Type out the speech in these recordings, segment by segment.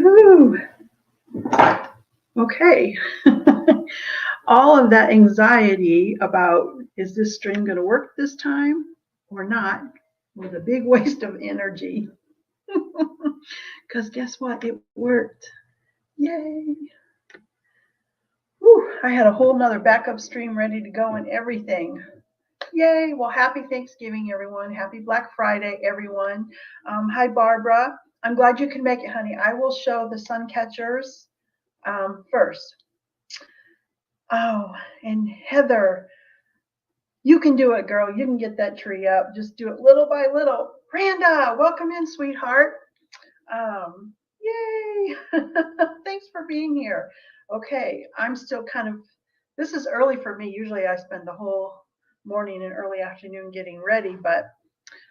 Woohoo! Okay. All of that anxiety about, is this stream going to work this time or not, was a big waste of energy. Because guess what? It worked. Yay. Whew, I had a whole nother backup stream ready to go and everything. Yay. Well, happy Thanksgiving, everyone. Happy Black Friday, everyone. Hi, Barbara. I'm glad you can make it, honey. I will show the Suncatchers first. Oh, and Heather, you can do it, girl. You can get that tree up. Just do it little by little. Randa, welcome in, sweetheart. Yay. Thanks for being here. Okay, I'm still kind of, this is early for me. Usually I spend the whole morning and early afternoon getting ready, but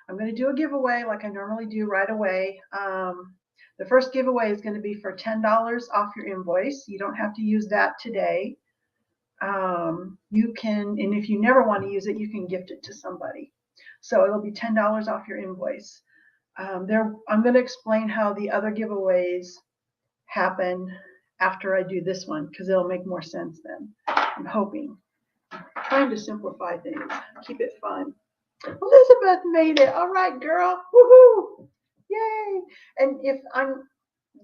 I'm going to do a giveaway like I normally do right away. The first giveaway is going to be for $10 off your invoice. You don't have to use that today. You can, and if you never want to use it, you can gift it to somebody. So it'll be $10 off your invoice. I'm going to explain how the other giveaways happen after I do this one, because it'll make more sense then. I'm hoping. I'm trying to simplify things, keep it fun. Elizabeth made it. All right, girl. Woohoo! Yay! And if I'm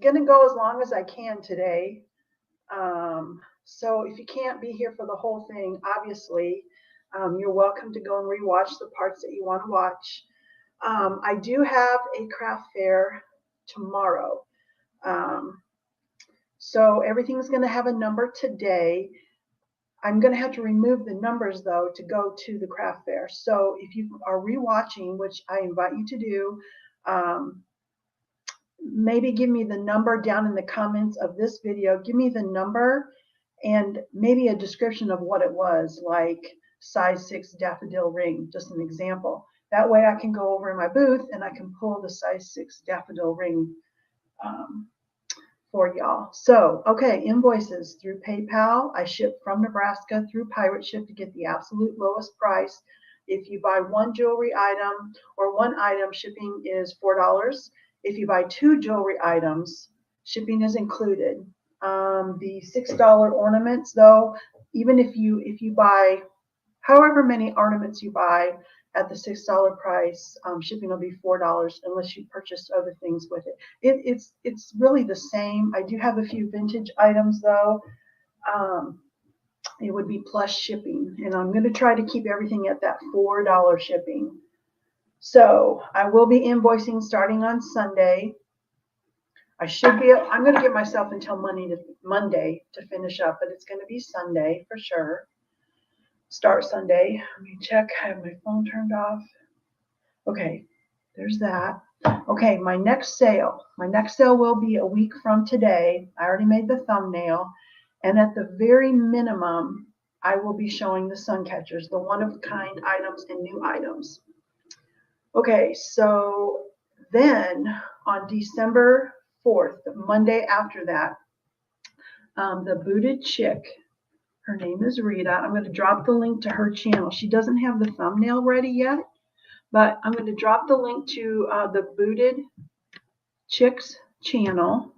going to go as long as I can today, so if you can't be here for the whole thing, obviously, you're welcome to go and rewatch the parts that you want to watch. I do have a craft fair tomorrow. So everything's going to have a number today. I'm going to have to remove the numbers, though, to go to the craft fair. So if you are rewatching, which I invite you to do, maybe give me the number down in the comments of this video. Give me the number and maybe a description of what it was, like size 6 daffodil ring, just an example. That way I can go over in my booth and I can pull the size 6 daffodil ring for y'all. So, okay, invoices through PayPal. I ship from Nebraska through Pirate Ship to get the absolute lowest price. If you buy one jewelry item or one item, shipping is $4. If you buy 2 jewelry items, shipping is included. The $6 ornaments, though, even if you buy however many ornaments you buy at the $6 price, shipping will be $4 unless you purchase other things with it. It's really the same. I do have a few vintage items, though. It would be plus shipping, and I'm going to try to keep everything at that $4 shipping. So I will be invoicing starting on Sunday. I'm going to give myself until Monday to finish up, but it's going to be Sunday for sure. Start Sunday. Let me check. I have my phone turned off. Okay, there's that. Okay, my next sale will be a week from today. I already made the thumbnail, and at the very minimum, I will be showing the Suncatchers, the one-of-a-kind items and new items. Okay, so then on December 4th, the Monday after that, the Booted Chick, her name is Rita. I'm going to drop the link to her channel. She doesn't have the thumbnail ready yet, but I'm going to drop the link to the Booted Chick's channel.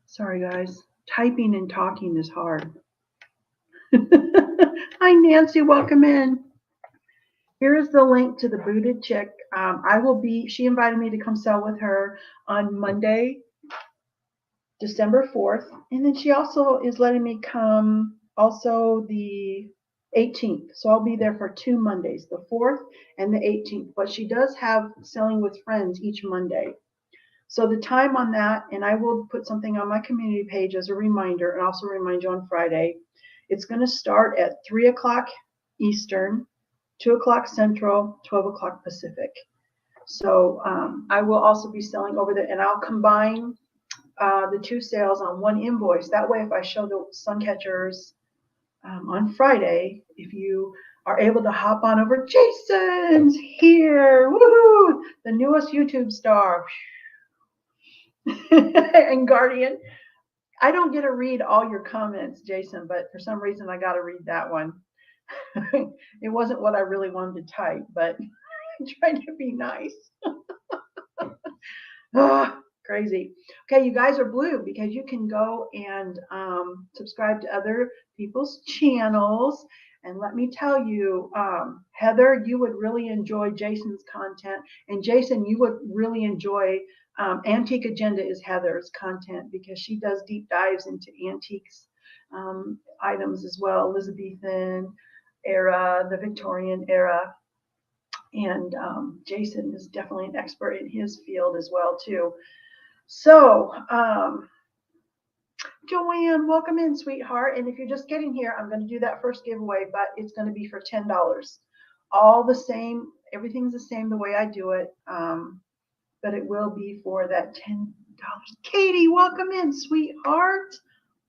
Sorry, guys. Typing and talking is hard. Hi, Nancy. Welcome in. Here is the link to the Booted Chick. She invited me to come sell with her on Monday, December 4th. And then she also is letting me come also the 18th. So I'll be there for 2 Mondays, the 4th and the 18th. But she does have selling with friends each Monday. So the time on that, and I will put something on my community page as a reminder and also remind you on Friday. It's going to start at 3 o'clock Eastern, 2 o'clock Central, 12 o'clock Pacific. So I will also be selling over there, and I'll combine the 2 sales on one invoice. That way, if I show the Suncatchers on Friday, if you are able to hop on over, Jason's here, woohoo! The newest YouTube star, and Guardian. I don't get to read all your comments, Jason, but for some reason I got to read that one. It wasn't what I really wanted to type, but I tried to be nice. Oh, crazy. Okay, you guys are blue because you can go and subscribe to other people's channels. And let me tell you, Heather, you would really enjoy Jason's content. And Jason, you would really enjoy Antique Agenda is Heather's content because she does deep dives into antiques items as well, Elizabethan era, the Victorian era. And Jason is definitely an expert in his field as well too. So Joanne, welcome in, sweetheart. And if you're just getting here, I'm going to do that first giveaway, but it's going to be for $10. All the same, everything's the same the way I do it, but it will be for that $10. Katie, welcome in, sweetheart.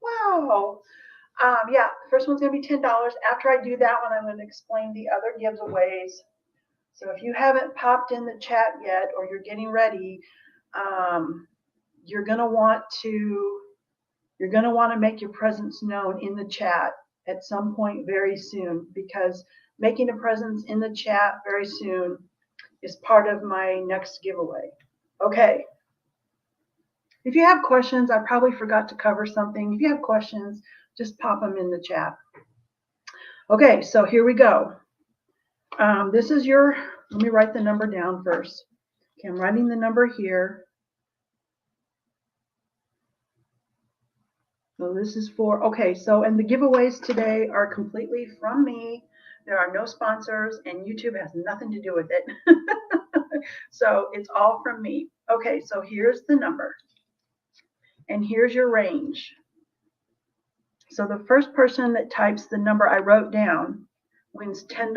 Wow. Yeah, first one's going to be $10. After I do that one, I'm going to explain the other giveaways. So if you haven't popped in the chat yet, or you're getting ready, you're going to want to make your presence known in the chat at some point very soon, because making a presence in the chat very soon is part of my next giveaway. Okay. If you have questions, I probably forgot to cover something. If you have questions, just pop them in the chat. Okay, so here we go. This is your, let me write the number down first. Okay, I'm writing the number here. So this is for, okay, so, and the giveaways today are completely from me. There are no sponsors, and YouTube has nothing to do with it. So it's all from me. Okay, so here's the number. And here's your range. So the first person that types the number I wrote down wins $10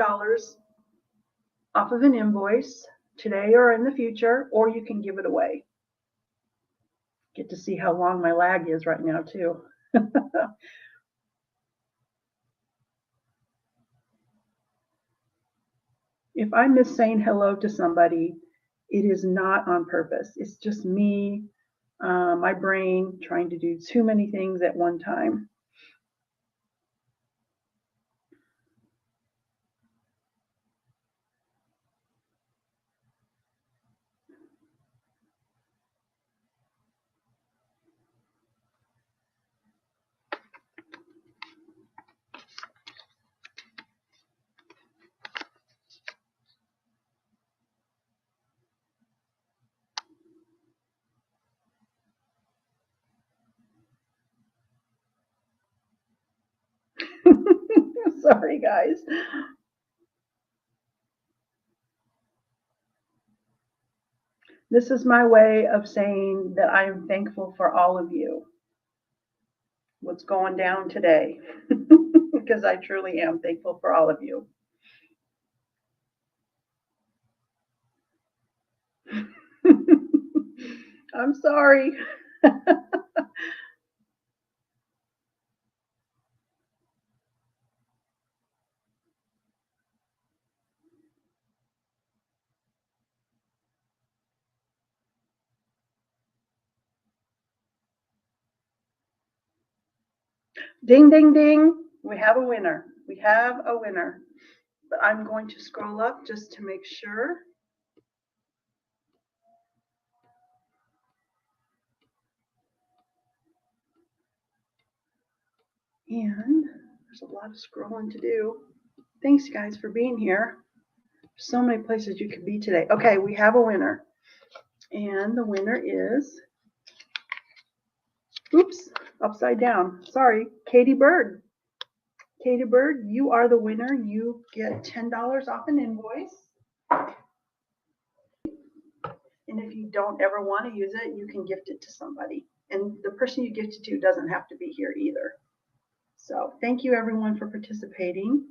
off of an invoice today or in the future, or you can give it away. Get to see how long my lag is right now too. If I miss saying hello to somebody, it is not on purpose. It's just me, my brain trying to do too many things at one time. Sorry, guys. This is my way of saying that I am thankful for all of you. What's going down today, because I truly am thankful for all of you. I'm sorry. Ding, ding, ding. We have a winner. We have a winner. But I'm going to scroll up just to make sure. And there's a lot of scrolling to do. Thanks, guys, for being here. So many places you could be today. Okay, we have a winner. And the winner is, oops, upside down. Sorry, Katie Bird. Katie Bird, you are the winner. You get $10 off an invoice. And if you don't ever want to use it, you can gift it to somebody. And the person you gift it to doesn't have to be here either. So thank you, everyone, for participating.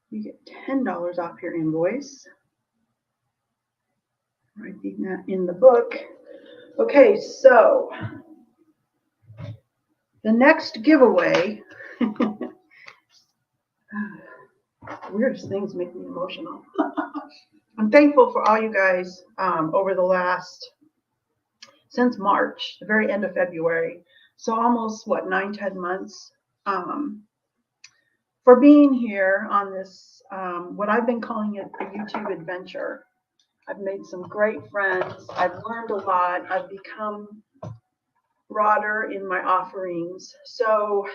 You get $10 off your invoice. Writing that in the book. Okay, so the next giveaway, weirdest things make me emotional. I'm thankful for all you guys over the last, since March, the very end of February. So almost, what, 9-10 months for being here on this, what I've been calling it a YouTube adventure. I've made some great friends. I've learned a lot. I've become broader in my offerings. So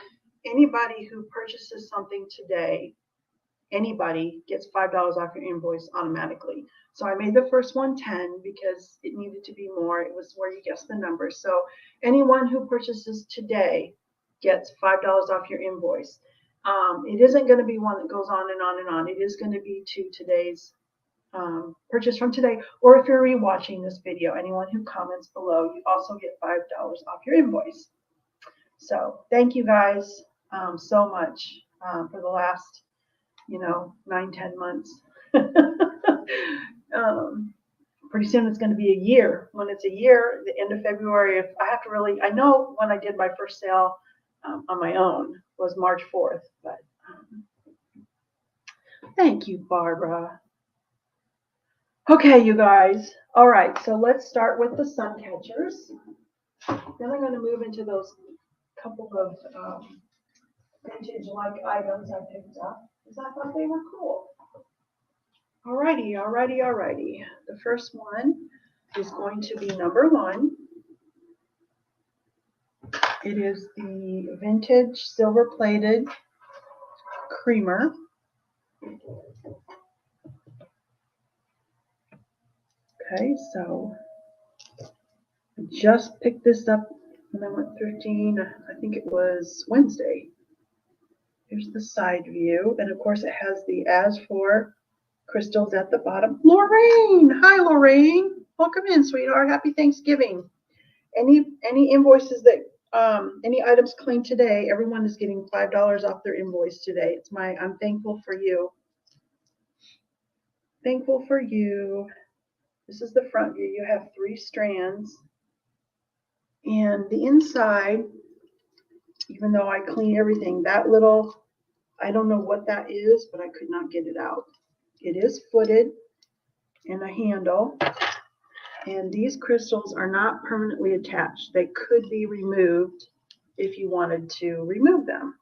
anybody who purchases something today, anybody gets $5 off your invoice automatically. So I made the first one 10 because it needed to be more. It was where you guess the numbers. So anyone who purchases today gets $5 off your invoice. It isn't going to be one that goes on and on and on. It is going to be to today's purchase from today. Or if you're rewatching this video, anyone who comments below, you also get $5 off your invoice. So thank you guys so much for the last 9-10 months. Pretty soon it's going to be a year. When it's a year, the end of February, if I have to really, I know when I did my first sale on my own was March 4th, but thank you, Barbara. Okay, you guys. All right, so let's start with the Suncatchers. Then I'm going to move into those couple of vintage-like items I picked up because I thought they were cool. Alrighty. The first one is going to be number 1. It is the vintage silver-plated creamer. Okay, so I just picked this up when I went thrifting. I think it was Wednesday. Here's the side view, and of course it has the as for crystals at the bottom. Lorraine! Hi, Lorraine! Welcome in, sweetheart. Happy Thanksgiving. Any invoices that any items claimed today, everyone is getting $5 off their invoice today. I'm thankful for you. Thankful for you. This is the front view. You have 3 strands. And the inside, even though I clean everything, that little, I don't know what that is, but I could not get it out. It is footed and a handle. And these crystals are not permanently attached. They could be removed if you wanted to remove them.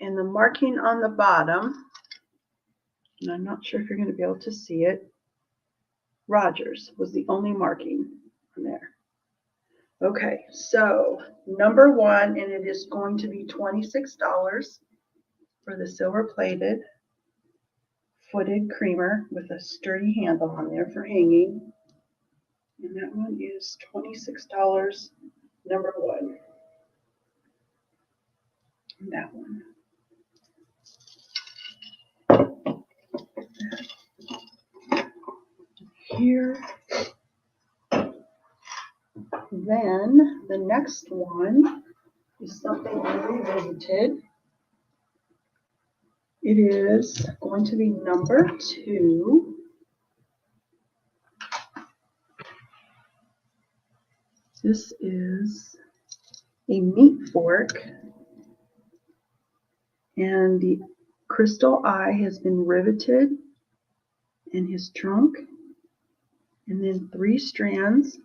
And the marking on the bottom, and I'm not sure if you're going to be able to see it, Rogers was the only marking on there. Okay, so number 1, and it is going to be $26 for the silver-plated footed creamer with a sturdy handle on there for hanging. And that one is $26, number 1. And that one. Here. Then the next one is something I revisited. It is going to be number 2. This is a meat fork, and the crystal eye has been riveted in his trunk, and then 3 strands.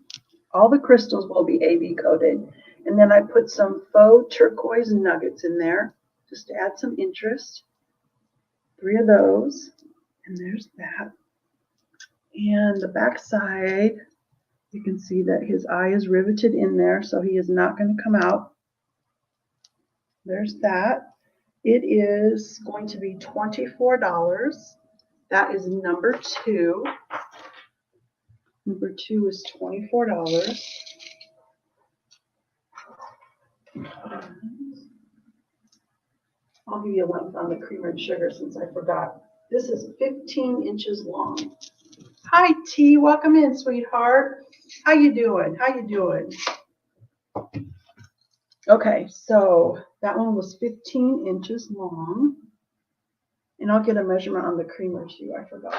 All the crystals will be AB coated, and then I put some faux turquoise nuggets in there just to add some interest. 3 of those, and there's that. And the back side, you can see that his eye is riveted in there, so he is not going to come out. There's that. It is going to be $24. That is number 2. Number 2 is $24. I'll give you a length on the creamer and sugar since I forgot. This is 15 inches long. Hi, T. Welcome in, sweetheart. How you doing? Okay, so that one was 15 inches long. And I'll get a measurement on the creamer too. I forgot.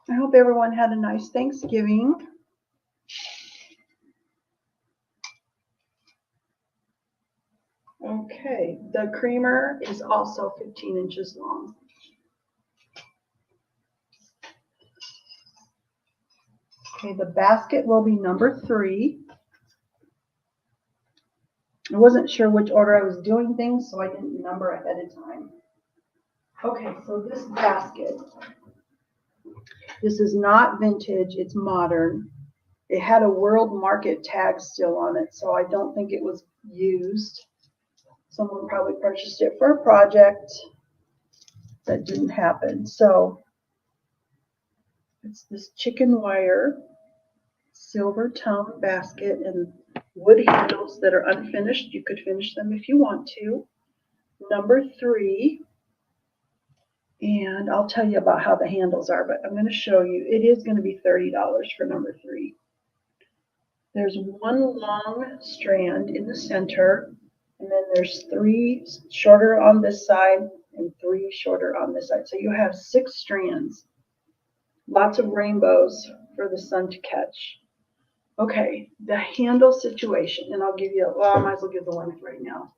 I hope everyone had a nice Thanksgiving. Okay, the creamer is also 15 inches long. Okay, the basket will be number 3. I wasn't sure which order I was doing things, so I didn't number ahead of time. Okay, so this basket, this is not vintage, it's modern. It had a world market tag still on it, so I don't think it was used. Someone probably purchased it for a project that didn't happen. So it's this chicken wire silver tone basket and wood handles that are unfinished. You could finish them if you want to. Number 3, and I'll tell you about how the handles are, but I'm going to show you. It is going to be $30 for number 3. There's one long strand in the center, and then there's 3 shorter on this side and 3 shorter on this side. So you have 6 strands. Lots of rainbows for the sun to catch. Okay, the handle situation, and I'll give you, well, I might as well give the length right now.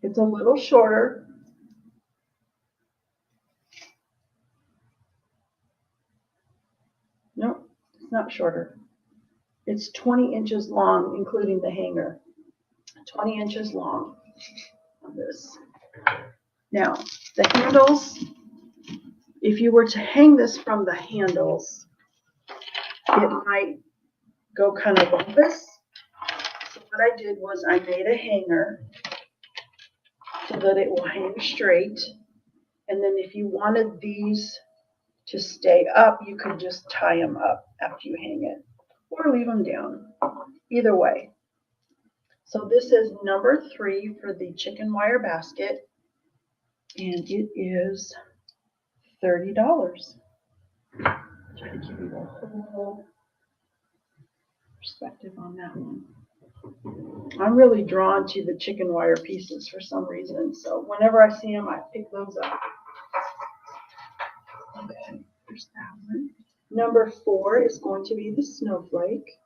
It's a little shorter. No, it's not shorter. It's 20 inches long, including the hanger. 20 inches long on this. Now, the handles, if you were to hang this from the handles, it might go kind of like this. So what I did was I made a hanger so that it will hang straight. And then if you wanted these to stay up, you could just tie them up after you hang it or leave them down. Either way. So this is number 3 for the chicken wire basket, and it is $30. Try to give you the whole perspective on that one. I'm really drawn to the chicken wire pieces for some reason, so whenever I see them, I pick those up. Okay, there's that one. Number 4 is going to be the snowflake.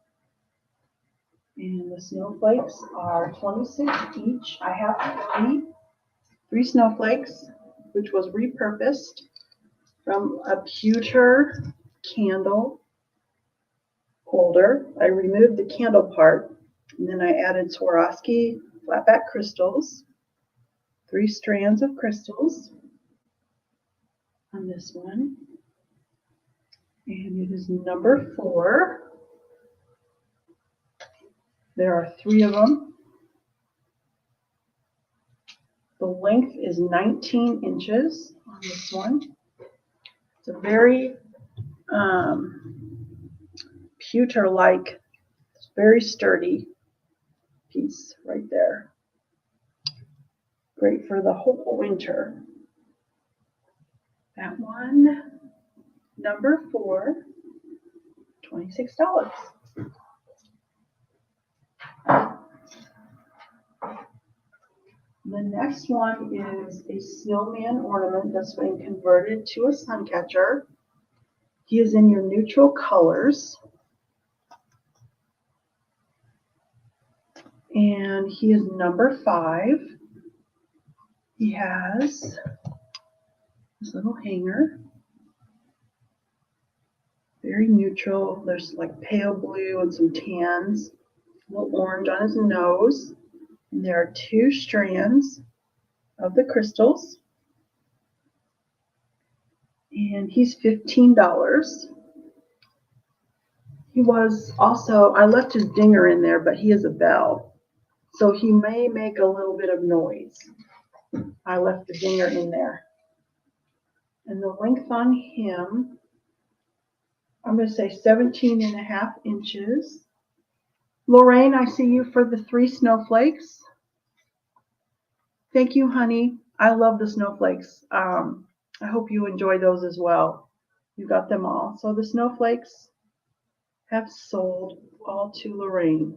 And the snowflakes are 26 each. I have 3 snowflakes, which was repurposed from a pewter candle holder. I removed the candle part, and then I added Swarovski flatback crystals, 3 strands of crystals on this one. And it is number 4. There are 3 of them. The length is 19 inches on this one. It's a very pewter-like, very sturdy piece right there. Great for the whole winter. That one, number 4, $26. The next one is a snowman ornament that's been converted to a suncatcher. He is in your neutral colors. And he is number 5. He has this little hanger. Very neutral. There's like pale blue and some tans. A little orange on his nose. And there are 2 strands of the crystals. And he's $15. He was also, I left his dinger in there, but he is a bell. So he may make a little bit of noise. I left the dinger in there. And the length on him, I'm going to say 17.5 inches. Lorraine, I see you for the 3 snowflakes. Thank you, honey. I love the snowflakes. I hope you enjoy those as well. You got them all. So the snowflakes have sold all to Lorraine.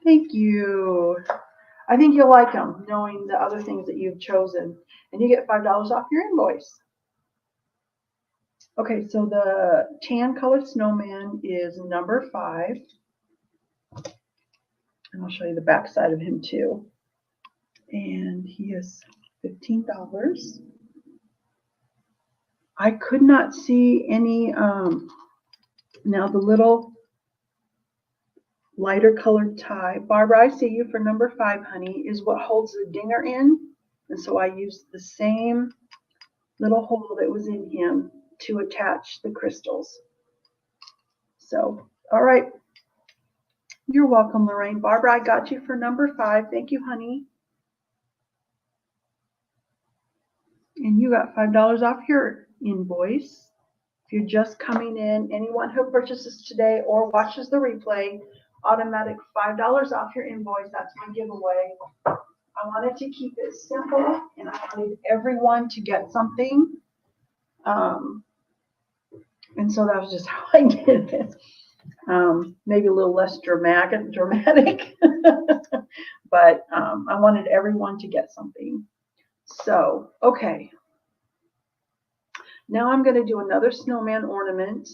Thank you. I think you'll like them, knowing the other things that you've chosen. And you get $5 off your invoice. Okay, so the tan colored snowman is number 5. And I'll show you the back side of him too. And he is $15. I could not see any, now the little lighter colored tie. Barbara, I see you for number 5, honey, is what holds the dinger in. And so I used the same little hole that was in him to attach the crystals. So, all right. You're welcome, Lorraine. Barbara, I got you for number 5. Thank you, honey. And you got $5 off your invoice. If you're just coming in, anyone who purchases today or watches the replay, automatic $5 off your invoice. That's my giveaway. I wanted to keep it simple, and I wanted everyone to get something. And so that was just how I did it. Maybe a little less dramatic, but I wanted everyone to get something. So, okay. Now I'm going to do another snowman ornament.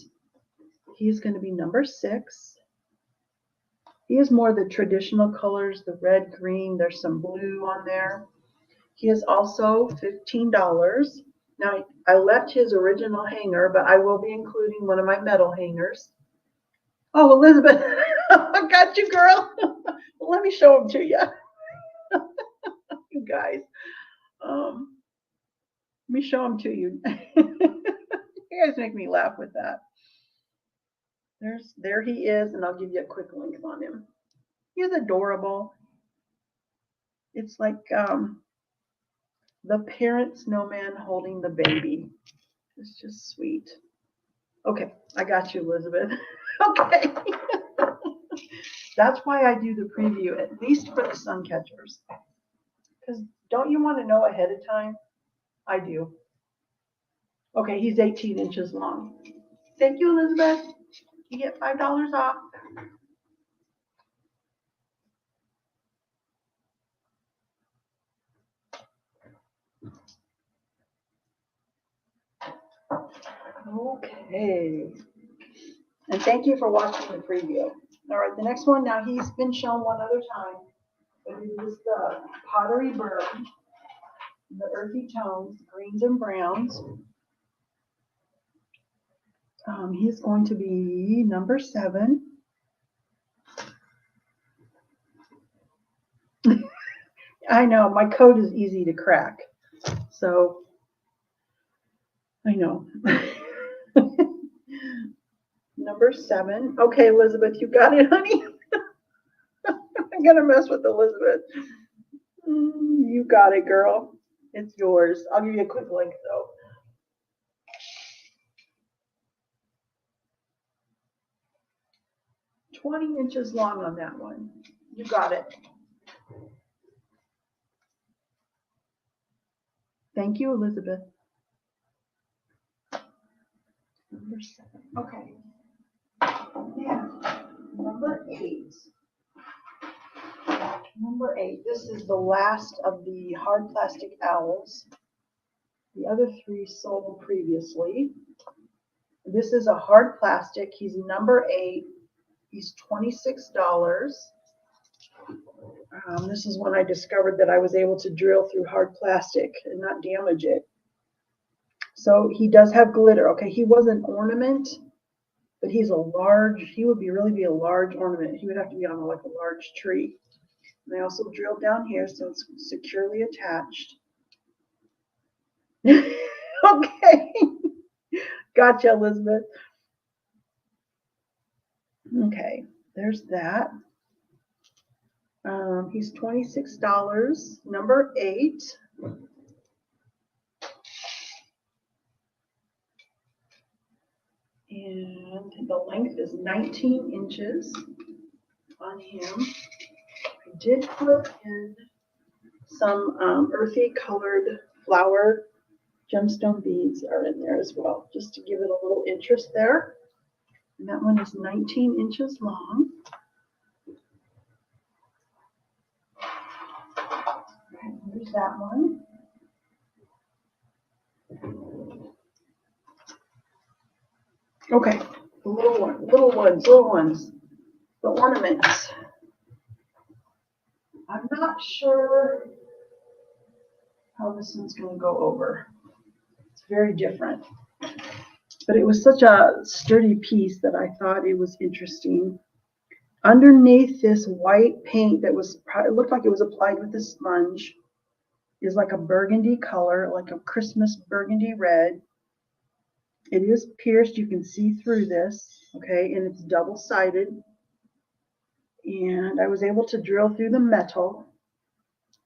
He's going to be number 6. He is more the traditional colors, the red, green. There's some blue on there. He is also $15. Now, I left his original hanger, but I will be including one of my metal hangers. Oh, Elizabeth, I got you, girl. Well, let me show them to you. You guys. Let me show them to you. You guys make me laugh with that. There he is, and I'll give you a quick link on him. He's adorable. It's like the parent snowman holding the baby. It's just sweet. Okay, I got you, Elizabeth. Okay. That's why I do the preview, at least for the Suncatchers. Because don't you want to know ahead of time? I do. Okay, he's 18 inches long. Thank you, Elizabeth. You get $5 off. Okay. And thank you for watching the preview. All right, the next one, now he's been shown one other time, but it is the Pottery Bird, the earthy tones, greens and browns. He's going to be number 7. I know, my code is easy to crack. So, I know. Number 7. Okay, Elizabeth, you got it, honey? I'm going to mess with Elizabeth. You got it, girl. It's yours. I'll give you a quick link, though. $20 inches long on that one. You got it. Thank you, Elizabeth. Number 7. Okay. Yeah. Number 8. Number 8. This is the last of the hard plastic owls. The other 3 sold previously. This is a hard plastic. He's number 8. He's $26. This is when I discovered that I was able to drill through hard plastic and not damage it. So he does have glitter. Okay, he was an ornament, but he's a large, he would really be a large ornament. He would have to be on like a large tree. And I also drilled down here so it's securely attached. Okay. Gotcha, Elizabeth. Okay, there's that. He's $26, number 8. And the length is 19 inches on him. I did put in some earthy colored flower gemstone beads are in there as well, just to give it a little interest there. And that one is 19 inches long. Okay, there's that one. Okay, the little ones, the ornaments. I'm not sure how this one's going to go over. It's very different. But it was such a sturdy piece that I thought it was interesting. Underneath this white paint that was, it looked like it was applied with a sponge, is like a burgundy color, like a Christmas burgundy red. It is pierced, you can see through this, okay, and it's double-sided. And I was able to drill through the metal,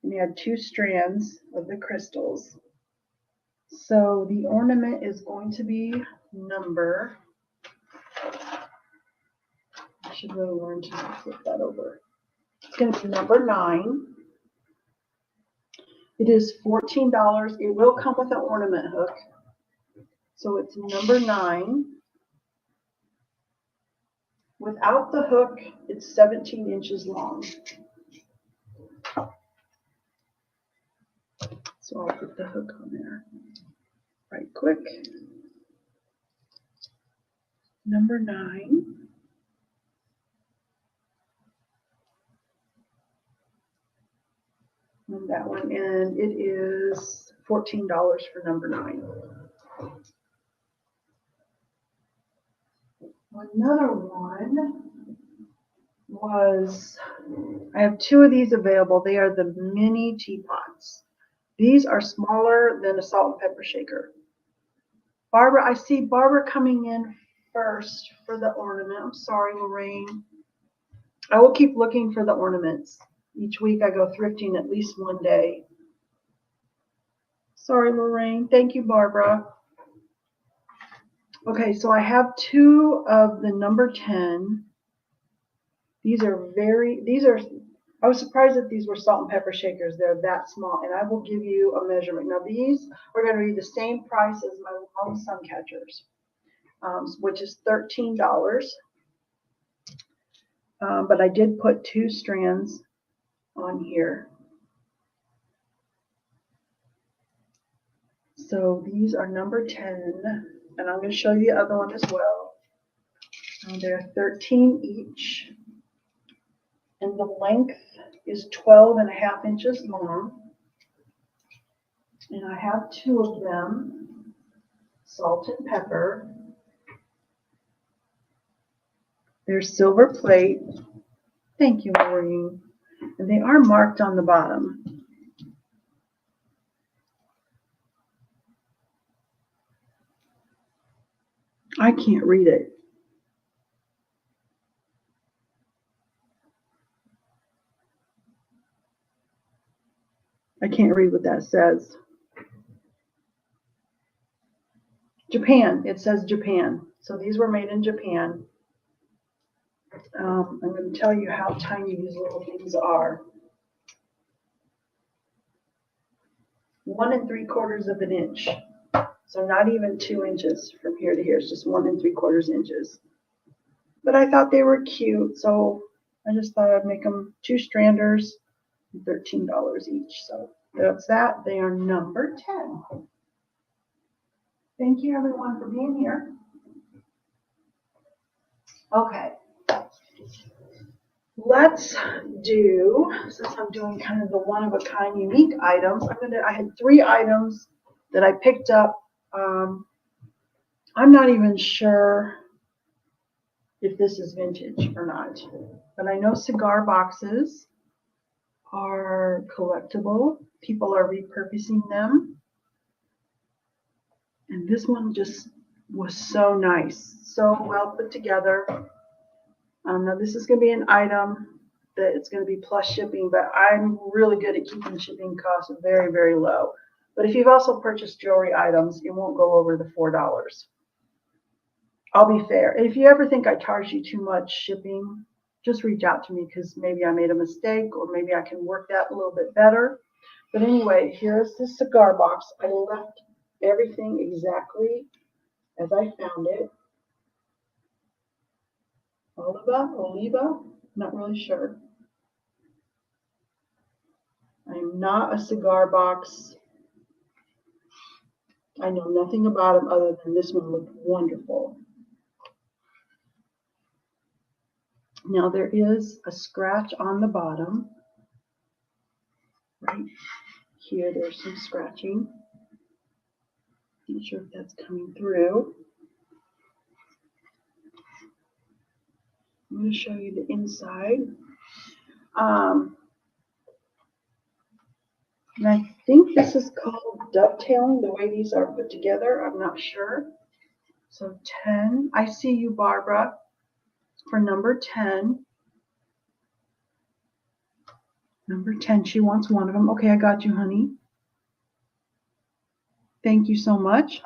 and you had 2 strands of the crystals. So the ornament is going to be number, I should really learn to flip that over. It's going to be number 9. It is $14. It will come with an ornament hook. So it's number 9. Without the hook, it's 17 inches long. So I'll put the hook on there right quick. Number 9. On that one, and it is $14 for number 9. Another one was, I have 2 of these available. They are the mini teapots. These are smaller than a salt and pepper shaker. Barbara, I see Barbara coming in first for the ornament. I'm sorry, Lorraine. I will keep looking for the ornaments. Each week I go thrifting at least one day. Sorry, Lorraine. Thank you, Barbara. Okay, so I have 2 of the number 10. These are I was surprised that these were salt and pepper shakers. They're that small, and I will give you a measurement. Now these are going to be the same price as my long Suncatchers, which is $13. But I did put 2 strands on here. So these are number 10, and I'm going to show you the other one as well. They're 13 each, and the length is 12.5 inches long. And I have 2 of them, salt and pepper. They're silver plate. Thank you, Maureen. And they are marked on the bottom. I can't read it. I can't read what that says. Japan. It says Japan. So these were made in Japan. I'm going to tell you how tiny these little things are. 1 3/4 of an inch. So not even 2 inches from here to here. It's just 1 3/4 inches. But I thought they were cute, so I just thought I'd make them 2 stranders, $13 each. So that's that. They are number 10. Thank you, everyone, for being here. Okay. Let's do, since I'm doing kind of the one-of-a-kind unique items, I had 3 items that I picked up. I'm not even sure if this is vintage or not, but I know cigar boxes are collectible. People are repurposing them. And this one just was so nice, so well put together. Now this is going to be an item that it's going to be plus shipping, but I'm really good at keeping shipping costs very, very low. But if you've also purchased jewelry items, it won't go over the $4. I'll be fair. If you ever think I charge you too much shipping, just reach out to me, because maybe I made a mistake, or maybe I can work that a little bit better. But anyway, here's the cigar box. I left everything exactly as I found it. Oliva, not really sure. I am not a cigar box. I know nothing about them other than this one looked wonderful. Now there is a scratch on the bottom. Right here, there's some scratching. Not sure if that's coming through. I'm going to show you the inside. And I think this is called dovetailing, the way these are put together. I'm not sure. So 10. I see you, Barbara, for number 10. Number 10, she wants one of them. Okay, I got you, honey. Thank you so much.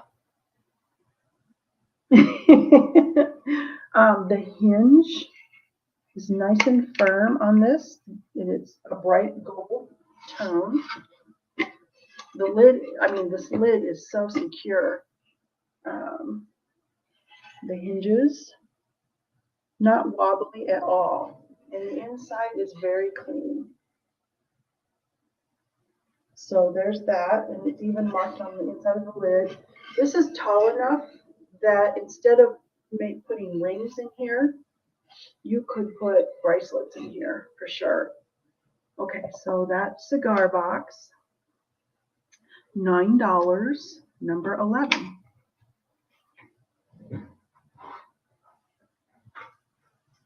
The hinge is nice and firm on this. And it's a bright gold tone. The lid, this lid is so secure. The hinges, not wobbly at all. And the inside is very clean. So there's that, and it's even marked on the inside of the lid. This is tall enough that instead of putting rings in here, you could put bracelets in here for sure. Okay, so that cigar box, $9, number 11.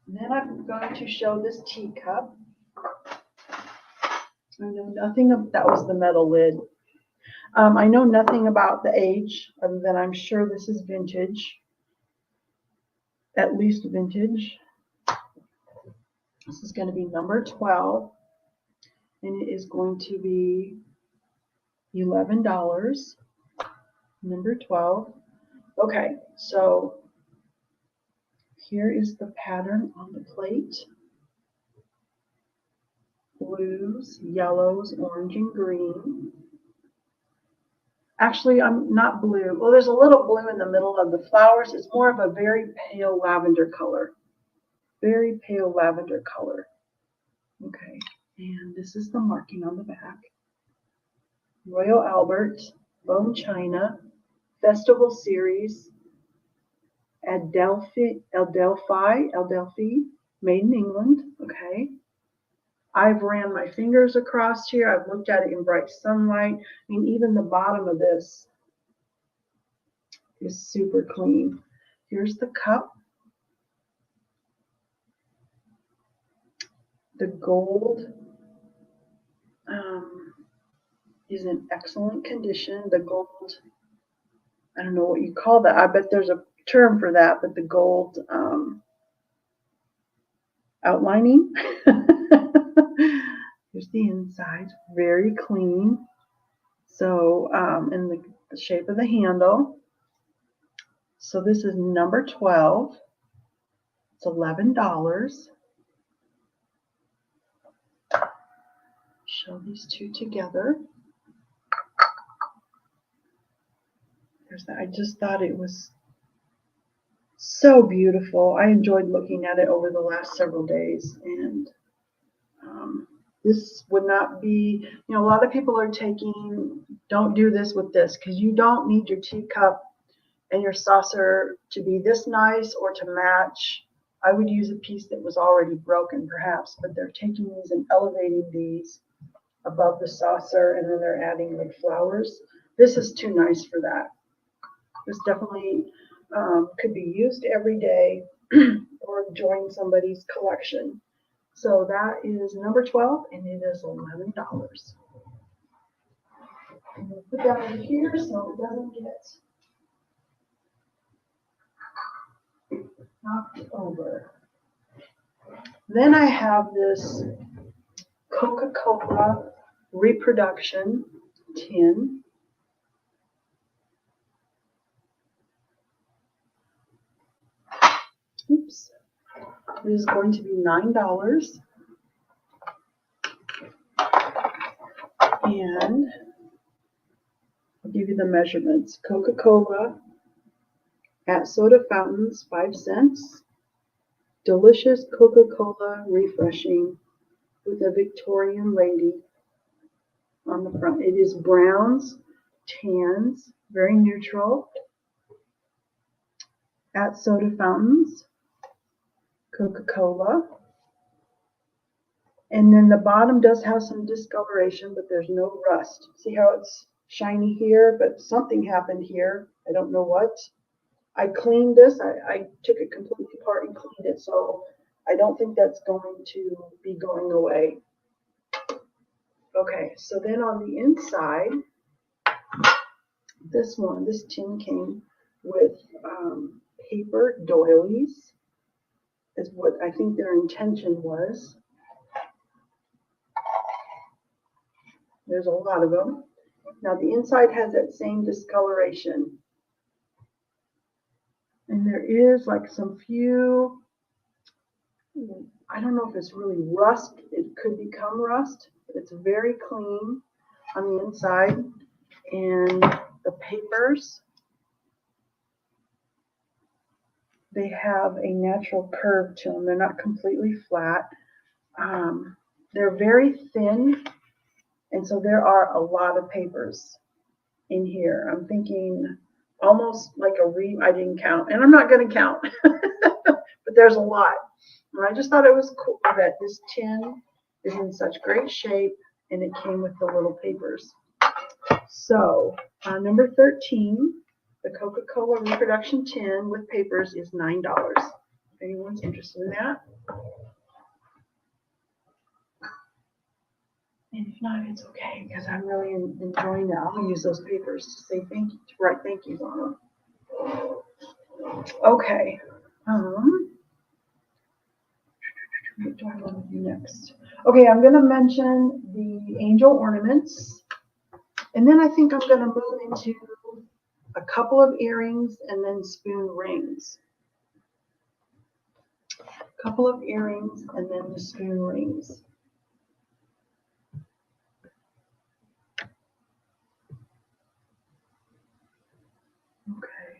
Then I'm going to show this teacup. I know nothing of that was the metal lid. I know nothing about the age other than I'm sure this is vintage, at least vintage. This is going to be number 12, and it is going to be $11. Number 12. Okay, so here is the pattern on the plate. Blues, yellows, orange, and green. Actually, I'm not blue. Well, there's a little blue in the middle of the flowers. It's more of a very pale lavender color. Very pale lavender color. Okay, and this is the marking on the back. Royal Albert, Bone China, Festival Series, Adelphi, made in England. Okay. I've ran my fingers across here. I've looked at it in bright sunlight. Even the bottom of this is super clean. Here's the cup. The gold is in excellent condition. The gold, I don't know what you call that. I bet there's a term for that, but the gold outlining. Here's the inside, very clean. So, and the shape of the handle. So this is number 12. It's $11. Show these two together. There's that. I just thought it was so beautiful. I enjoyed looking at it over the last several days, and this would not be, a lot of people are don't do this with this, because you don't need your teacup and your saucer to be this nice or to match. I would use a piece that was already broken perhaps, but they're taking these and elevating these above the saucer, and then they're adding like flowers. This is too nice for that. This definitely could be used every day or join somebody's collection. So that is number 12, and it is $11. I'm going to put that over here so it doesn't get knocked over. Then I have this Coca-Cola reproduction tin. Oops. It is going to be $9. And I'll give you the measurements. Coca-Cola at soda fountains, 5 cents. Delicious Coca-Cola refreshing with a Victorian lady on the front. It is browns, tans, very neutral. At soda fountains, Coca-Cola. And then the bottom does have some discoloration, but there's no rust. See how it's shiny here, but something happened here. I don't know what. I cleaned this. I took it completely apart and cleaned it, so I don't think that's going to be going away. Okay, so then on the inside, this tin came with paper doilies, is what I think their intention was. There's a lot of them. Now the inside has that same discoloration. And there is like some few, I don't know if it's really rust. It could become rust. It's very clean on the inside. And the papers, they have a natural curve to them. They're not completely flat. They're very thin. And so there are a lot of papers in here. I'm thinking almost like I didn't count, and I'm not going to count, but there's a lot. And I just thought it was cool that this tin is in such great shape, and it came with the little papers. So number 13, the Coca-Cola reproduction tin with papers is $9. If anyone's interested in that. And if not, it's okay, because I'm really enjoying that. I'm going to use those papers to say thank you, to write thank yous on them. Okay. What do I want to do next? Okay, I'm going to mention the angel ornaments. And then I think I'm going to move into a couple of earrings and then spoon rings. A couple of earrings and then the spoon rings. Okay.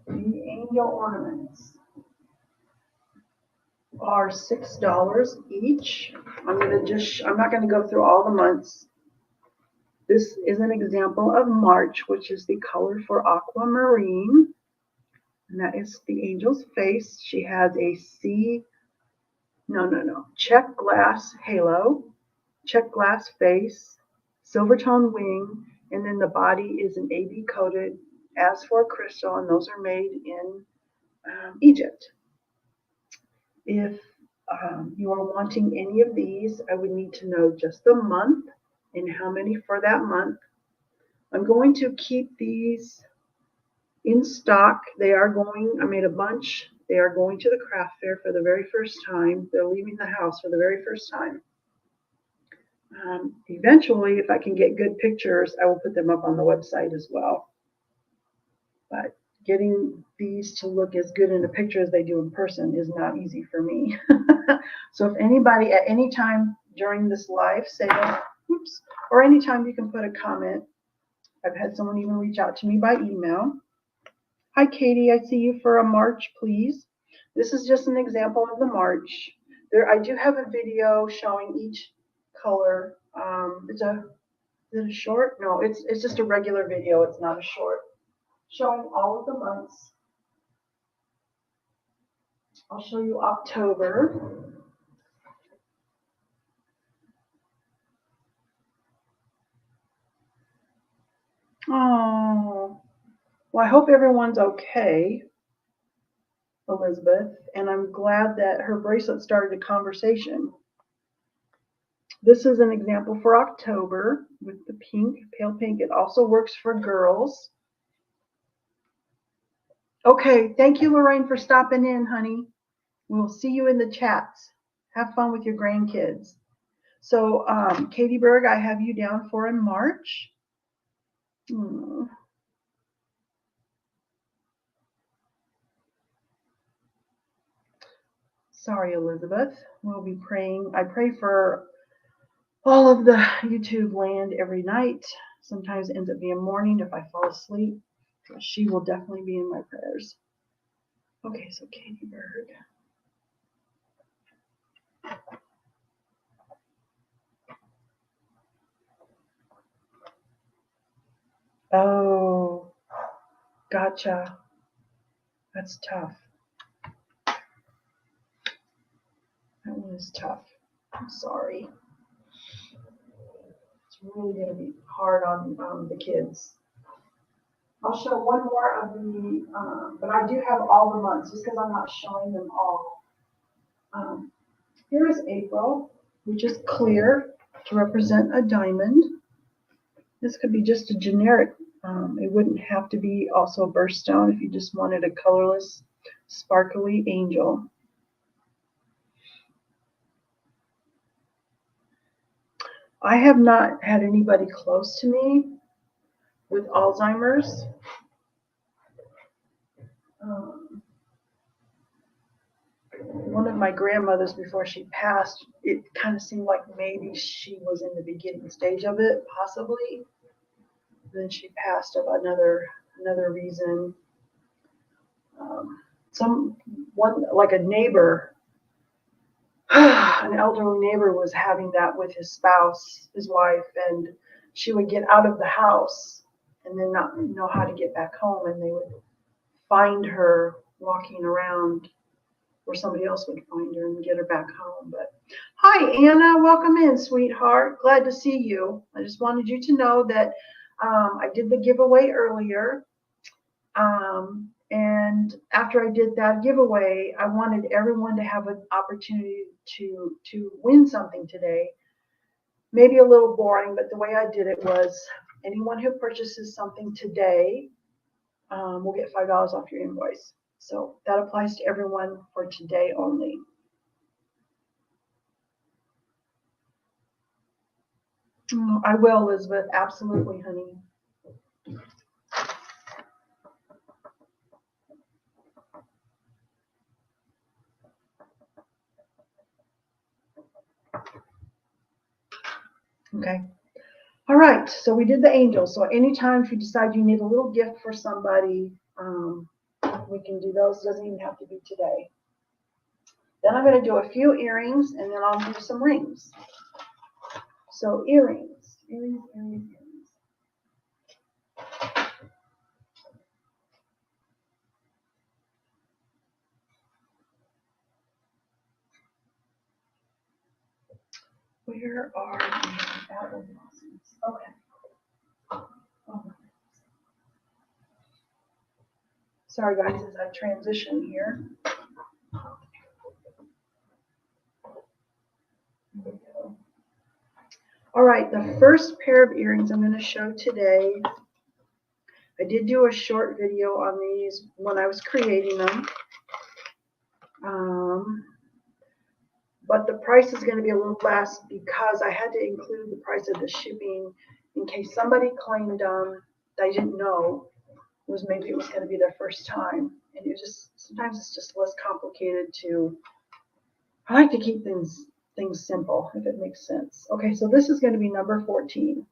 The angel ornaments are $6 each. I'm not going to go through all the months. This is an example of March, which is the color for aquamarine. And that is the angel's face. She has a check glass halo, check glass face, silver tone wing, and then the body is an AB coated as4 crystal, and those are made in Egypt. If you are wanting any of these, I would need to know just the month and how many for that month. I'm going to keep these in stock. I made a bunch. They are going to the craft fair for the very first time. They're leaving the house for the very first time. Eventually, if I can get good pictures, I will put them up on the website as well. But getting these to look as good in a picture as they do in person is not easy for me. So if anybody at any time during this live sale, or anytime you can put a comment. I've had someone even reach out to me by email. Hi, Katie, I see you for a March, please. This is just an example of the March. I do have a video showing each color. Is it a short? No, it's just a regular video. It's not a short. Showing all of the months. I'll show you October. Oh, well, I hope everyone's okay, Elizabeth, and I'm glad that her bracelet started a conversation. This is an example for October with the pink, pale pink. It also works for girls. Okay, thank you, Lorraine, for stopping in, honey. We'll see you in the chats. Have fun with your grandkids. So, Katie Berg, I have you down for in March. Sorry, Elizabeth. We'll be praying. I pray for all of the YouTube land every night. Sometimes it ends up being morning if I fall asleep. She will definitely be in my prayers. Okay, so Katie Berg. Oh, gotcha. That's tough. That one is tough. I'm sorry. It's really going to be hard on the kids. I'll show one more of the, but I do have all the months just because I'm not showing them all. Here is April, which is clear to represent a diamond. This could be just a generic. It wouldn't have to be also a birthstone if you just wanted a colorless, sparkly angel. I have not had anybody close to me with Alzheimer's. One of my grandmothers, before she passed, it kind of seemed like maybe she was in the beginning stage of it, possibly. Then she passed of another reason. Like a neighbor, an elderly neighbor was having that with his spouse, his wife, and she would get out of the house and then not know how to get back home, and they would find her walking around where somebody else would find her and get her back home. But hi, Anna, welcome in, sweetheart. Glad to see you. I just wanted you to know that I did the giveaway earlier. And after I did that giveaway, I wanted everyone to have an opportunity to win something today. Maybe a little boring, but the way I did it was anyone who purchases something today will get $5 off your invoice. So that applies to everyone for today only. I will, Elizabeth. Absolutely, honey. Okay. All right. So we did the angels. So anytime if you decide you need a little gift for somebody, we can do those. It doesn't even have to be today. Then I'm going to do a few earrings, and then I'll do some rings. So earrings, earrings, earrings, earrings. Where are the apple blossoms? Okay. Oh. Sorry, guys, as I transition here. All right, the first pair of earrings I'm going to show today. I did do a short video on these when I was creating them. But the price is going to be a little less because I had to include the price of the shipping in case somebody claimed they didn't know maybe it was going to be their first time. And it just sometimes it's just less complicated to. I like to keep things simple, if it makes sense. Okay, so this is going to be number 14.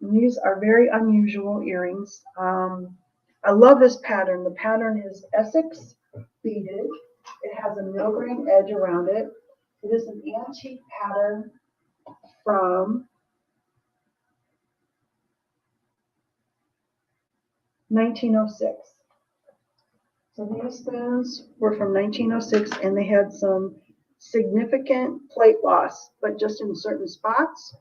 And these are very unusual earrings. I love this pattern. The pattern is Essex beaded. It has a middle grain edge around it. It is an antique pattern from 1906. So these spoons were from 1906, and they had some significant plate loss, but just in certain spots.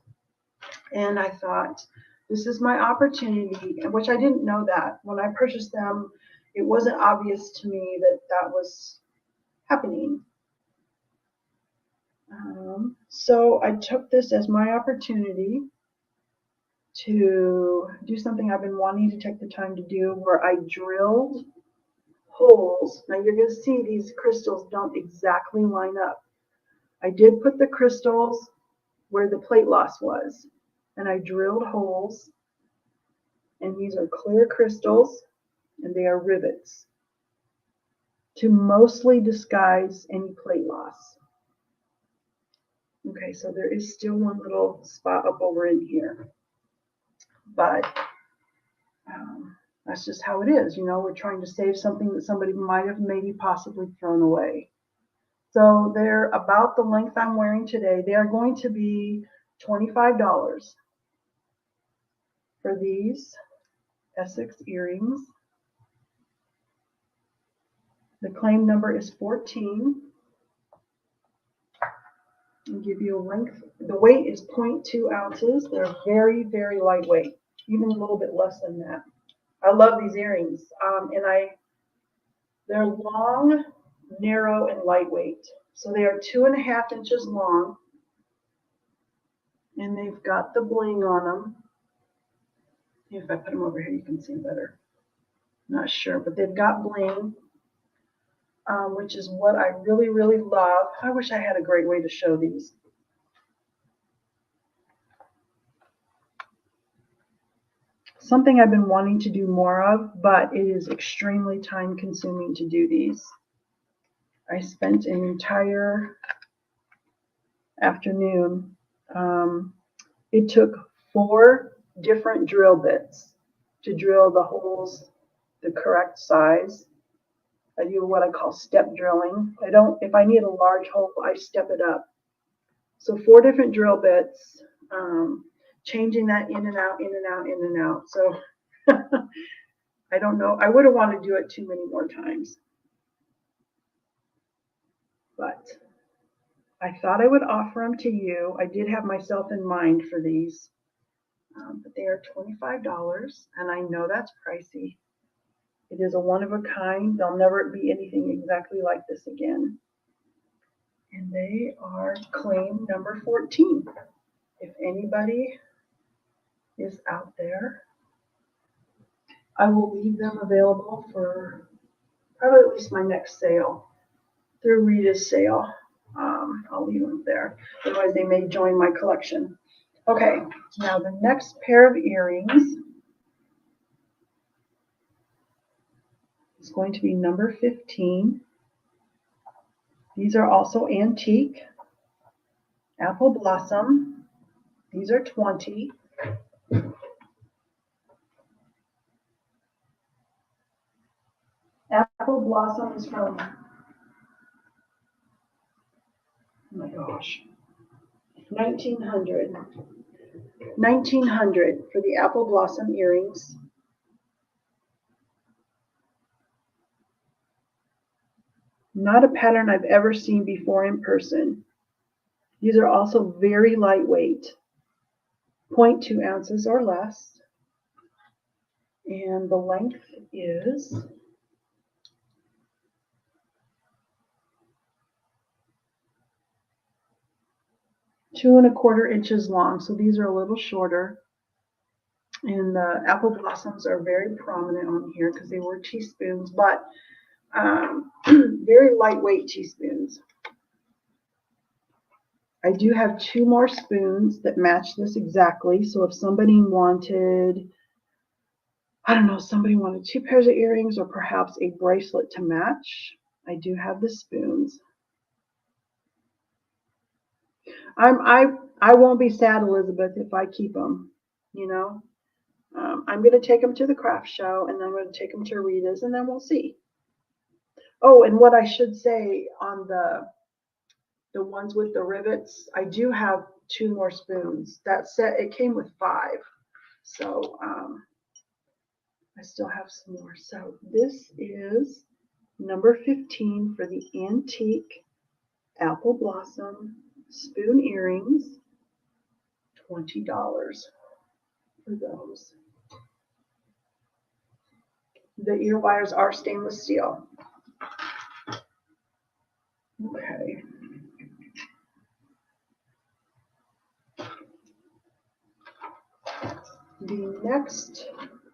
And I thought, this is my opportunity, which I didn't know that. When I purchased them, it wasn't obvious to me that that was happening. So I took this as my opportunity to do something I've been wanting to take the time to do, where I drilled holes. Now you're going to see these crystals don't exactly line up. I did put the crystals where the plate loss was, and I drilled holes, and these are clear crystals, and they are rivets to mostly disguise any plate loss. Okay, so there is still one little spot up over in here, but that's just how it is. You know, we're trying to save something that somebody might have maybe possibly thrown away. So they're about the length I'm wearing today. They are going to be $25 for these Essex earrings. The claim number is 14. I'll give you a length. The weight is 0.2 ounces. They're very, very lightweight, even a little bit less than that. I love these earrings. They're long, narrow, and lightweight. So they are 2.5 inches long. And they've got the bling on them. If I put them over here, you can see better. Not sure, but they've got bling, which is what I really, really love. I wish I had a great way to show these. Something I've been wanting to do more of, but it is extremely time consuming to do these. I spent an entire afternoon. It took 4 different drill bits to drill the holes the correct size. I do what I call step drilling. If I need a large hole, I step it up. So 4 different drill bits, changing that in and out, in and out, in and out. So I don't know. I wouldn't want to do it too many more times. But I thought I would offer them to you. I did have myself in mind for these, but they are $25, and I know that's pricey. It is a one of a kind. There'll never be anything exactly like this again. And they are claim number 14. If anybody is out there, I will leave them available for probably at least my next sale, through Rita's sale. I'll leave them there. Otherwise, they may join my collection. Okay, now the next pair of earrings is going to be number 15. These are also antique. Apple Blossom. These are 20. Apple Blossom is from, oh my gosh, 1900. 1900 for the Apple Blossom earrings. Not a pattern I've ever seen before in person. These are also very lightweight, 0.2 ounces or less. And the length is 2¼ inches long. So these are a little shorter. And the apple blossoms are very prominent on here because they were teaspoons, but very lightweight teaspoons. I do have 2 more spoons that match this exactly. So if somebody wanted, I don't know, somebody wanted 2 pairs of earrings or perhaps a bracelet to match, I do have the spoons. I won't be sad, Elizabeth, if I keep them, you know. I'm going to take them to the craft show, and then I'm going to take them to Rita's, and then we'll see. Oh, and what I should say on the ones with the rivets, I do have 2 more spoons. That set, it came with 5. So I still have some more. So this is number 15 for the antique apple blossom spoon earrings. $20 for those. The ear wires are stainless steel. Okay. The next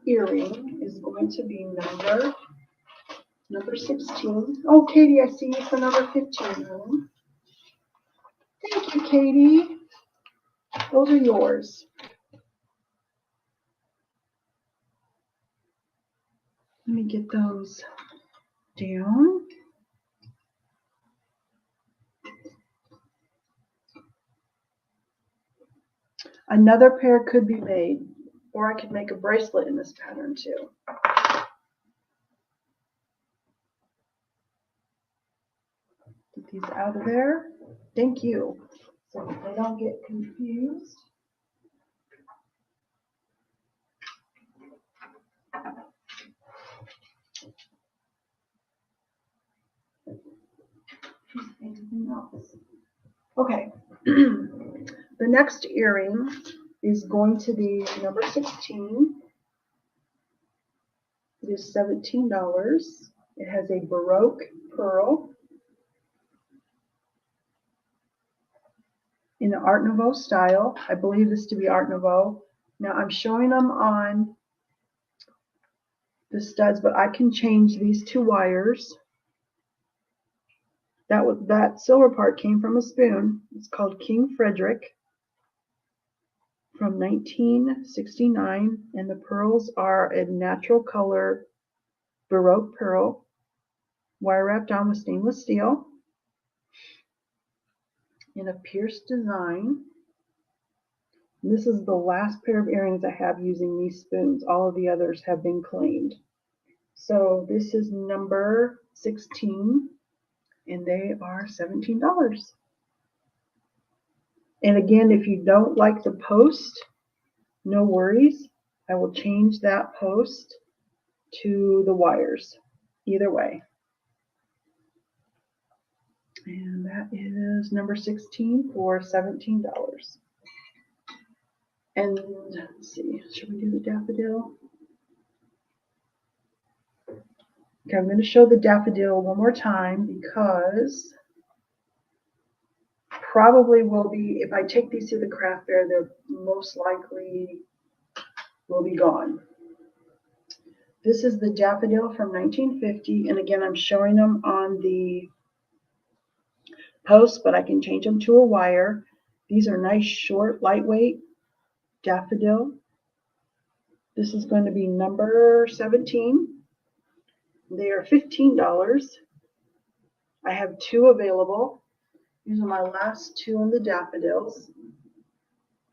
earring is going to be number 16. Oh, Katie, I see you for number 15. Thank you, Katie. Those are yours. Let me get those down. Another pair could be made, or I could make a bracelet in this pattern too. Get these out of there. Thank you. So they don't get confused. Anything else? Okay. The next earring is going to be number 16. is $17. It has a Baroque pearl in the Art Nouveau style. I believe this to be Art Nouveau. Now I'm showing them on the studs, but I can change these two wires. That silver part came from a spoon. It's called King Frederick from 1969, and the pearls are a natural color Baroque pearl, wire wrapped on with stainless steel in a pierced design. And this is the last pair of earrings I have using these spoons. All of the others have been cleaned. So this is number 16, and they are $17. And again, if you don't like the post, no worries. I will change that post to the wires, either way. And that is number 16 for $17. And let's see, should we do the daffodil? Okay, I'm going to show the daffodil one more time because probably will be, if I take these to the craft fair, they're most likely will be gone. This is the daffodil from 1950, and again, I'm showing them on the post, but I can change them to a wire. These are nice, short, lightweight daffodil. This is going to be number 17. They are $15. I have two available. These are my last two in the daffodils.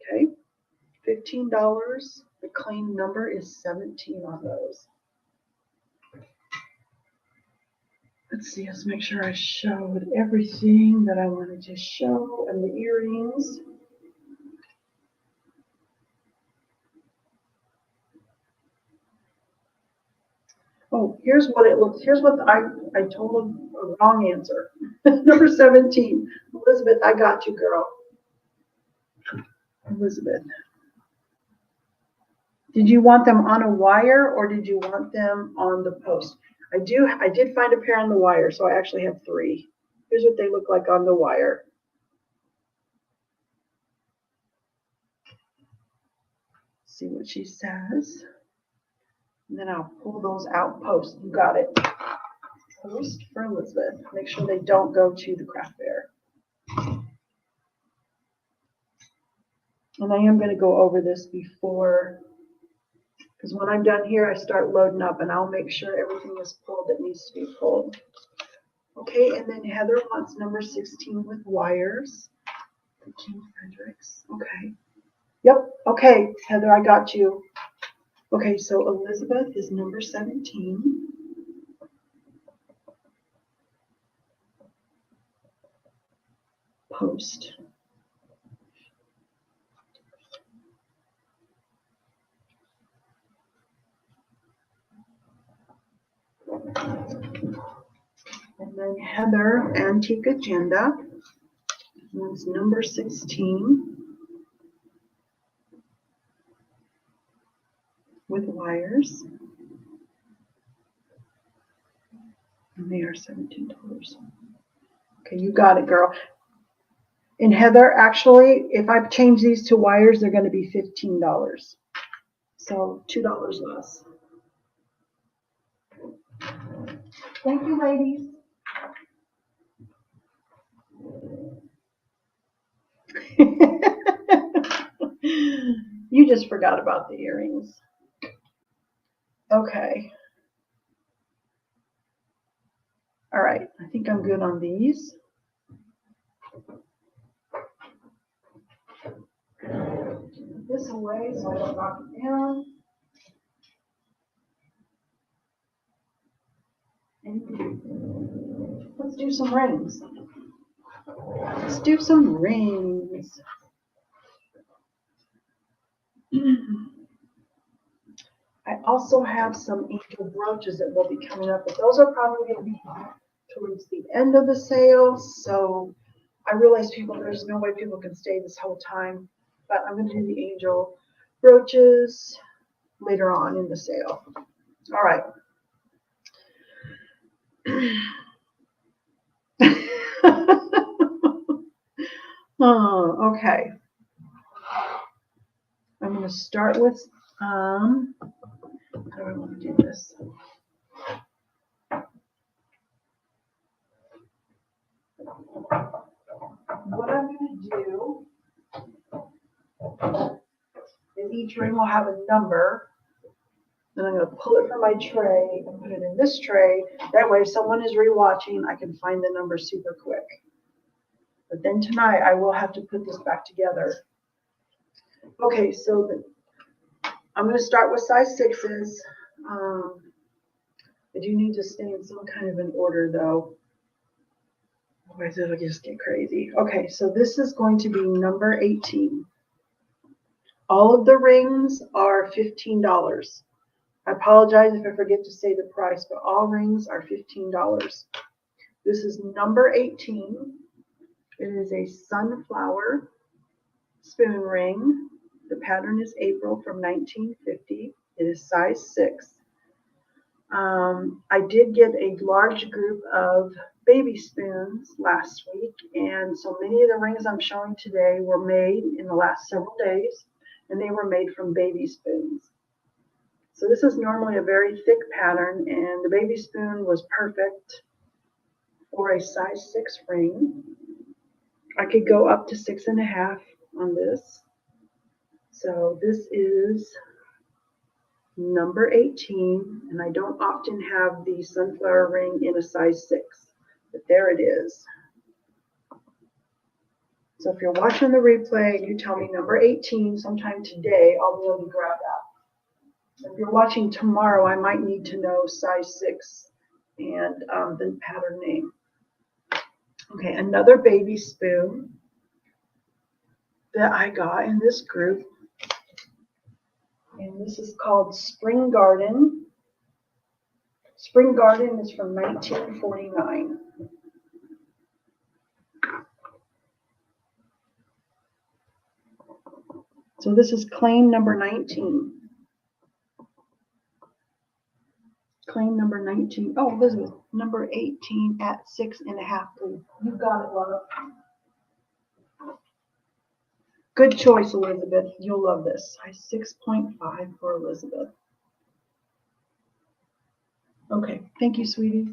Okay, $15. The clean number is 17 on those. Let's see, let's make sure I showed everything that I wanted to show, and the earrings. Oh, here's what it looks. Here's what I told them a wrong answer. Number 17. Elizabeth, I got you, girl. Elizabeth. Did you want them on a wire or did you want them on the post? I did find a pair on the wire, so I actually have three. Here's what they look like on the wire. See what she says. And then I'll pull those out post. You got it. Post for Elizabeth. Make sure they don't go to the craft fair. And I am going to go over this before, because when I'm done here, I start loading up, and I'll make sure everything is pulled that needs to be pulled. Okay, and then Heather wants number 16 with wires. The King Fredericks. Okay. Yep. Okay, Heather, I got you. Okay, so Elizabeth is number 17. Post. And then Heather, Antique Agenda, is number 16 with wires. And they are $17. Okay, you got it, girl. And Heather, actually, if I change these to wires, they're going to be $15. So $2 less. Thank you, ladies. You just forgot about the earrings. Okay. All right, I think I'm good on these. Put this away so I don't knock it down. And let's do some rings. Let's do some rings. I also have some angel brooches that will be coming up, but those are probably going to be towards the end of the sale. So I realize there's no way people can stay this whole time, but I'm going to do the angel brooches later on in the sale. All right. Oh, okay. I'm going to start with, how do I want to do this? What I'm going to do is each ring will have a number. Then I'm going to pull it from my tray and put it in this tray. That way, if someone is rewatching, I can find the number super quick. But then tonight, I will have to put this back together. Okay, so I'm going to start with size 6s. I do need to stay in some kind of an order, though. Otherwise, it'll just get crazy. Okay, so this is going to be number 18. All of the rings are $15. I apologize if I forget to say the price, but all rings are $15. This is number 18. It is a sunflower spoon ring. The pattern is April from 1950. It is size 6. I did get a large group of baby spoons last week, and so many of the rings I'm showing today were made in the last several days, and they were made from baby spoons. So this is normally a very thick pattern, and the baby spoon was perfect for a size 6 ring. I could go up to 6.5 on this. So this is number 18, and I don't often have the sunflower ring in a size 6, but there it is. So if you're watching the replay and you tell me number 18 sometime today, I'll be able to grab that. If you're watching tomorrow, I might need to know size 6 and the pattern name. Okay, another baby spoon that I got in this group. And this is called Spring Garden. Spring Garden is from 1949. So this is claim number 19. Claim number 19. Oh, Elizabeth, number 18 at 6.5, please. You got it, love. Good choice, Elizabeth. You'll love this. Size 6.5 for Elizabeth. Okay, thank you, sweetie.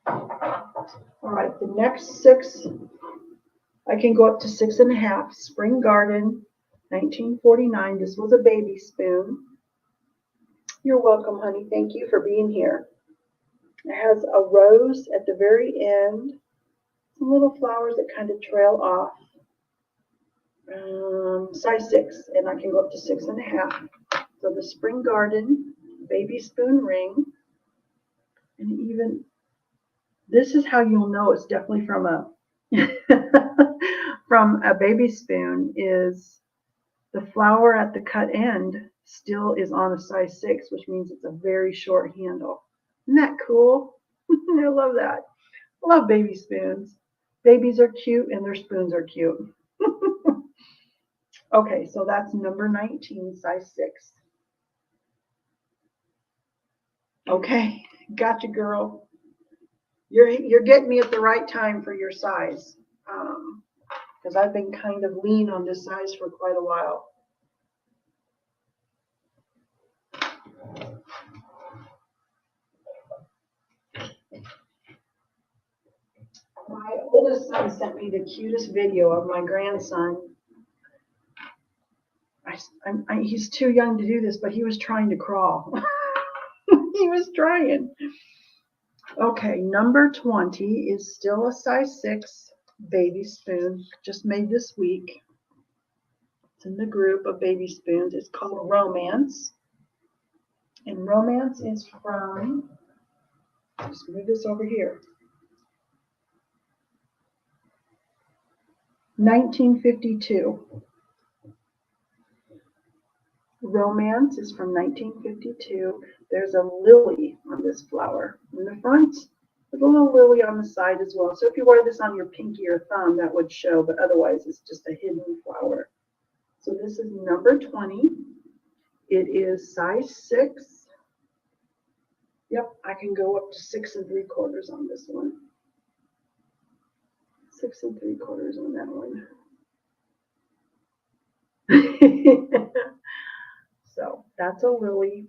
All right, the next 6, I can go up to 6.5. Spring Garden, 1949. This was a baby spoon. You're welcome, honey. Thank you for being here. It has a rose at the very end, some little flowers that kind of trail off. Size 6, and I can go up to 6.5. So the Spring Garden baby spoon ring, and even this is how you'll know it's definitely from a from a baby spoon, is the flower at the cut end still is on a size 6, which means it's a very short handle. Isn't that cool? I love that. I love baby spoons. Babies are cute and their spoons are cute. Okay, so that's number 19, size 6. Okay, gotcha, girl. You're getting me at the right time for your size, because I've been kind of lean on this size for quite a while. My oldest son sent me the cutest video of my grandson. He's too young to do this, but he was trying to crawl. He was trying. Okay, number 20 is still a size 6 baby spoon, just made this week. It's in the group of baby spoons. It's called Romance. And Romance is from, just move this over here, 1952. Romance is from 1952. There's a lily on this flower in the front, with a little lily on the side as well. So if you wear this on your pinky or thumb, that would show, but otherwise it's just a hidden flower. So this is number 20. It is size 6. Yep, I can go up to 6 3/4 on this one. 6 3/4 on that one. So that's a lily,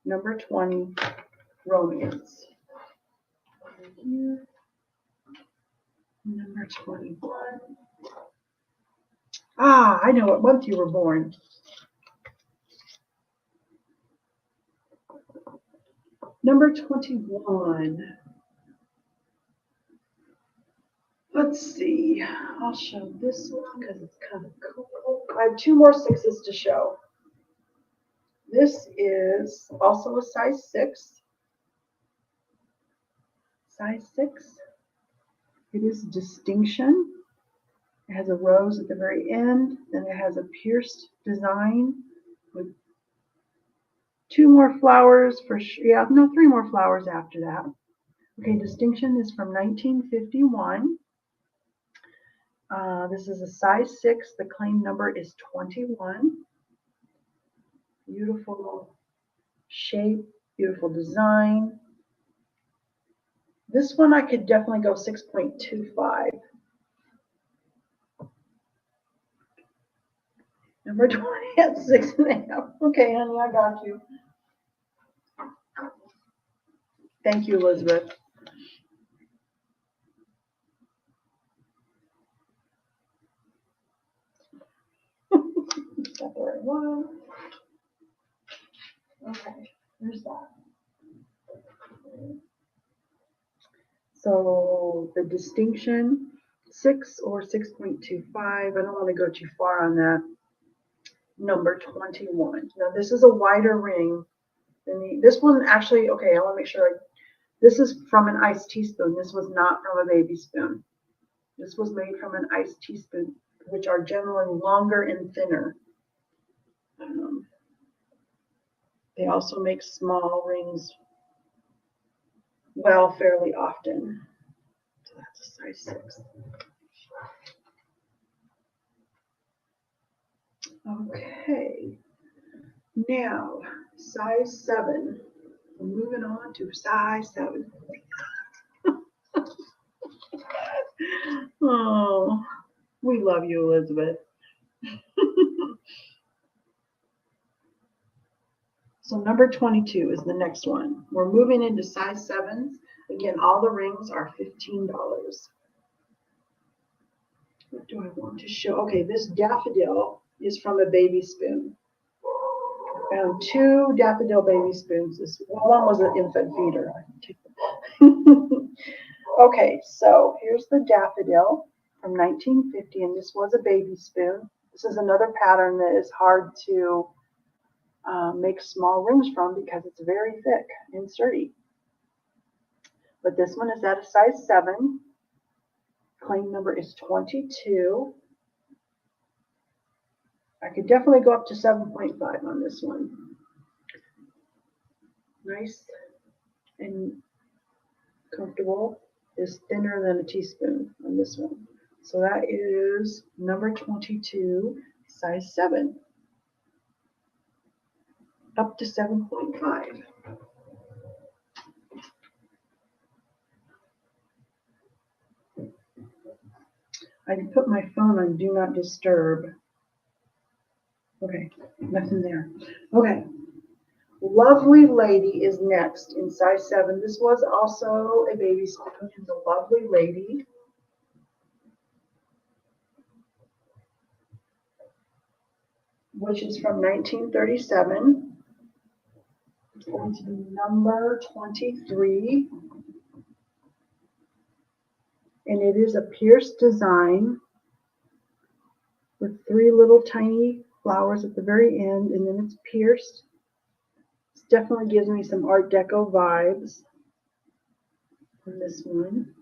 number 20, romance. Here, number 21. Ah, I know what month you were born. Number 21. Let's see. I'll show this one because it's kind of cool. I have 2 more 6s to show. This is also a size 6. Size 6. It is distinction. It has a rose at the very end. Then it has a pierced design with 2 more flowers for yeah, no, 3 more flowers after that. Okay, distinction is from 1951. This is a size 6. The claim number is 21. Beautiful shape, beautiful design. This one I could definitely go 6.25. Number 20 at 6.5. Okay, honey, I got you. Thank you, Elizabeth. Got the right one. Okay, there's that. So the distinction, 6 or 6.25. I don't want to go too far on that. Number 21. Now this is a wider ring than this one actually. Okay, I want to make sure. This is from an iced teaspoon. This was not from a baby spoon. This was made from an iced teaspoon, which are generally longer and thinner. They also make small rings fairly often. So that's a size 6. Okay, now size 7. We're moving on to size 7. Oh, we love you, Elizabeth. So number 22 is the next one. We're moving into size 7s. Again, all the rings are $15. What do I want to show? Okay, this daffodil is from a baby spoon. I found 2 daffodil baby spoons. One was an infant feeder. Okay, so here's the daffodil from 1950, and this was a baby spoon. This is another pattern that is hard to make small rings from because it's very thick and sturdy. But this one is at a size 7. Claim number is 22. I could definitely go up to 7.5 on this one. Nice and comfortable. Is thinner than a teaspoon on this one. So that is number 22, size 7. Up to 7.5. I can put my phone on do not disturb. Okay, nothing there. Okay, Lovely Lady is next in size 7. This was also a baby spoon in the Lovely Lady. Which is from 1937. It's going to be number 23. And it is a pierced design with 3 little tiny flowers at the very end, and then it's pierced. This definitely gives me some Art Deco vibes on this one.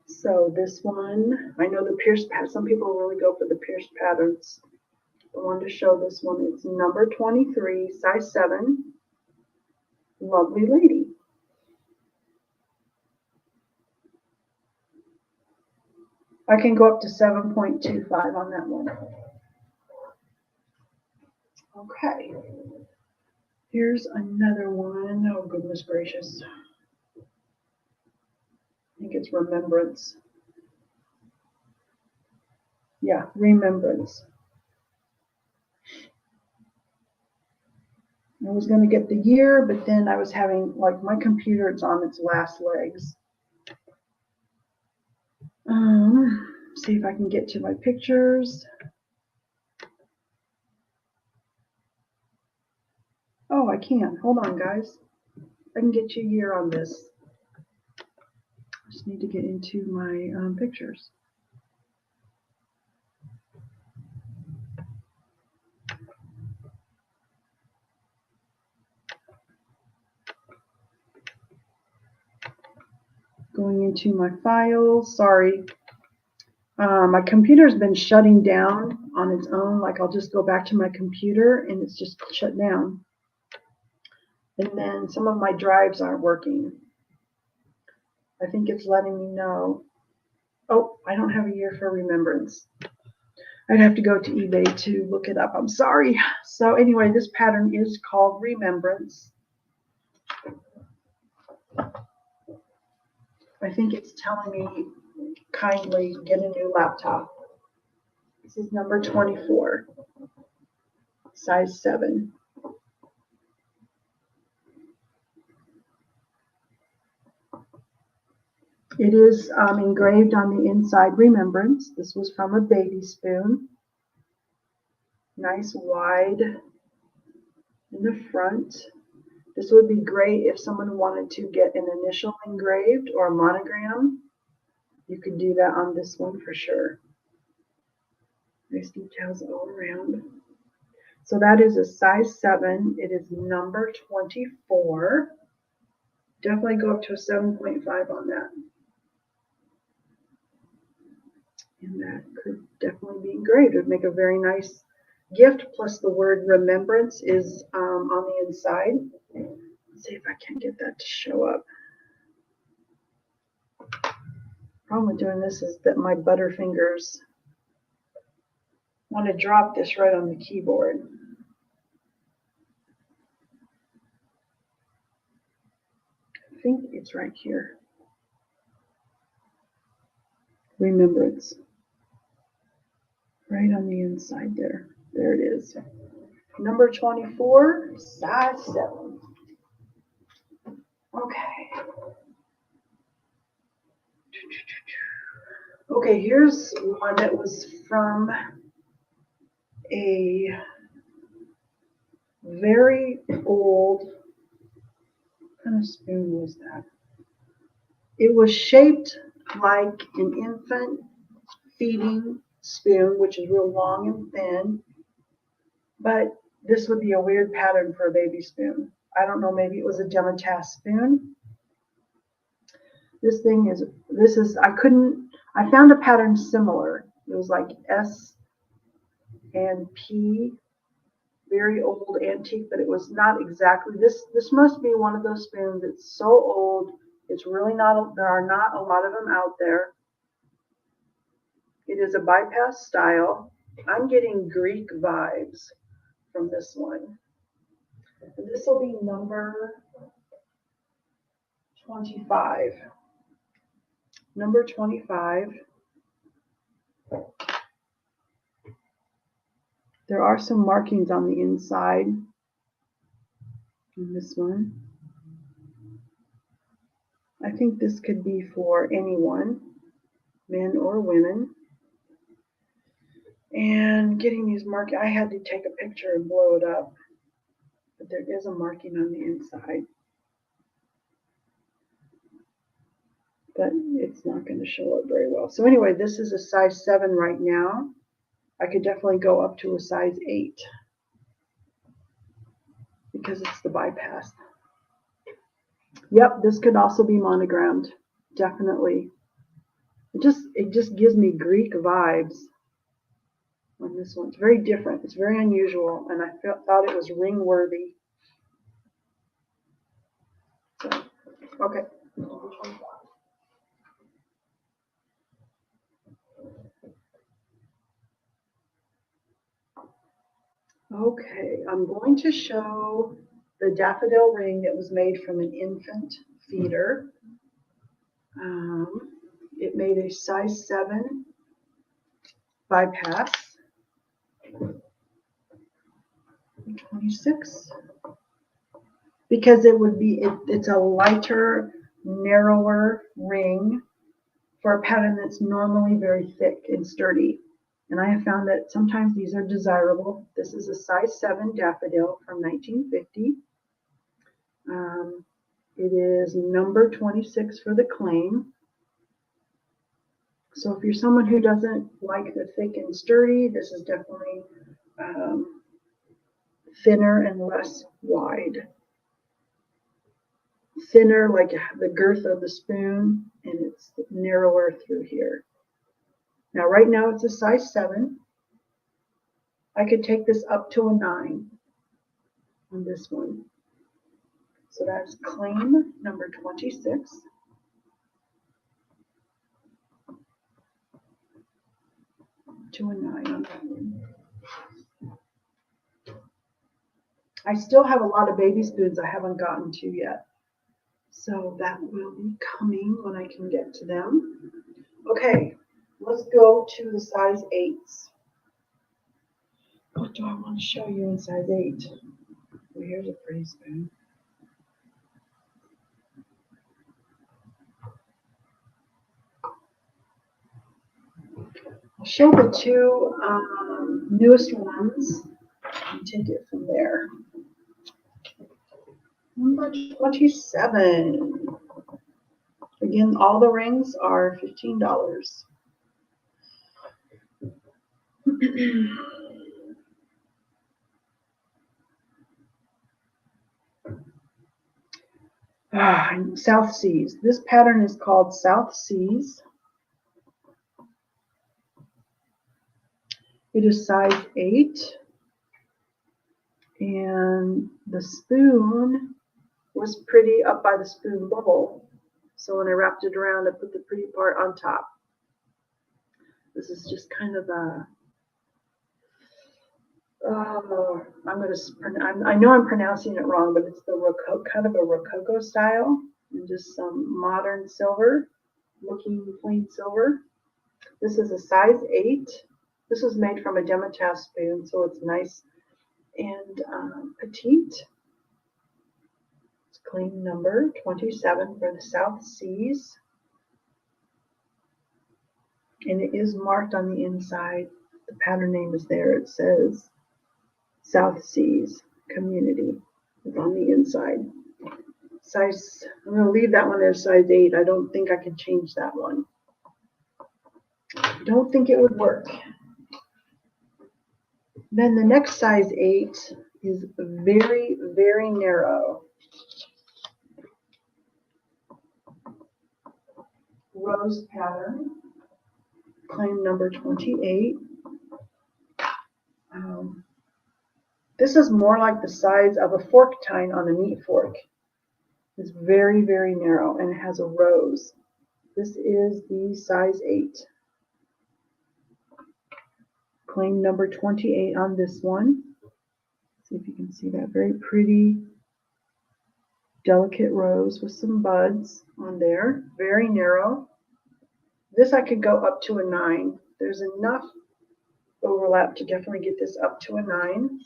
So this one, I know the pierced pattern, some people really go for the pierced patterns. I wanted to show this one. It's number 23, size 7, Lovely Lady. I can go up to 7.25 on that one. Okay. Here's another one. Oh, goodness gracious. I think it's Remembrance. Yeah, Remembrance. I was going to get the year, but then I was having, like, my computer, it's on its last legs. See if I can get to my pictures. Oh, I can. Hold on, guys. I can get you a year on this. I just need to get into my pictures. Going into my files. Sorry. My computer's been shutting down on its own. Like, I'll just go back to my computer and it's just shut down. And then some of my drives aren't working. I think it's letting me know. Oh, I don't have a year for Remembrance. I'd have to go to eBay to look it up. I'm sorry. So anyway, this pattern is called Remembrance. I think it's telling me kindly get a new laptop. This is number 24, size 7. It is engraved on the inside, Remembrance. This was from a baby spoon. Nice wide in the front. This would be great if someone wanted to get an initial engraved or a monogram. You could do that on this one for sure. Nice details all around. So that is a size 7. It is number 24. Definitely go up to a 7.5 on that. And that could definitely be engraved. It would make a very nice gift. Plus the word Remembrance is on the inside. Let's see if I can get that to show up. Problem with doing this is that my butterfingers want to drop this right on the keyboard. I think it's right here. Remembrance. Right on the inside there. There it is. Number 24, size 7. Okay. Okay, here's one that was from a very old, what kind of spoon was that? It was shaped like an infant feeding spoon, which is real long and thin, but this would be a weird pattern for a baby spoon. I don't know, maybe it was a demitasse spoon. This is, I found a pattern similar. It was like S and P, very old antique, but it was not exactly, this must be one of those spoons that's so old, it's really not, there are not a lot of them out there. It is a bypass style. I'm getting Greek vibes from this one. And this will be number 25. Number 25. There are some markings on the inside in this one. I think this could be for anyone, men or women. And getting these markings, I had to take a picture and blow it up. But there is a marking on the inside. But it's not going to show up very well. So anyway, this is a size 7 right now. I could definitely go up to a size 8 because it's the bypass. Yep, this could also be monogrammed, definitely. It just gives me Greek vibes on this one. It's very different. It's very unusual, and I thought it was ring worthy. So, okay. I'm going to show the daffodil ring that was made from an infant feeder. It made a size 7 bypass. 26. Because it would be, it's a lighter, narrower ring for a pattern that's normally very thick and sturdy. And I have found that sometimes these are desirable. This is a size 7 daffodil from 1950. It is number 26 for the claim. So if you're someone who doesn't like the thick and sturdy, this is definitely thinner and less wide. Thinner like the girth of the spoon, and it's narrower through here. Now right now it's a size 7. I could take this up to a 9 on this one. So that's claim number 26. To a 9 on that one. I still have a lot of baby spoons I haven't gotten to yet. So that will be coming when I can get to them. Okay, let's go to the size 8s. What do I want to show you in size 8? Well, here's a pretty spoon. I'll show the two newest ones and take it from there. Number 27. Again, all the rings are $15. South Seas. This pattern is called South Seas. It is size 8. And the spoon was pretty up by the spoon bowl. So when I wrapped it around, I put the pretty part on top. This is just kind of a, I know I'm pronouncing it wrong, but it's the Rococo, kind of a Rococo style, and just some modern silver, looking plain silver. This is a size 8. This was made from a Demitasse spoon, so it's nice and petite. It's claim number 27 for the South Seas. And it is marked on the inside. The pattern name is there. It says South Seas Community. It's on the inside. Size, I'm going to leave that one as size 8. I don't think I can change that one. I don't think it would work. Then the next size 8 is very, very narrow. Rose pattern, claim number 28. This is more like the size of a fork tine on a meat fork. It's very, very narrow, and it has a rose. This is the size 8. Claim number 28 on this one. See if you can see that very pretty, delicate rose with some buds on there. Very narrow. This I could go up to a 9. There's enough overlap to definitely get this up to a 9.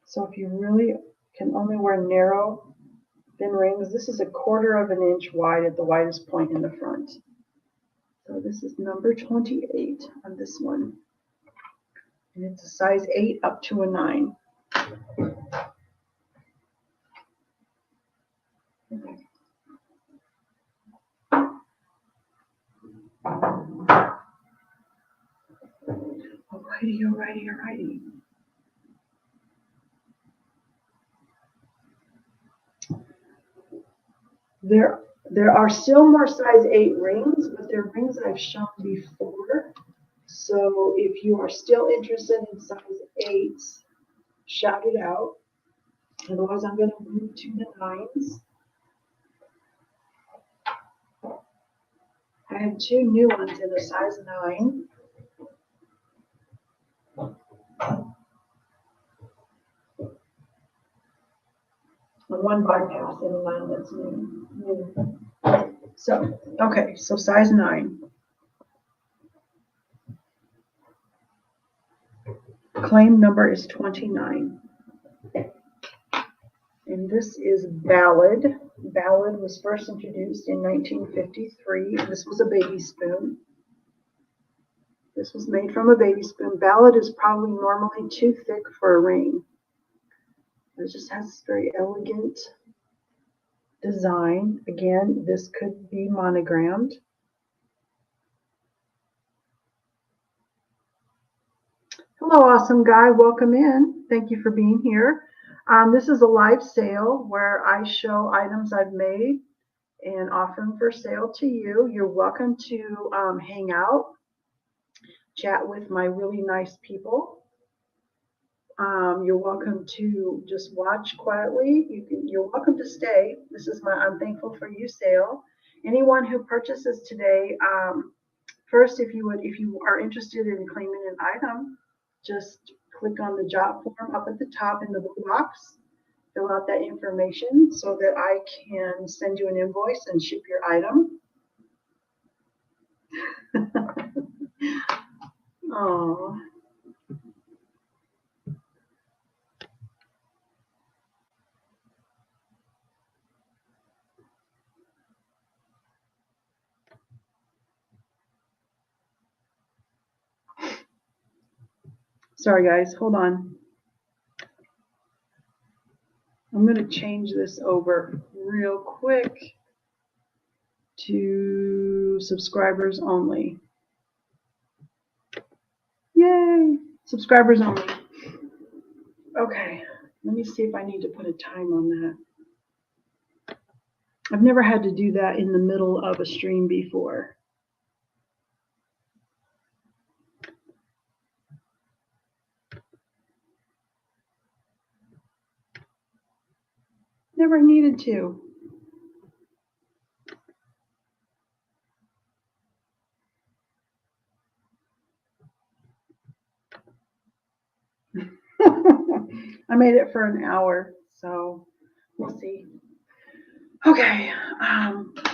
So if you really can only wear narrow, thin rings, this is a 1/4 of an inch wide at the widest point in the front. So this is number 28 on this one. And it's a size 8 up to a 9. Okay. Alrighty. There are still more size 8 rings, but they're rings I've shown before. So if you are still interested in size 8s, shout it out. Otherwise, I'm going to move to the 9s. I have 2 new ones in a size 9. One bypass in line that's new. So, okay, so size 9. Claim number is 29. And this is Ballad. Ballad was first introduced in 1953. And this was a baby spoon. This was made from a baby spoon. Ballad is probably normally too thick for a ring. It just has this very elegant design. Again, this could be monogrammed. Hello, awesome guy. Welcome in. Thank you for being here. This is a live sale where I show items I've made and offer them for sale to you. You're welcome to hang out, chat with my really nice people. You're welcome to just watch quietly. You're welcome to stay. This is my I'm thankful for you sale. Anyone who purchases today, first, if you are interested in claiming an item, just click on the job form up at the top in the blue box. Fill out that information so that I can send you an invoice and ship your item. Oh. Sorry guys, hold on. I'm going to change this over real quick to subscribers only. Yay! Subscribers only. Okay, let me see if I need to put a time on that. I've never had to do that in the middle of a stream before. Never needed to. I made it for an hour, so we'll see. Okay,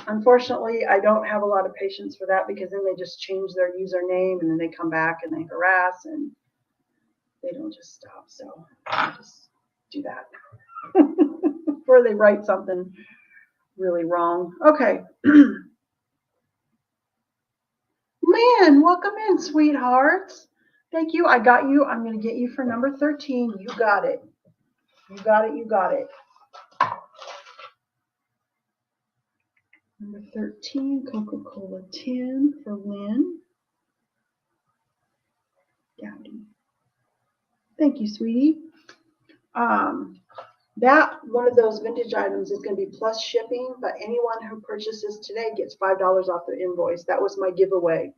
unfortunately, I don't have a lot of patience for that because then they just change their username and then they come back and they harass and they don't just stop. So I just do that before they write something really wrong. Okay. Man, welcome in, sweethearts. Thank you. I got you. I'm going to get you for number 13. You got it. You got it. You got it. Number 13, Coca-Cola 10 for Lynn. Dowdy. Thank you, sweetie. That one of those vintage items is going to be plus shipping, but anyone who purchases today gets $5 off their invoice. That was my giveaway.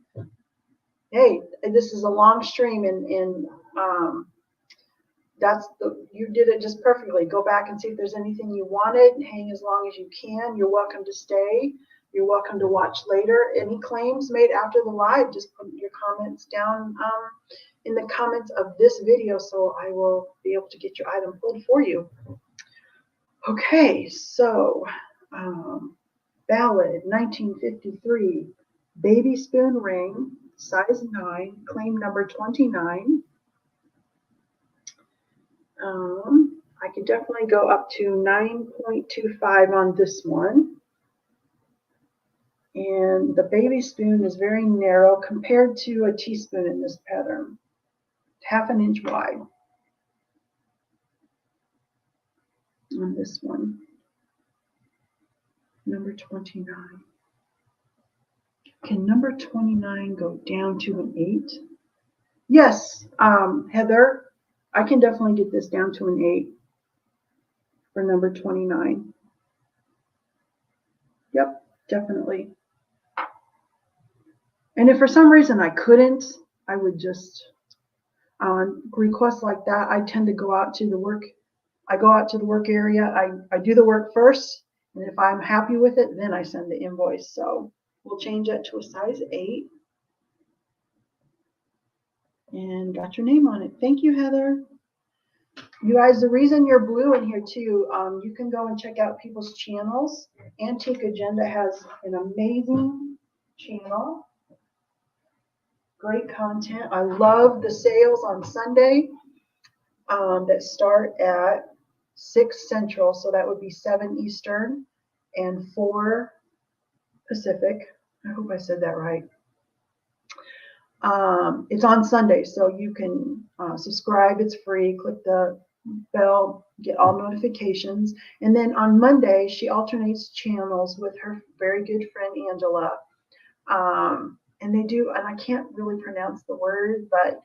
Hey, this is a long stream, and you did it just perfectly. Go back and see if there's anything you wanted. Hang as long as you can. You're welcome to stay. You're welcome to watch later. Any claims made after the live, just put your comments down in the comments of this video, so I will be able to get your item pulled for you. Okay, so Ballad 1953 baby spoon ring, size 9, claim number 29. I could definitely go up to 9.25 on this one. And the baby spoon is very narrow compared to a teaspoon in this pattern. 1/2 inch wide on this one. Number 29. Can number 29 go down to an 8? Yes, Heather, I can definitely get this down to an 8 for number 29. Yep, definitely. And if for some reason I couldn't, I would just requests like that. I tend to go out to the work. I go out to the work area. I do the work first, and if I'm happy with it, then I send the invoice. So we'll change that to a size 8. And got your name on it. Thank you, Heather. You guys, the reason you're blue in here too, you can go and check out people's channels. Antique Agenda has an amazing channel. Great content. I love the sales on Sunday that start at 6 Central. So that would be 7 Eastern and 4 Pacific. I hope I said that right. It's on Sunday, so you can subscribe. It's free. Click the bell, get all notifications. And then on Monday, she alternates channels with her very good friend Angela. And they do, and I can't really pronounce the word, but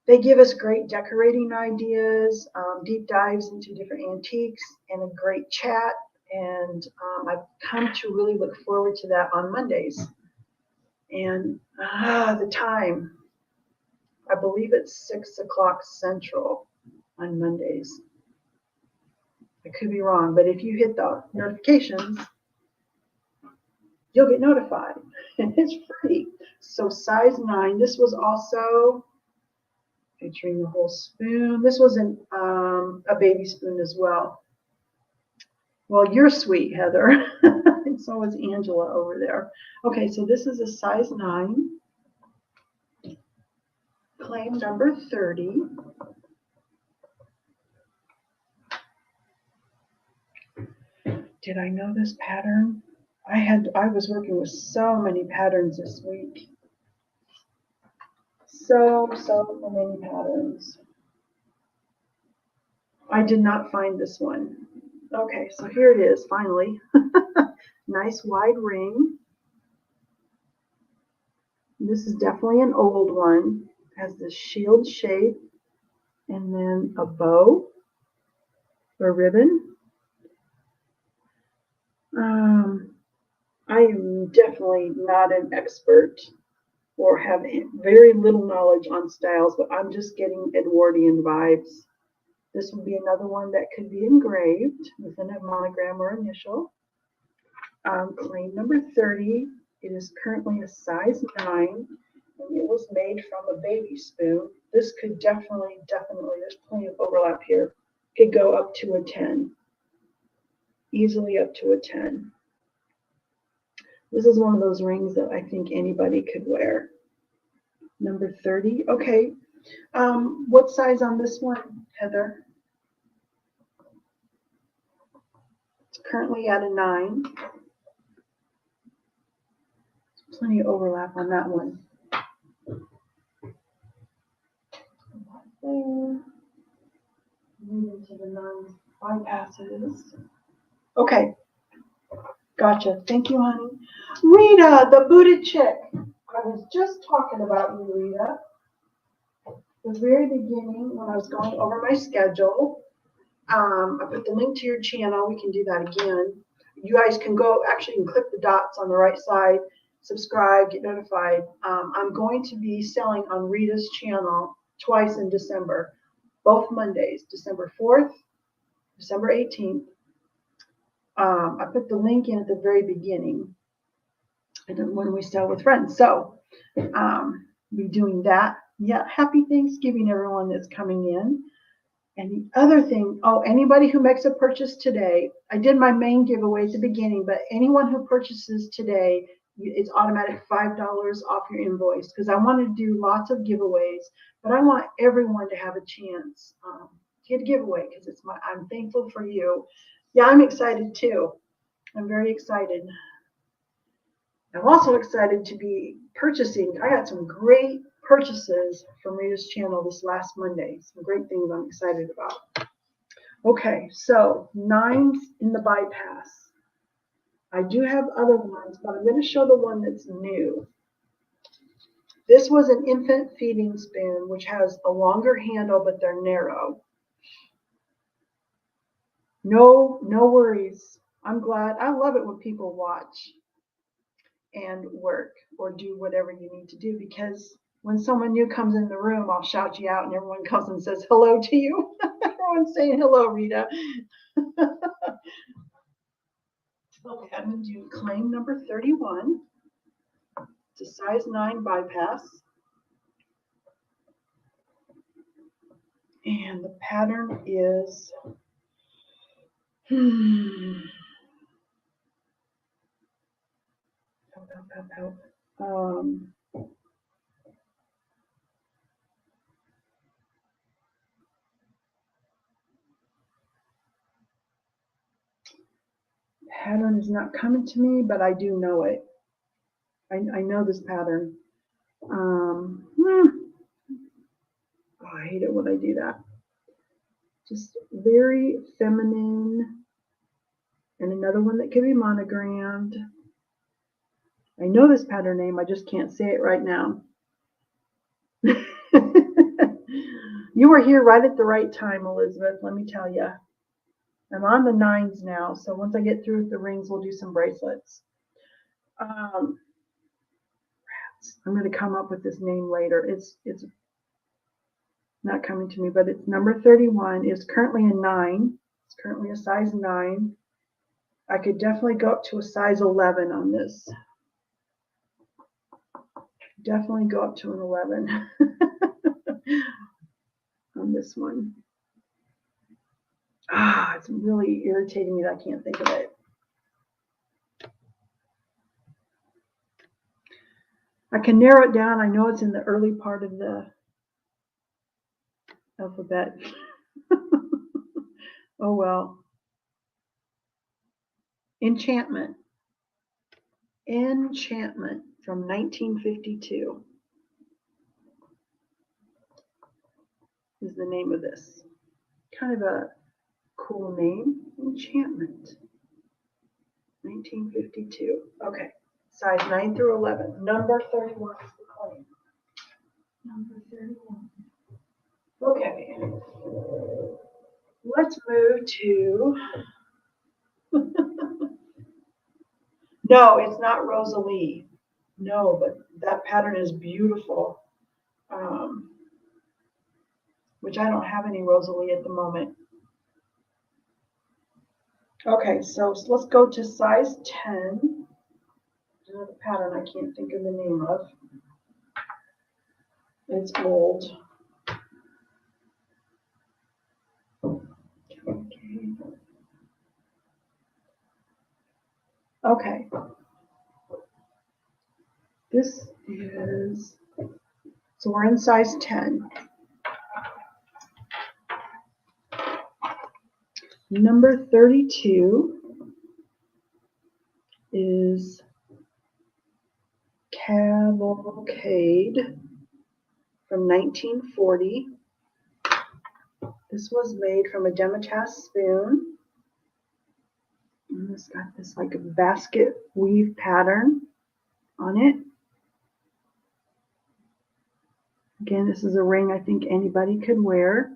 they give us great decorating ideas, deep dives into different antiques, and a great chat. And I've come to really look forward to that on Mondays. And the time, I believe it's 6 o'clock Central on Mondays. I could be wrong, but if you hit the notifications, you'll get notified. And it's free. So size 9. This was also featuring the whole spoon. This was a baby spoon as well. Well, you're sweet, Heather. And so is Angela over there. Okay, so this is a size 9. Claim number 30. Did I know this pattern? I was working with so many patterns this week. So many patterns. I did not find this one. Okay, so here it is, finally. Nice wide ring. This is definitely an old one. It has this shield shape and then a bow or ribbon. I am definitely not an expert or have very little knowledge on styles, but I'm just getting Edwardian vibes. This would be another one that could be engraved with a monogram or initial. Claim number 30. It is currently a size 9, and it was made from a baby spoon. This could definitely, there's plenty of overlap here, could go up to a 10. Easily up to a 10. This is one of those rings that I think anybody could wear. Number 30. Okay. What size on this one, Heather? It's currently at a 9. Plenty of overlap on that one. Move into the non-bypasses. Okay. Gotcha. Thank you, honey. Rita, the booted chick. I was just talking about you, Rita. The very beginning, when I was going over my schedule, I put the link to your channel. We can do that again. You guys can go, actually, you can click the dots on the right side, subscribe, get notified. I'm going to be selling on Rita's channel twice in December, both Mondays, December 4th, December 18th. I put the link in at the very beginning, and then when we sell with friends. So be doing that. Yeah, happy Thanksgiving, everyone that's coming in. And the other thing, anybody who makes a purchase today, I did my main giveaway at the beginning, but anyone who purchases today, it's automatic $5 off your invoice, because I want to do lots of giveaways, but I want everyone to have a chance to get a giveaway, because I'm thankful for you. Yeah, I'm excited too. I'm very excited. I'm also excited to be purchasing. I got some great purchases from Rita's channel this last Monday. Some great things I'm excited about. Okay, so 9s in the bypass. I do have other ones, but I'm going to show the one that's new. This was an infant feeding spoon, which has a longer handle, but they're narrow. No worries. I'm glad. I love it when people watch and work or do whatever you need to do, because when someone new comes in the room, I'll shout you out and everyone comes and says hello to you. Everyone's saying hello, Rita. Okay, I'm going to do claim number 31. It's a size 9 bypass. And the pattern is help. Pattern is not coming to me, but I do know it. I know this pattern. Oh, I hate it when I do that. Just very feminine. And another one that can be monogrammed. I know this pattern name, I just can't say it right now. You were here right at the right time, Elizabeth, let me tell you. I'm on the 9s now, so once I get through with the rings, we'll do some bracelets. I'm going to come up with this name later. It's not coming to me, but it's number 31. It's currently a 9. It's currently a size 9. I could definitely go up to a size 11 on this. Definitely go up to an 11 on this one. It's really irritating me that I can't think of it. I can narrow it down. I know it's in the early part of the alphabet. Oh well. Enchantment. Enchantment from 1952 is the name of this. Kind of a cool name. Enchantment. 1952. Okay. Size 9 through 11. Number 31 is the claim. Number 31. Okay. Let's move to... No, it's not Rosalie. No, but that pattern is beautiful. Which I don't have any Rosalie at the moment. Okay, so let's go to size 10. Another pattern I can't think of the name of. It's old. Okay. This is, so we're in size 10. Number 32 is Cavalcade from 1940. This was made from a Demitasse spoon. And it's got this like a basket weave pattern on it. Again, this is a ring I think anybody could wear.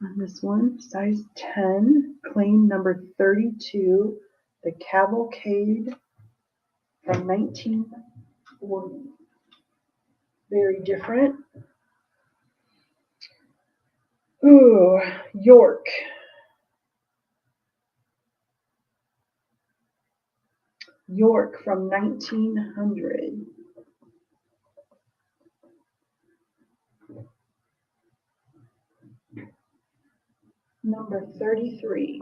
On this one, size 10, claim number 32, the Cavalcade from 1940. Very different. Ooh, York. York from 1900. Number 33,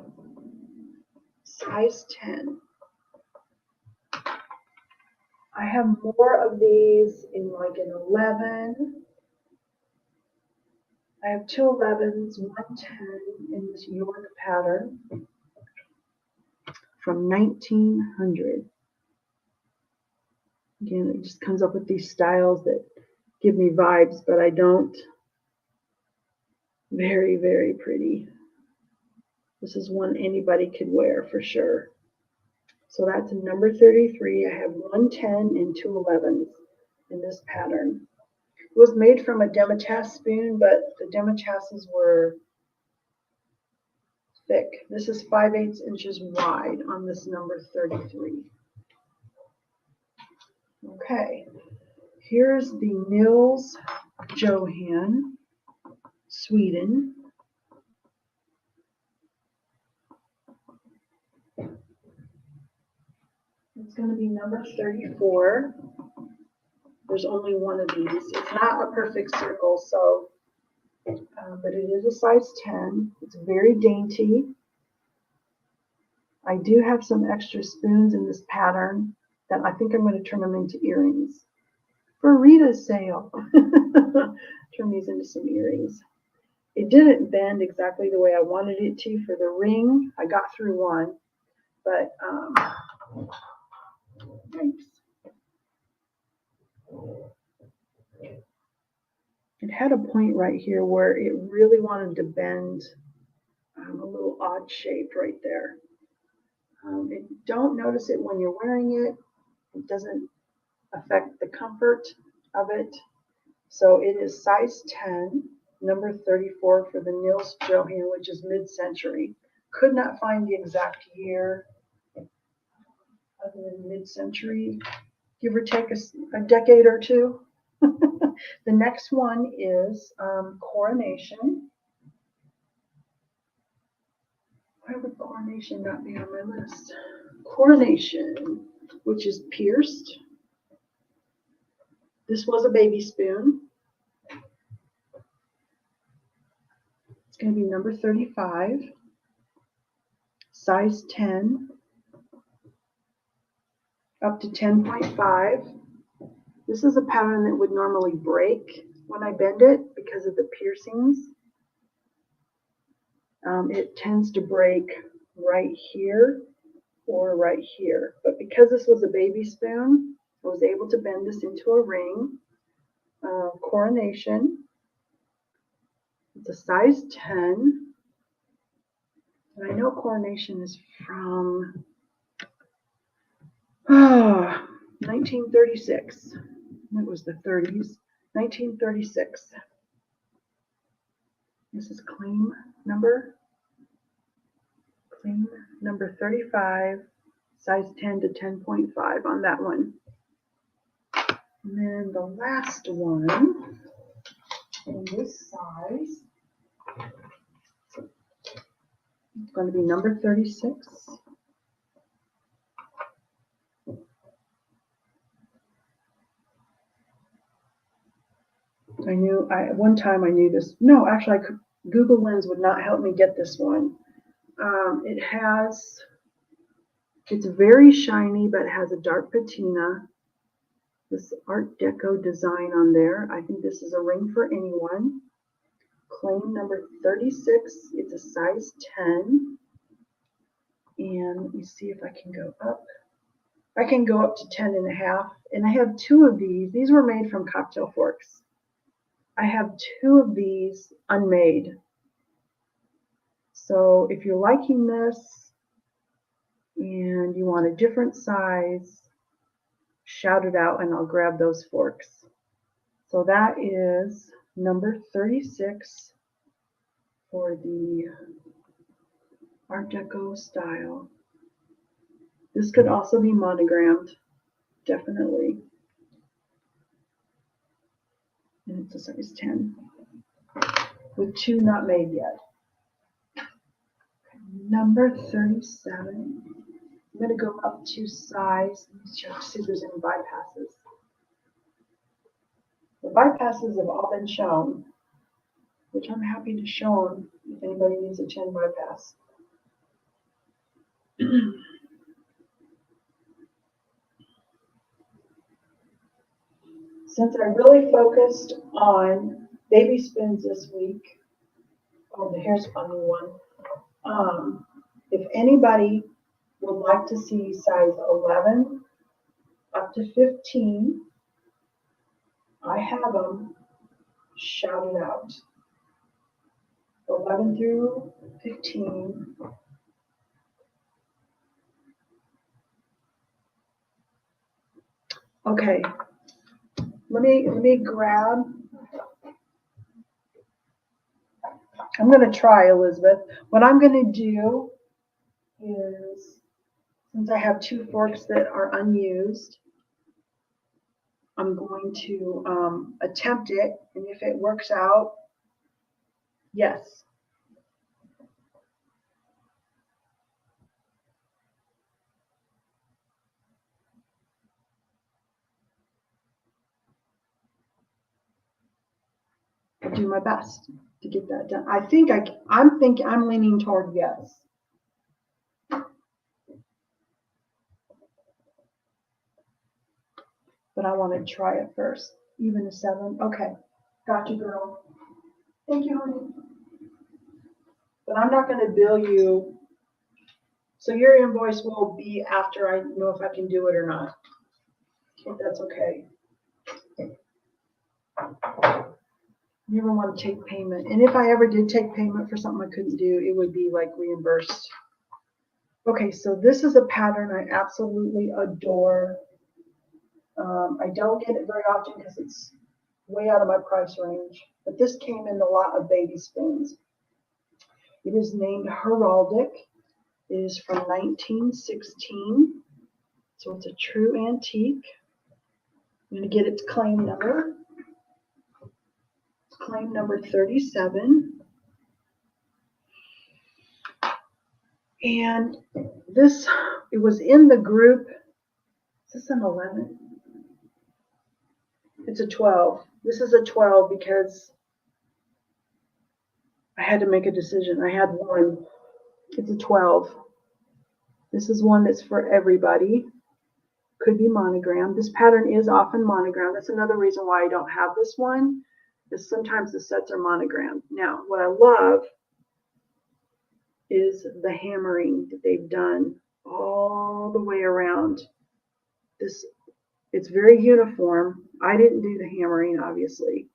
size 10. I have more of these in like an 11. I have 2 11s, 1 10 in this York pattern from 1900. Again, it just comes up with these styles that give me vibes, but I don't. Very, very pretty. This is one anybody could wear for sure. So that's number 33. I have 1 10 and 2 11s in this pattern. It was made from a Demitasse spoon, but the Demitasses were thick. This is 5/8 inches wide on this number 33. Okay, here's the Nils Johan, Sweden. It's going to be number 34. There's only one of these. It's not a perfect circle, so but it is a size 10. It's very dainty. I do have some extra spoons in this pattern that I think I'm going to turn them into earrings for Rita's sale. Turn these into some earrings. It didn't bend exactly the way I wanted it to for the ring. I got through one, but thanks. It had a point right here where it really wanted to bend, a little odd shape right there. Don't notice it when you're wearing it. It doesn't affect the comfort of it. So it is size 10, number 34 for the Nils Johan, which is mid-century. Could not find the exact year other than mid-century, give or take a decade or two. The next one is Coronation. Why would Coronation not be on my list? Coronation, which is pierced. This was a baby spoon. It's going to be number 35, size 10, up to 10.5. This is a pattern that would normally break when I bend it because of the piercings. It tends to break right here or right here. But because this was a baby spoon, I was able to bend this into a ring. Coronation. It's a size 10. And I know Coronation is from 1936. It was the 30s. 1936. This is claim number 35, size 10 to 10.5 on that one. And then the last one in this size is going to be number 36. One time I knew this. No, actually, Google Lens would not help me get this one. It's very shiny, but it has a dark patina. This Art Deco design on there. I think this is a ring for anyone. Claim number 36. It's a size 10. And let me see if I can go up. I can go up to 10.5. And I have two of these. These were made from cocktail forks. I have two of these unmade. So if you're liking this and you want a different size, shout it out and I'll grab those forks. So that is number 36 for the Art Deco style. This could also be monogrammed, definitely. And it's a size 10 with two not made yet. Number 37. I'm going to go up to size. Let me check to see if there's any bypasses. The bypasses have all been shown, which I'm happy to show them if anybody needs a 10 bypass. Since I really focused on baby spoons this week, here's a funny one. If anybody would like to see size 11 up to 15, I have them shouted out. 11 through 15. Okay, let me grab. I'm going to try, Elizabeth. What I'm going to do is, since I have two forks that are unused, I'm going to attempt it, and if it works out, yes. do my best to get that done. I'm leaning toward yes. But I want to try it first. Even a 7. Okay. Got you, girl. Thank you, honey. But I'm not going to bill you. So your invoice will be after I know if I can do it or not. If that's okay. You ever want to take payment? And if I ever did take payment for something I couldn't do, it would be like reimbursed. Okay, so this is a pattern I absolutely adore. I don't get it very often because it's way out of my price range. But this came in a lot of baby spoons. It is named Heraldic. It is from 1916. So it's a true antique. I'm going to get its claim number. It's claim number 37. And this, it was in the group. Is this an 11? It's a 12. This is a 12 because I had to make a decision. I had one. It's a 12. This is one that's for everybody. Could be monogrammed. This pattern is often monogrammed. That's another reason why I don't have this one, is sometimes the sets are monogrammed. Now, what I love is the hammering that they've done all the way around. This, it's very uniform. I didn't do the hammering, obviously.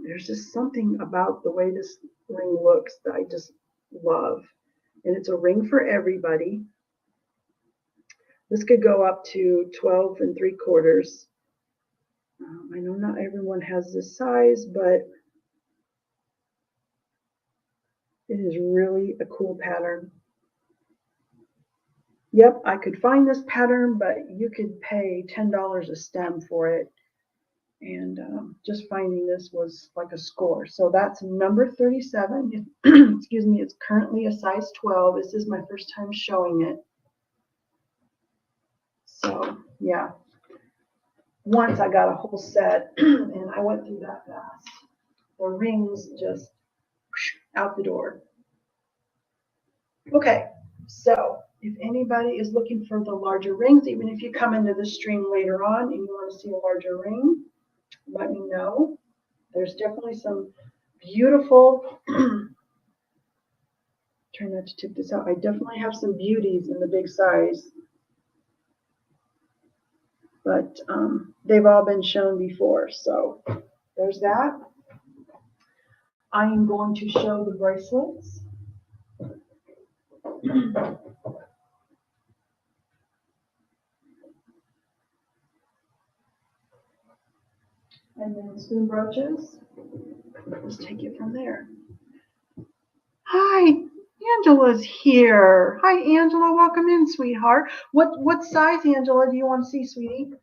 There's just something about the way this ring looks that I just love. And it's a ring for everybody. This could go up to 12 3/4. I know not everyone has this size, but it is really a cool pattern. Yep, I could find this pattern, but you could pay $10 a stem for it. And just finding this was like a score. So that's number 37. Excuse me, it's currently a size 12. This is my first time showing it. So yeah, once I got a whole set and I went through that fast. The rings just out the door. Okay, so if anybody is looking for the larger rings, even if you come into the stream later on and you want to see a larger ring, let me know. There's definitely some beautiful, try not to tip this out, I definitely have some beauties in the big size. But they've all been shown before, so there's that. I am going to show the bracelets. And then spoon brooches. Just take it from there. Hi, Angela's here. Hi, Angela. Welcome in, sweetheart. What size, Angela, do you want to see, sweetie?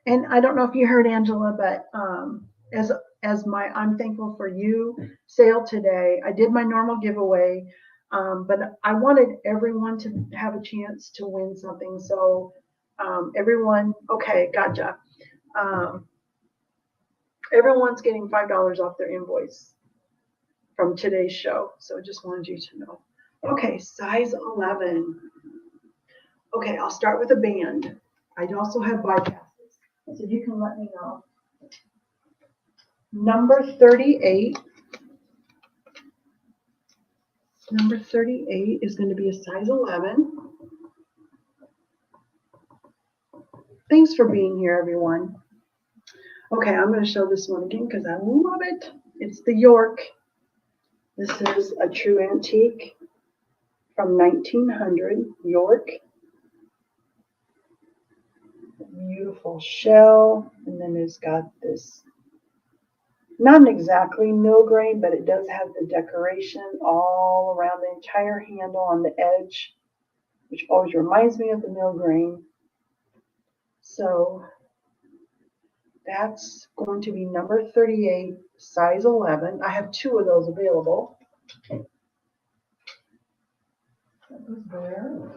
And I don't know if you heard Angela, but as my I'm thankful for you sale today, I did my normal giveaway, but I wanted everyone to have a chance to win something. So everyone, okay, gotcha. Everyone's getting $5 off their invoice from today's show. So just wanted you to know. Okay, size 11. Okay, I'll start with a band. I also have bypasses, so you can let me know. Number 38. Number 38 is going to be a size 11. Thanks for being here, everyone. Okay, I'm going to show this one again because I love it. It's the York. This is a true antique from 1900, York. Beautiful shell, and then it's got this, not exactly mill grain, but it does have the decoration all around the entire handle on the edge, which always reminds me of the mill grain. So that's going to be number 38, size 11. I have 2 of those available. goes there.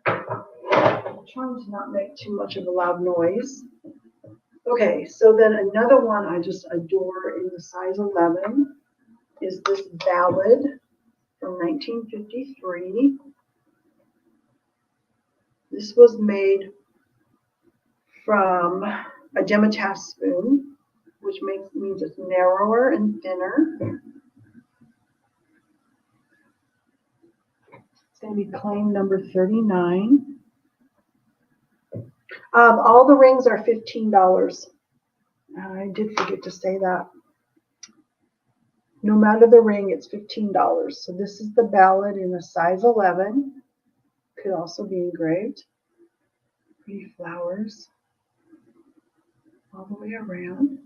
I'm trying to not make too much of a loud noise. Okay, so then another one I just adore in the size 11 is this ballad from 1953. This was made from a demitasse spoon, which means it's narrower and thinner. It's going to be claim number 39. All the rings are $15. I did forget to say that. No matter the ring, it's $15. So this is the ballad in a size 11. Could also be engraved. Pretty flowers all the way around.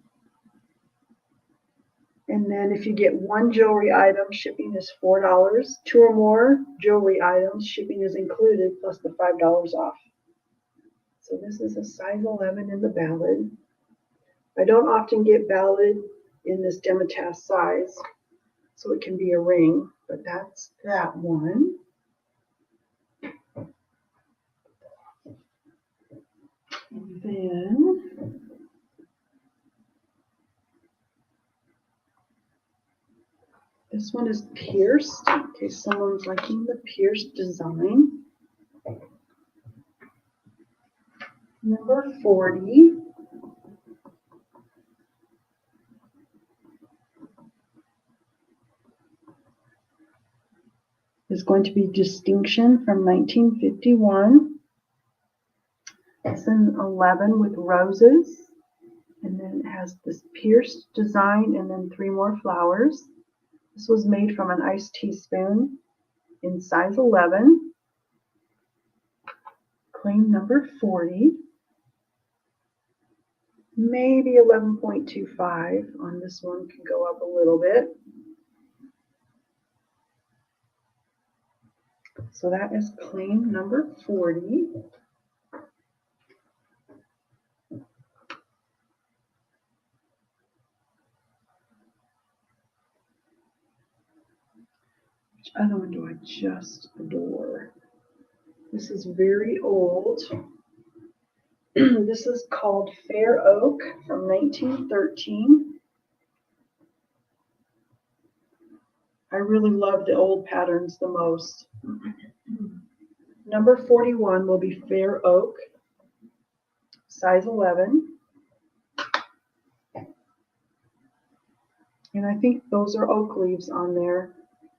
And then if you get one jewelry item, shipping is $4. 2 or more jewelry items, shipping is included plus the $5 off. So this is a size 11 in the ballad. I don't often get ballad in this demitasse size, so it can be a ring, but that's that one. And then this one is pierced, in case someone's liking the pierced design. Number 40. Is going to be Distinction from 1951. It's an 11 with roses, and then it has this pierced design and then 3 more flowers. This was made from an iced teaspoon in size 11. Claim number 40. Maybe 11.25 on this one, can go up a little bit. So that is claim number 40. Which other one do I just adore? This is very old. This is called Fair Oak from 1913. I really love the old patterns the most. Number 41 will be Fair Oak, size 11. And I think those are oak leaves on there,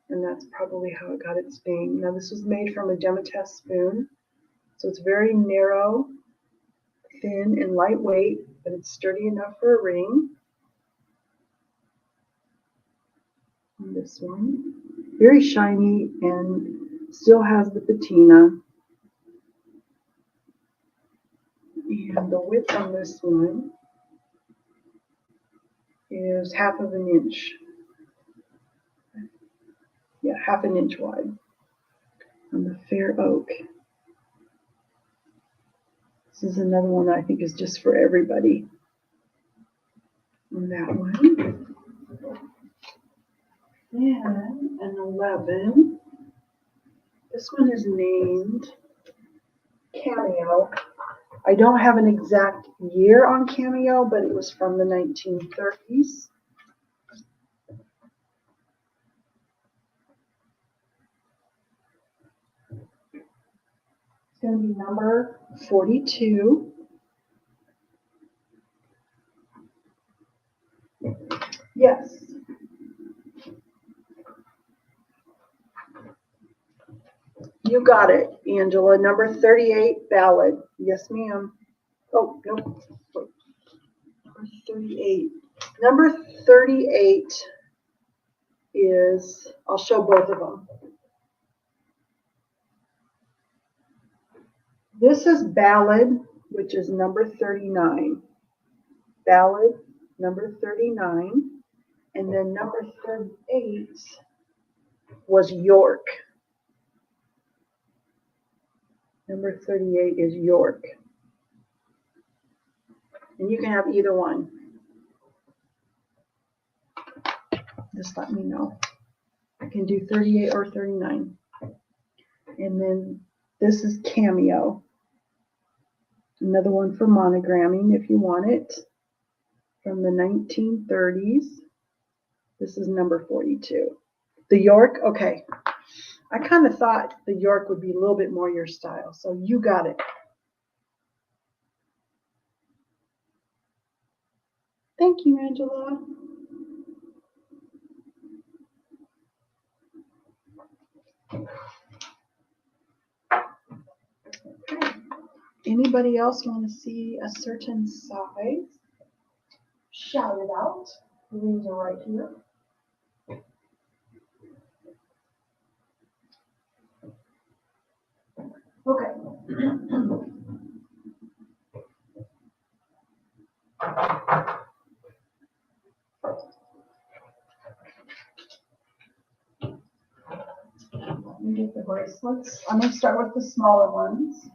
and that's probably how it got its name. Now this was made from a demitasse spoon, so it's very narrow, thin, and lightweight, but it's sturdy enough for a ring. And this one, very shiny and still has the patina. And the width on this one is half of an inch. Yeah, half an inch wide on the Fair Oak. This is another one that I think is just for everybody. On that one. And an 11. This one is named Cameo. I don't have an exact year on Cameo, but it was from the 1930s. It's going to be number 42. Yes. You got it, Angela. Number 38, Ballad. Yes, ma'am. Oh, nope. Number 38. Number 38 is, I'll show both of them. This is Ballad, which is number 39. Ballad, number 39. And then number 38 was York. Number 38 is York. And you can have either one. just let me know. I can do 38 or 39. And then this is Cameo. Another one for monogramming if you want it. From the 1930s. This is number 42. The York, okay. I kind of thought the York would be a little bit more your style, so you got it. Thank you, Angela. Okay. Anybody else want to see a certain size? Shout it out. The rings are right here. Okay. Let me get the bracelets. I'm going to start with the smaller ones.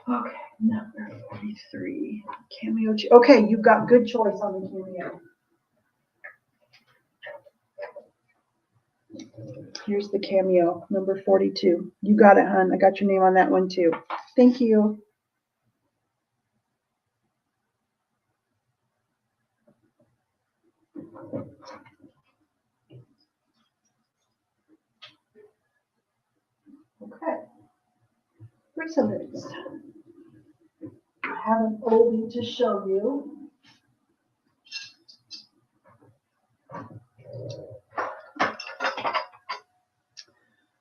Okay, number 43. Cameo. Okay, you've got good choice on the cameo. Here's the cameo, number 42. You got it, hon. I got your name on that one too. Thank you. Okay. Bracelets. I have an oldie to show you.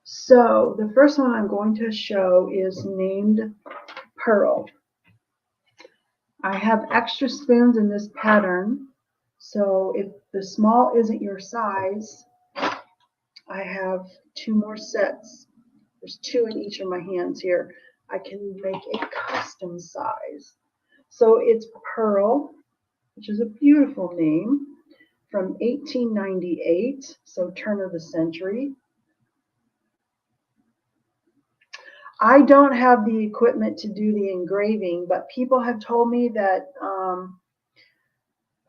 So the first one I'm going to show is named Pearl. I have extra spoons in this pattern, so if the small isn't your size, I have 2 more sets. There's 2 in each of my hands here. I can make a custom size. So it's Pearl, which is a beautiful name, from 1898, so turn of the century. I don't have the equipment to do the engraving, but people have told me that,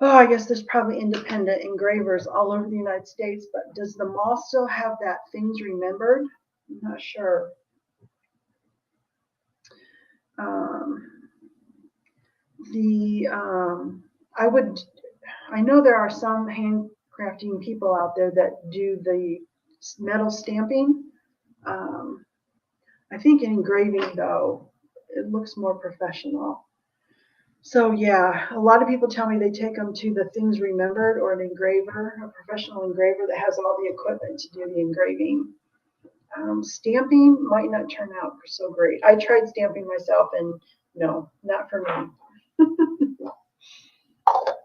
I guess there's probably independent engravers all over the United States, but does the mall still have that Things Remembered? I'm not sure. I know there are some handcrafting people out there that do the metal stamping. I think in engraving, though, it looks more professional. So yeah, a lot of people tell me they take them to the Things Remembered or an engraver, a professional engraver that has all the equipment to do the engraving. Stamping might not turn out so great. I tried stamping myself and no, not for me.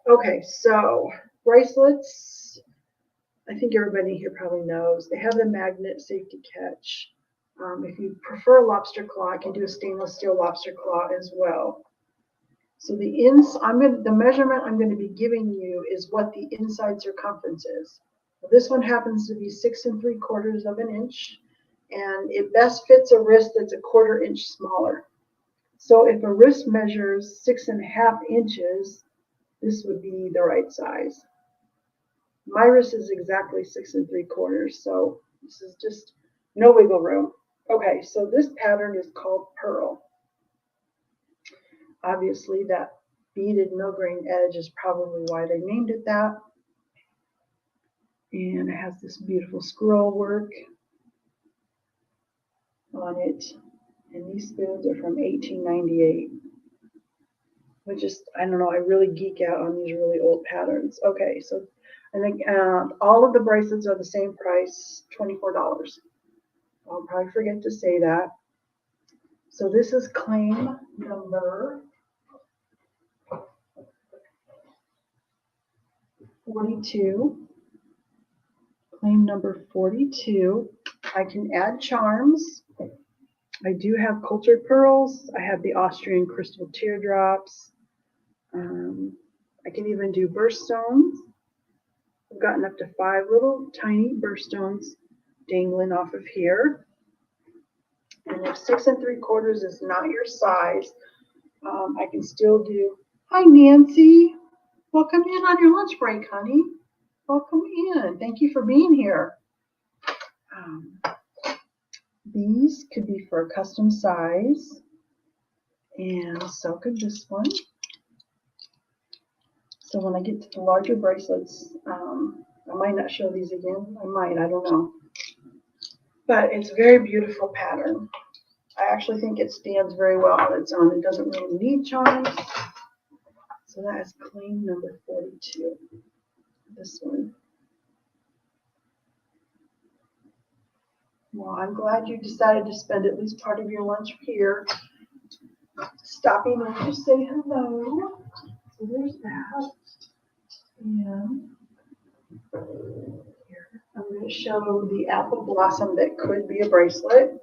Okay, so bracelets, I think everybody here probably knows. They have the magnet safety catch. If you prefer lobster claw, I can do a stainless steel lobster claw as well. So the measurement I'm going to be giving you is what the inside circumference is. Well, this one happens to be 6 3/4 of an inch, and it best fits a wrist that's 1/4 inch smaller. So if a wrist measures 6 1/2 inches, this would be the right size. My wrist is exactly 6 3/4, so this is just no wiggle room. Okay, so this pattern is called Pearl. Obviously, that beaded mill-grain edge is probably why they named it that. And it has this beautiful scroll work on it. And these spoons are from 1898. Which is, I don't know, I really geek out on these really old patterns. Okay, so I think all of the bracelets are the same price, $24. I'll probably forget to say that. So this is claim number 42. Claim number 42. I can add charms. I do have cultured pearls. I have the Austrian crystal teardrops. I can even do birthstones. I've gotten up to 5 little tiny birthstones dangling off of here. And if 6 3/4 is not your size, I can still do Hi, Nancy. Welcome in on your lunch break, honey. Welcome in. Thank you for being here. These could be for a custom size, and so could this one. So when I get to the larger bracelets, I might not show these again. I might, I don't know. But it's a very beautiful pattern. I actually think it stands very well on its own. It doesn't really need charms. So that is claim number 42. This one. Well, I'm glad you decided to spend at least part of your lunch here, stopping in to say hello. So there's that. And here, I'm going to show the apple blossom that could be a bracelet.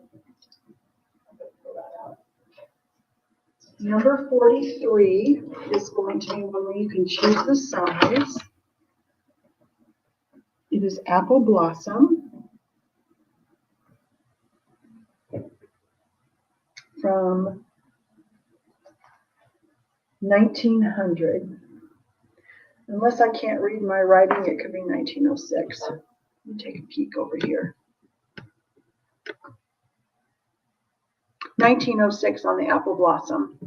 Number 43 is going to be one where you can choose the size. It is apple blossom from 1900. Unless I can't read my writing, it could be 1906. Let me take a peek over here. 1906 on the apple blossom.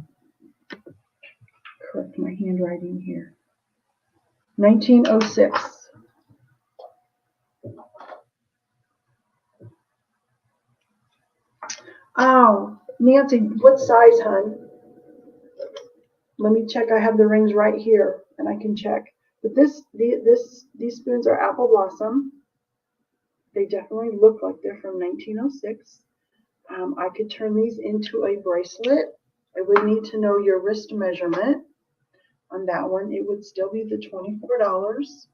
Correct my handwriting here. 1906. Oh, Nancy, what size, hon? Let me check. I have the rings right here, and I can check. But these spoons are apple blossom. They definitely look like they're from 1906. I could turn these into a bracelet. I would need to know your wrist measurement on that one. It would still be the $24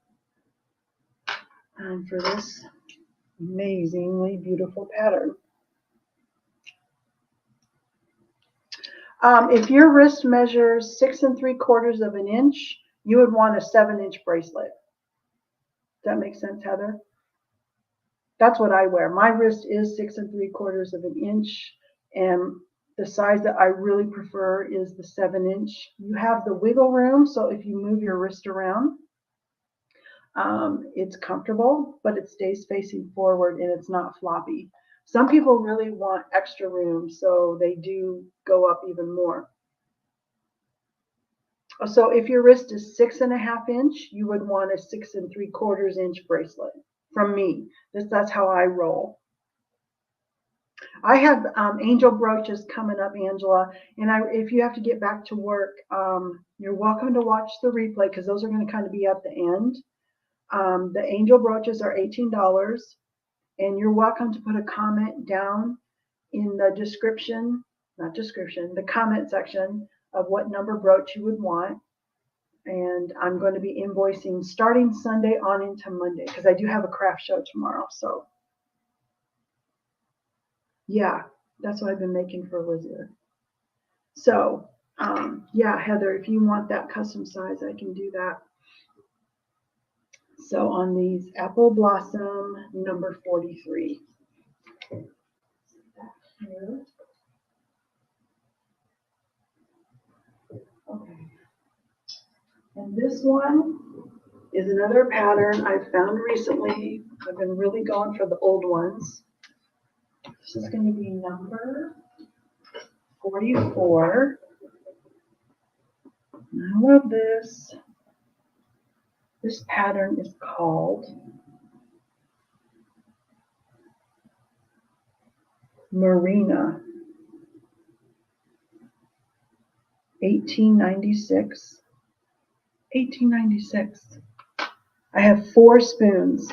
for this amazingly beautiful pattern. If your wrist measures 6 3/4 of an inch, you would want a 7-inch bracelet. Does that make sense, Heather? That's what I wear. My wrist is 6 3/4 of an inch, and the size that I really prefer is the 7-inch. You have the wiggle room, so if you move your wrist around, it's comfortable, but it stays facing forward and it's not floppy. Some people really want extra room, so they do go up even more. So if your wrist is 6 1/2 inch, you would want a 6 3/4 inch bracelet from me. That's how I roll. I have angel brooches coming up, Angela, and if you have to get back to work, you're welcome to watch the replay because those are going to kind of be at the end. The angel brooches are $18, and you're welcome to put a comment down in the description, the comment section of what number brooch you would want. And I'm going to be invoicing starting Sunday on into Monday because I do have a craft show tomorrow. So yeah, that's what I've been making for Elizabeth. So yeah, Heather, if you want that custom size, I can do that. So on these apple blossom number 43. Okay. And this one is another pattern I've found recently. I've been really going for the old ones. This is going to be number 44. I love this. This pattern is called Marina. 1896. 1896. I have 4 spoons.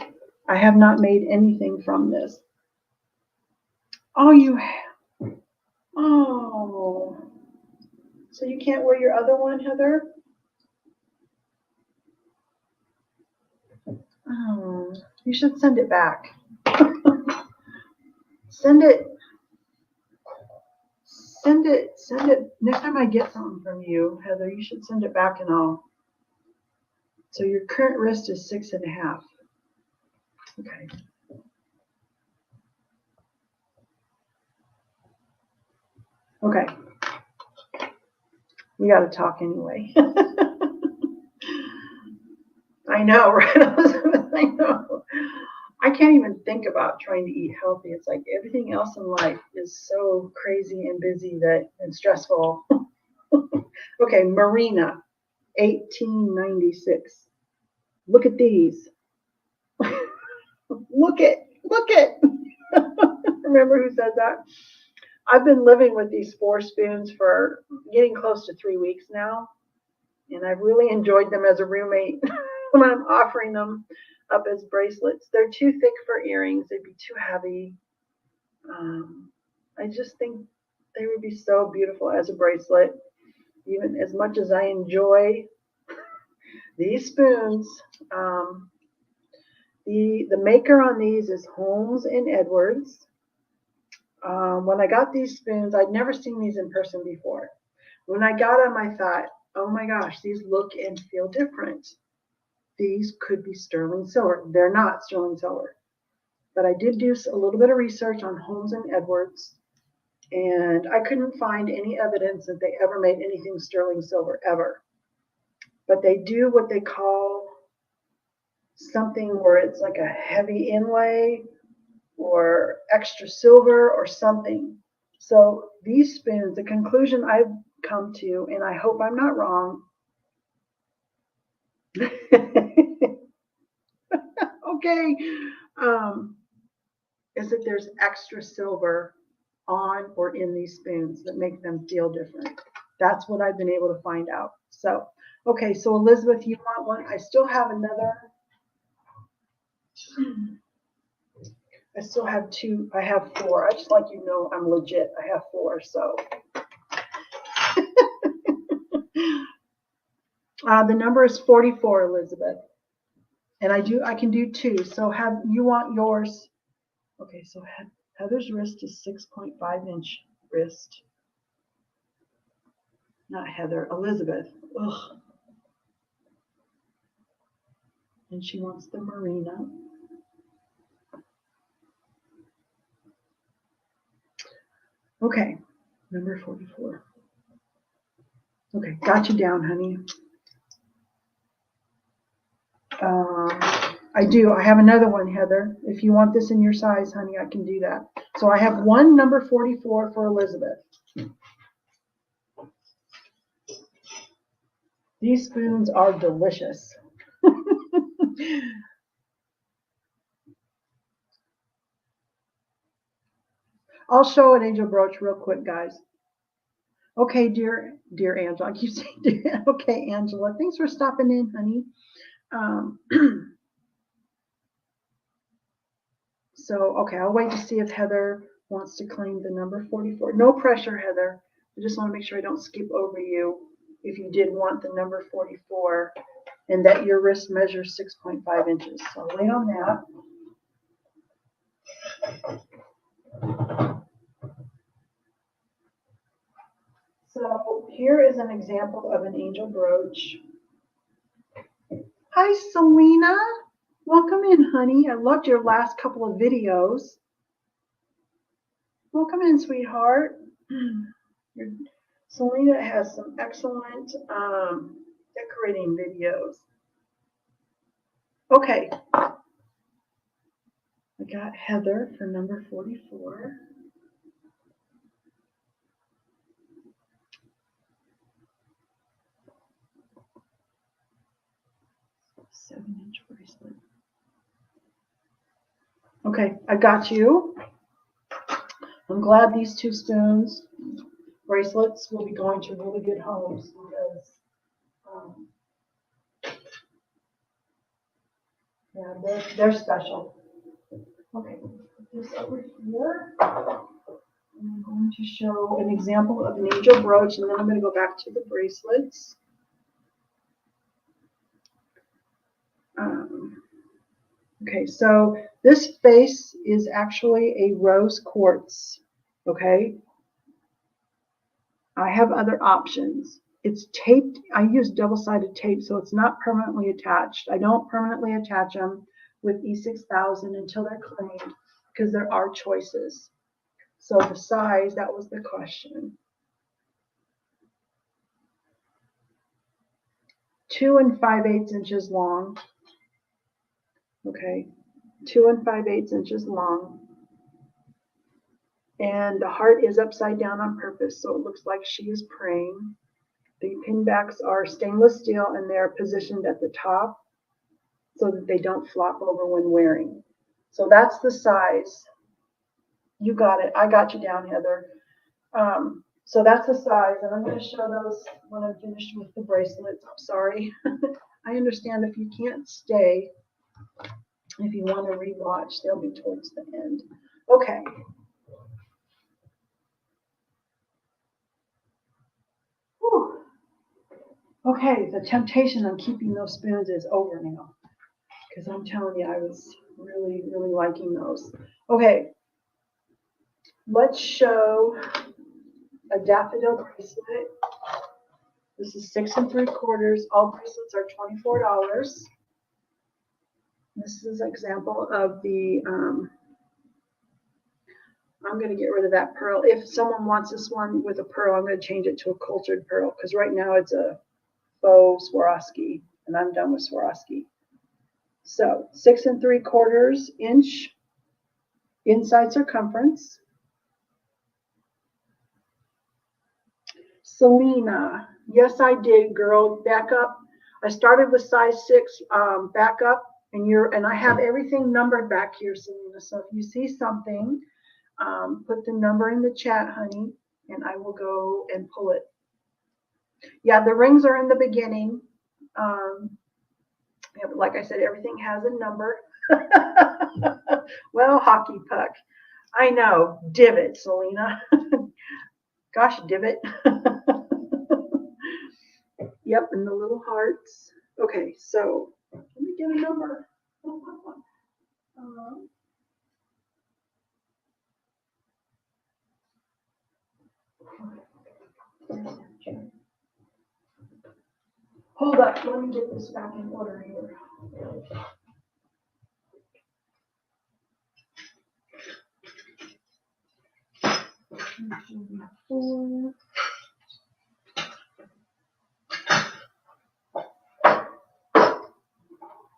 I have not made anything from this. Oh, you have. Oh. So you can't wear your other one, Heather? Oh, you should send it back. Send it. Next time I get something from you, Heather, you should send it back and all. So your current wrist is 6 1/2. Okay. Okay. We got to talk anyway. I know, right, Elizabeth? I know. I can't even think about trying to eat healthy. It's like everything else in life is so crazy and busy and stressful. Okay, Marina, 1896. Look at these. Look it. Remember who said that? I've been living with these 4 spoons for getting close to 3 weeks now, and I've really enjoyed them as a roommate when I'm offering them up as bracelets. They're too thick for earrings. They'd be too heavy. I just think they would be so beautiful as a bracelet. Even as much as I enjoy these spoons, the maker on these is Holmes and Edwards. When I got these spoons, I'd never seen these in person before. When I got them, I thought, oh my gosh, these look and feel different. These could be sterling silver. They're not sterling silver. But I did do a little bit of research on Holmes and Edwards, and I couldn't find any evidence that they ever made anything sterling silver, ever. But they do what they call something where it's like a heavy inlay or extra silver or something. So these spoons, the conclusion I've come to, and I hope I'm not wrong, okay, is that there's extra silver on or in these spoons that make them feel different. That's what I've been able to find out. So, okay, so Elizabeth, you want one? I still have another. I still have 2. I have 4. I just like you know I'm legit. I have 4. So the number is 44, Elizabeth, and I can do 2. So have you want yours? Okay, so Heather's wrist is 6.5-inch wrist. Not Heather, Elizabeth. Ugh. And she wants the Marina. Okay, number 44. Okay, got you down, honey. I do. I have another one, Heather. If you want this in your size, honey, I can do that. So I have one number 44 for Elizabeth. These spoons are delicious. I'll show an angel brooch real quick, guys. Okay, dear Angela. I keep saying dear. Okay, Angela. Thanks for stopping in, honey. So, okay, I'll wait to see if Heather wants to claim the number 44. No pressure, Heather. I just want to make sure I don't skip over you if you did want the number 44 and that your wrist measures 6.5 inches. So wait on that. So here is an example of an angel brooch. Hi, Selena. Welcome in, honey. I loved your last couple of videos. Welcome in, sweetheart. Selena has some excellent decorating videos. Okay. I got Heather for number 44. Seven-inch bracelet. Okay, I got you. I'm glad these 2 spoons bracelets will be going to really good homes because yeah, they're special. Okay, put this over here. I'm going to show an example of an angel brooch, and then I'm going to go back to the bracelets. Okay, so this face is actually a rose quartz. Okay, I have other options. It's taped. I use double-sided tape, so it's not permanently attached. I don't permanently attach them with E6000 until they're cleaned because there are choices. So the size, that was the question. 2 5/8 inches long. Okay, 2 5/8 inches long. And the heart is upside down on purpose, so it looks like she is praying. The pin backs are stainless steel and they're positioned at the top so that they don't flop over when wearing. So that's the size. You got it. I got you down, Heather. So that's the size, and I'm going to show those when I'm finished with the bracelets. I'm sorry. I understand if you can't stay, if you want to rewatch, they'll be towards the end. Okay. Whew. Okay, the temptation on keeping those spoons is over now, because I'm telling you, I was really, really liking those. Okay, let's show a daffodil bracelet. This is 6 3/4. All bracelets are $24. This is an example of the, I'm going to get rid of that pearl. If someone wants this one with a pearl, I'm going to change it to a cultured pearl, because right now it's a faux Swarovski, and I'm done with Swarovski. So 6 3/4 inch inside circumference. Selena, yes, I did, girl. Back up. I started with size 6. Back up, and I have everything numbered back here, Selena. So if you see something, put the number in the chat, honey, and I will go and pull it. Yeah, the rings are in the beginning. Yeah, but like I said, everything has a number. Well, hockey puck. I know. Divot, Selena. Gosh, divot. Yep, and the little hearts. Okay, so let me get a number. Hold up, let me get this back in order here.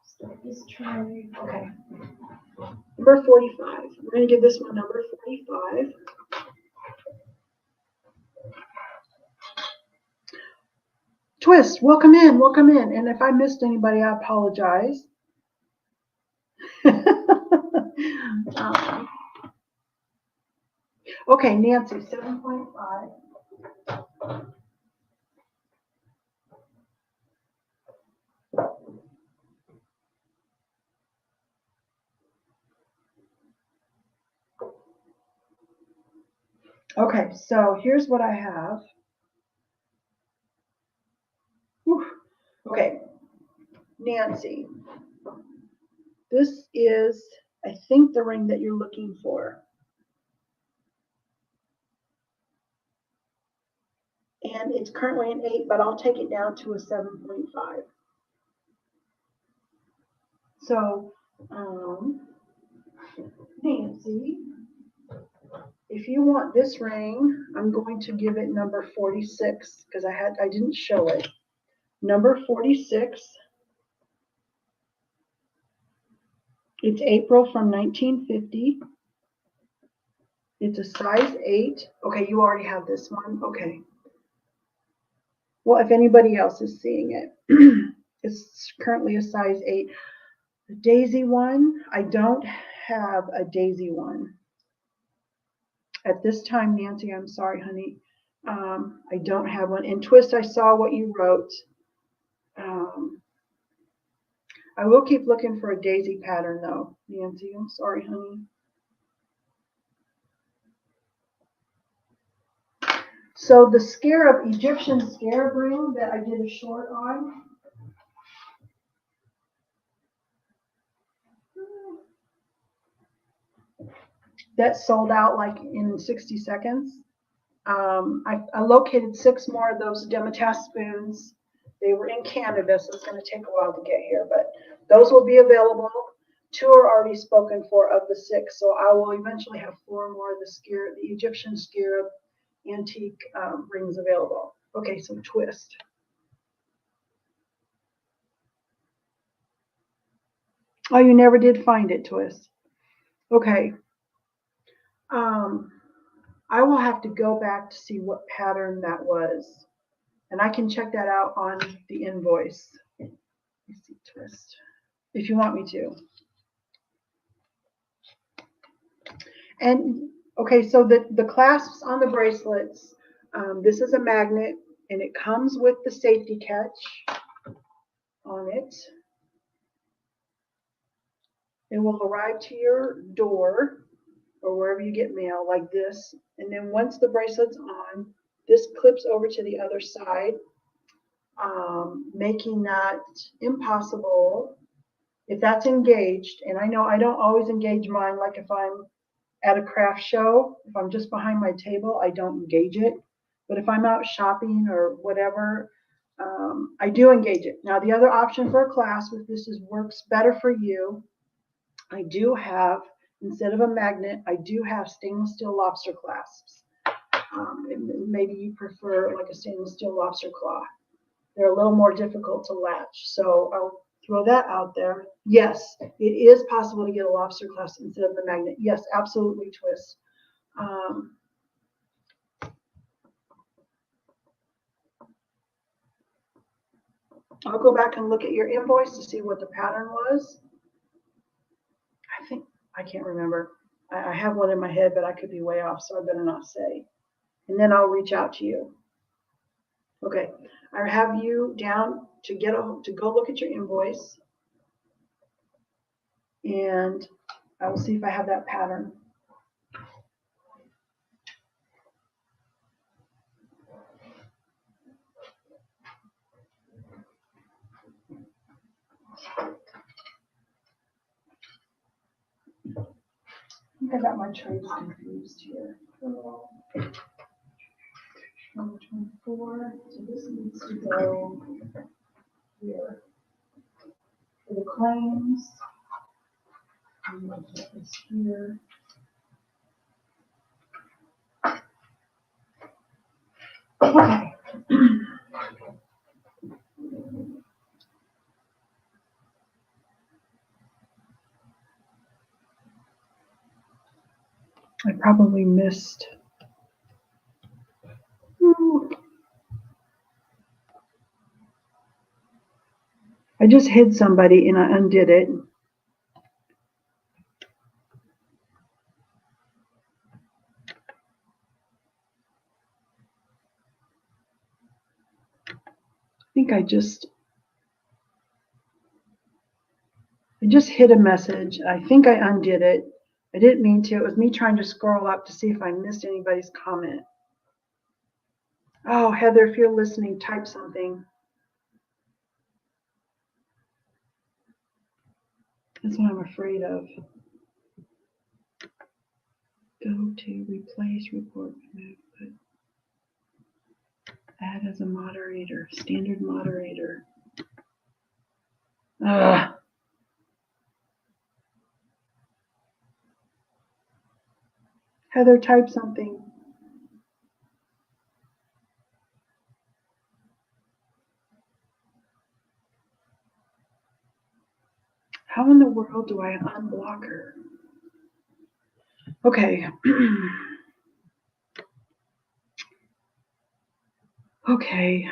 Start this tray. Okay. Number 45. I'm going to give this one number 45. Twist, welcome in, welcome in. And if I missed anybody, I apologize. Okay, Nancy, 7.5. Okay, so here's what I have. Whew. Okay, Nancy, this is, I think, the ring that you're looking for. And it's currently an 8, but I'll take it down to a 7.5. So, Nancy, if you want this ring, I'm going to give it number 46 because I didn't show it. Number 46. It's April from 1950. It's a size 8. Okay, you already have this one. Okay. Well, if anybody else is seeing it, it's currently a size 8. The daisy one, I don't have a daisy one. At this time, Nancy, I'm sorry, honey. I don't have one. In Twist, I saw what you wrote. I will keep looking for a daisy pattern, though, Nancy. I'm sorry, honey. So the scarab, Egyptian scarab ring that I did a short on. That sold out like in 60 seconds. I located 6 more of those Demitas spoons. They were in Canada, so it's going to take a while to get here, but those will be available. 2 are already spoken for of the 6, so I will eventually have 4 more of the Egyptian scarab antique rings available. Okay, so Twist. Oh, you never did find it, Twist. Okay. I will have to go back to see what pattern that was. And I can check that out on the invoice. Let me see, Twist. If you want me to. And okay, so the clasps on the bracelets, this is a magnet and it comes with the safety catch on it. It will arrive to your door or wherever you get mail like this. And then once the bracelet's on, this clips over to the other side, making that impossible if that's engaged. And I know I don't always engage mine, like if I'm at a craft show, if I'm just behind my table, I don't engage it. But if I'm out shopping or whatever, I do engage it. Now, the other option for a clasp, if this works better for you, I do have, instead of a magnet, I do have stainless steel lobster clasps. Maybe you prefer like a stainless steel lobster claw. They're a little more difficult to latch. So I'll throw that out there. Yes, it is possible to get a lobster clasp instead of the magnet. Yes, absolutely, Twist. I'll go back and look at your invoice to see what the pattern was. I think, I can't remember. I have one in my head, but I could be way off, so I better not say. And then I'll reach out to you. Okay, I have you down to go look at your invoice, and I will see if I have that pattern. I think I got my trades confused here. Number 24, so this needs to go here. For the claims, I'm going to put this here. Okay. I probably missed. I just hid somebody and I undid it. I think I just hid a message. I think I undid it. I didn't mean to. It was me trying to scroll up to see if I missed anybody's comment. Oh, Heather, if you're listening, type something. That's what I'm afraid of. Go to replace, report, remove, put, add as a moderator, standard moderator. Heather, type something. How in the world do I unblock her? Okay. Okay.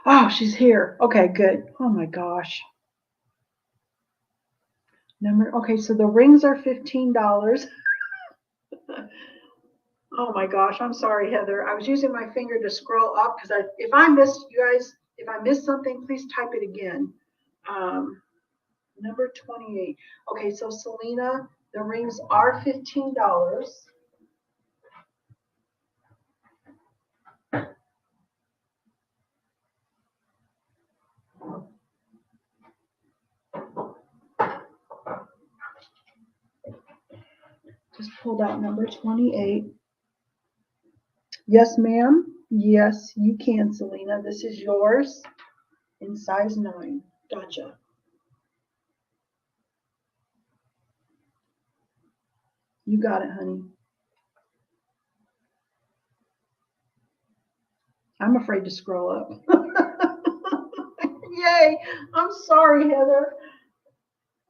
Oh, she's here. Okay, good. Oh my gosh. Okay, so the rings are $15. Oh my gosh, I'm sorry, Heather. I was using my finger to scroll up because if I missed something, please type it again. Number 28. Okay, so Selena, the rings are $15. Just pulled out number 28. Yes, ma'am. Yes, you can, Selena. This is yours in size 9. Gotcha. You got it, honey. I'm afraid to scroll up. Yay! I'm sorry, Heather.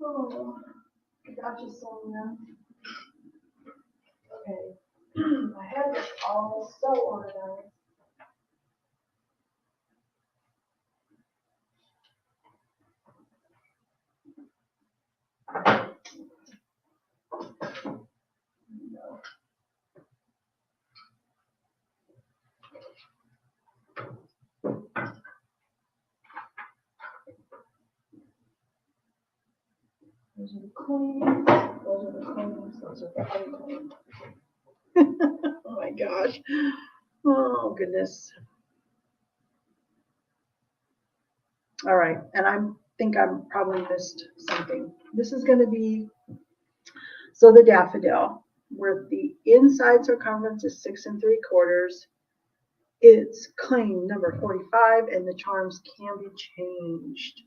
Oh, gotcha, Selena. Okay. I had this all so organized. No. Those are the cleans. Those are the cleans. Those are the unclean. Oh my gosh. Oh goodness. All right, and I think I probably missed something. This is going to be, so the daffodil, where the inside circumference is 6 3/4. It's claim number 45, and the charms can be changed.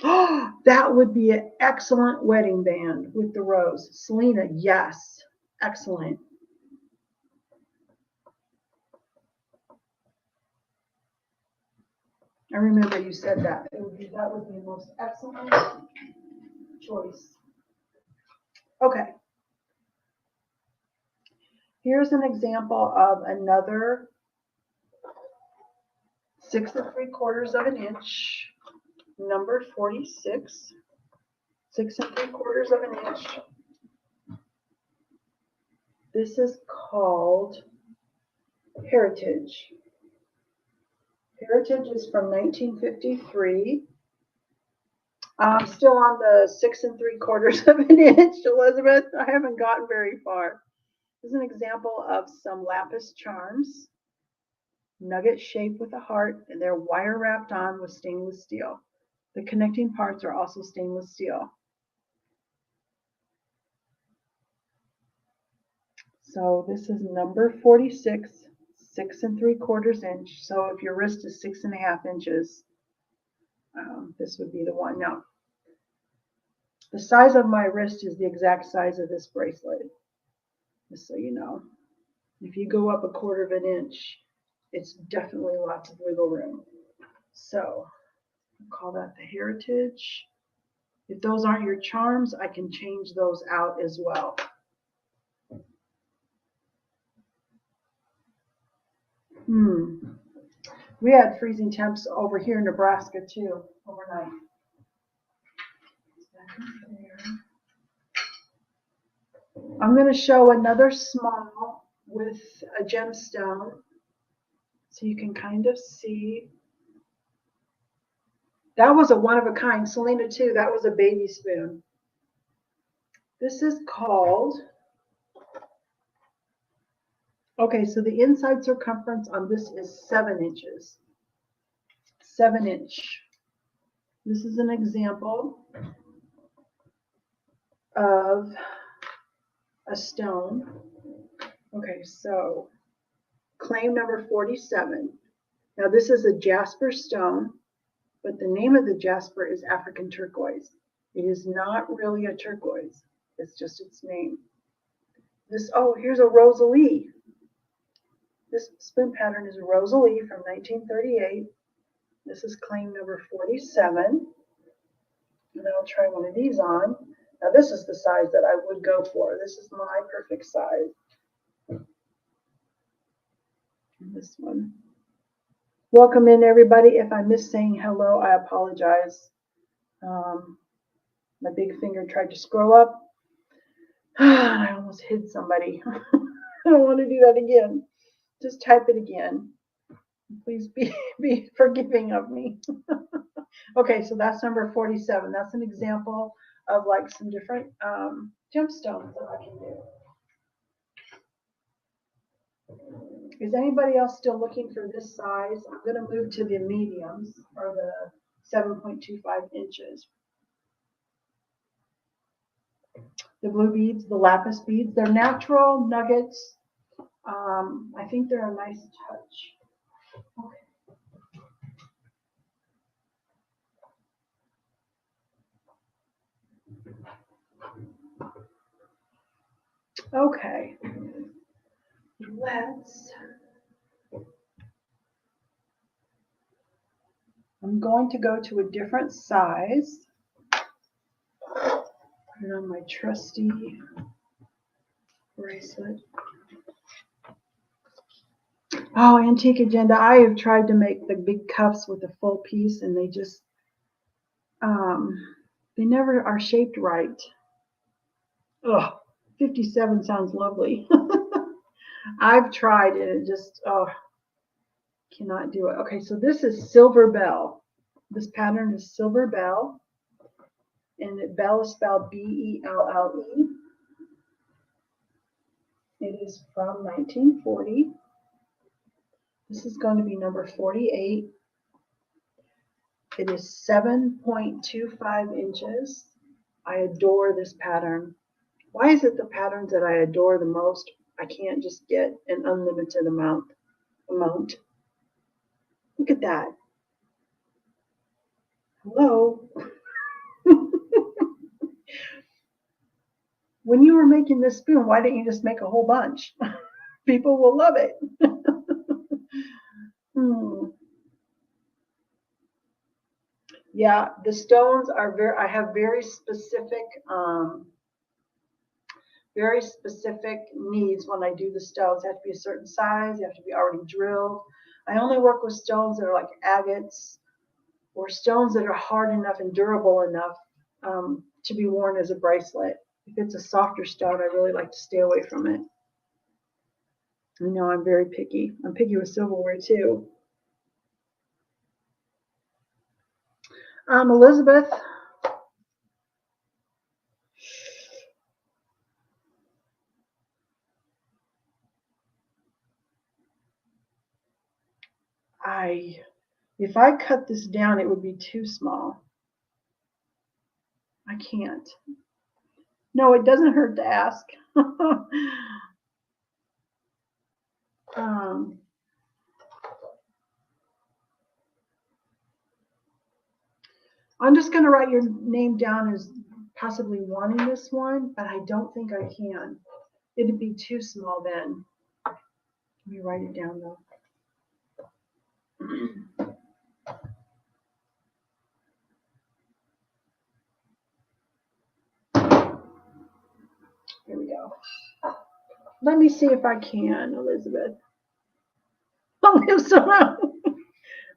Oh, that would be an excellent wedding band with the rose. Selena, yes, excellent. I remember you said that. That would be the most excellent choice. Okay. Here's an example of another 6 3/4 inch, number 46, 6 3/4 inch. This is called Heritage. Heritage is from 1953. I'm still on the 6 3/4 inch, Elizabeth. I haven't gotten very far. This is an example of some lapis charms, nugget shaped with a heart, and they're wire wrapped on with stainless steel. The connecting parts are also stainless steel. So this is number 46, 6 3/4 inch. So if your wrist is 6.5 inches, this would be the one. Now, the size of my wrist is the exact size of this bracelet, just so you know. If you go up 1/4 inch, it's definitely lots of wiggle room. So I'll call that the Heritage. If those aren't your charms, I can change those out as well. We had freezing temps over here in Nebraska too, overnight. I'm going to show another small with a gemstone so you can kind of see. That was a one of a kind. Selena too, that was a baby spoon. This is called, okay, so the inside circumference on this is 7 inches. 7 inch. This is an example of a stone. Okay, so claim number 47. Now this is a jasper stone, but the name of the jasper is African turquoise. It is not really a turquoise. It's just its name. This, oh, here's a Rosalie. This spoon pattern is a Rosalie from 1938. This is claim number 47. And I'll try one of these on. Now this is the size that I would go for. This is my perfect size. And this one. Welcome in, everybody. If I miss saying hello, I apologize. My big finger tried to scroll up. I almost hid somebody. I don't want to do that again. Just type it again. Please be forgiving of me. Okay, so that's number 47. That's an example of like some different gemstones that I can do. Is anybody else still looking for this size? I'm going to move to the mediums, or the 7.25 inches. the blue beads, the lapis beads. They're natural nuggets. I think they're a nice touch. Okay. I'm going to go to a different size. Put it on my trusty bracelet. Oh, Antique Agenda. I have tried to make the big cuffs with a full piece and they just, they never are shaped right. Ugh, 57 sounds lovely. I've tried and it just, oh, cannot do it. Okay, so this is Silver Bell. This pattern is Silver Bell. And Bell is spelled B-E-L-L-E. It is from 1940. This is going to be number 48. It is 7.25 inches. I adore this pattern. Why is it the patterns that I adore the most, I can't just get an unlimited amount? Look at that. Hello? When you were making this spoon, why didn't you just make a whole bunch? People will love it. Yeah, the stones are I have very specific needs when I do the stones. They have to be a certain size, they have to be already drilled. I only work with stones that are like agates or stones that are hard enough and durable enough to be worn as a bracelet. If it's a softer stone, I really like to stay away from it. I know I'm very picky. I'm picky with silverware too. Elizabeth. If I cut this down, it would be too small. I can't. No, it doesn't hurt to ask. I'm just going to write your name down as possibly wanting this one, but I don't think I can. It'd be too small then. Let me write it down though. Here we go. Let me see if I can, Elizabeth.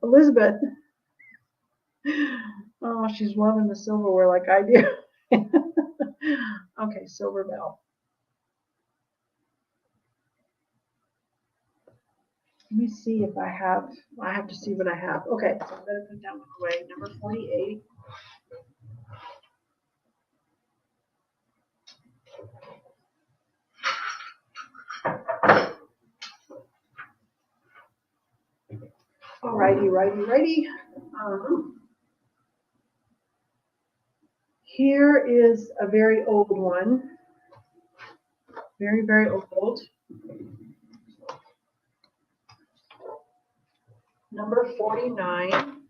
Elizabeth. Oh, she's loving the silverware like I do. Okay, Silver Bell. Let me see if I have to see what I have. Okay, so I'm going to put that one away. Number 48. Righty. Here is a very old one. Very old. Number 49.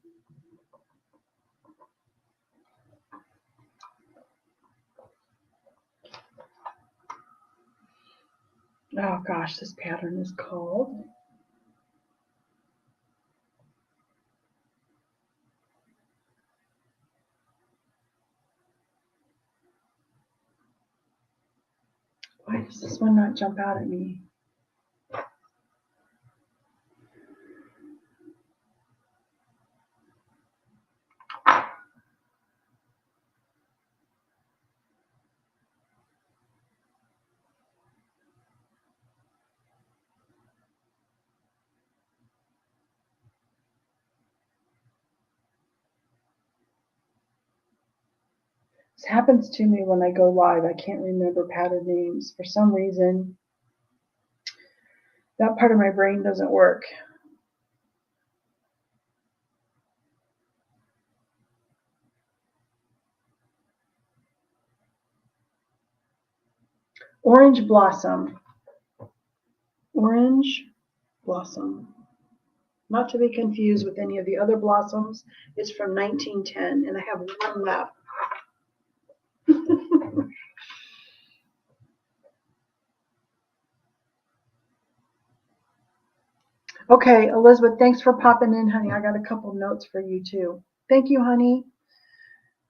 Oh gosh, this pattern is called why does this one not jump out at me? This happens to me when I go live. I can't remember pattern names. For some reason, that part of my brain doesn't work. Orange Blossom. Orange Blossom. Not to be confused with any of the other blossoms. It's from 1910, and I have one left. Okay, Elizabeth, thanks for popping in, honey. I got a couple notes for you, too. Thank you, honey.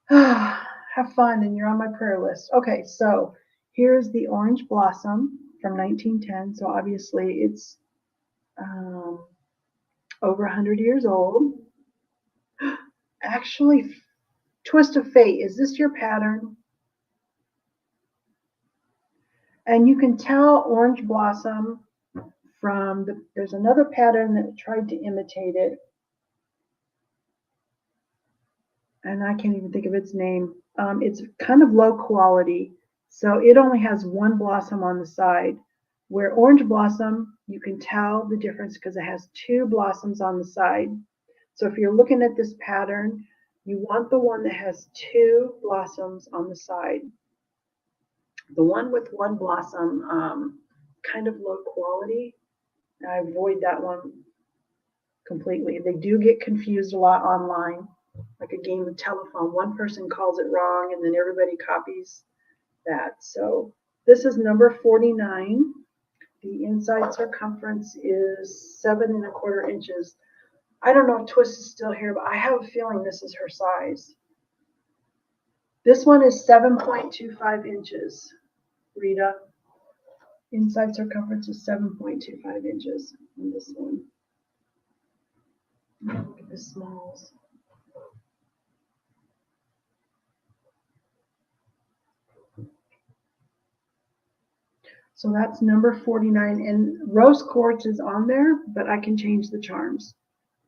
Have fun, and you're on my prayer list. Okay, so here's the Orange Blossom from 1910. So obviously it's over 100 years old. Actually, Twist of Fate, is this your pattern? And you can tell Orange Blossom from there's another pattern that tried to imitate it. And I can't even think of its name. It's kind of low quality. So it only has one blossom on the side. Where Orange Blossom, you can tell the difference because it has two blossoms on the side. So if you're looking at this pattern, you want the one that has two blossoms on the side. The one with one blossom, kind of low quality. I avoid that one completely. They do get confused a lot online, like a game of telephone. One person calls it wrong and then everybody copies that. So this is number 49. The inside circumference is 7 1/4 inches. I don't know if Twist is still here, but I have a feeling this is her size. This one is 7.25 inches, Rita. Inside circumference is 7.25 inches on this one. Look at the smalls. So that's number 49, and rose quartz is on there, but I can change the charms.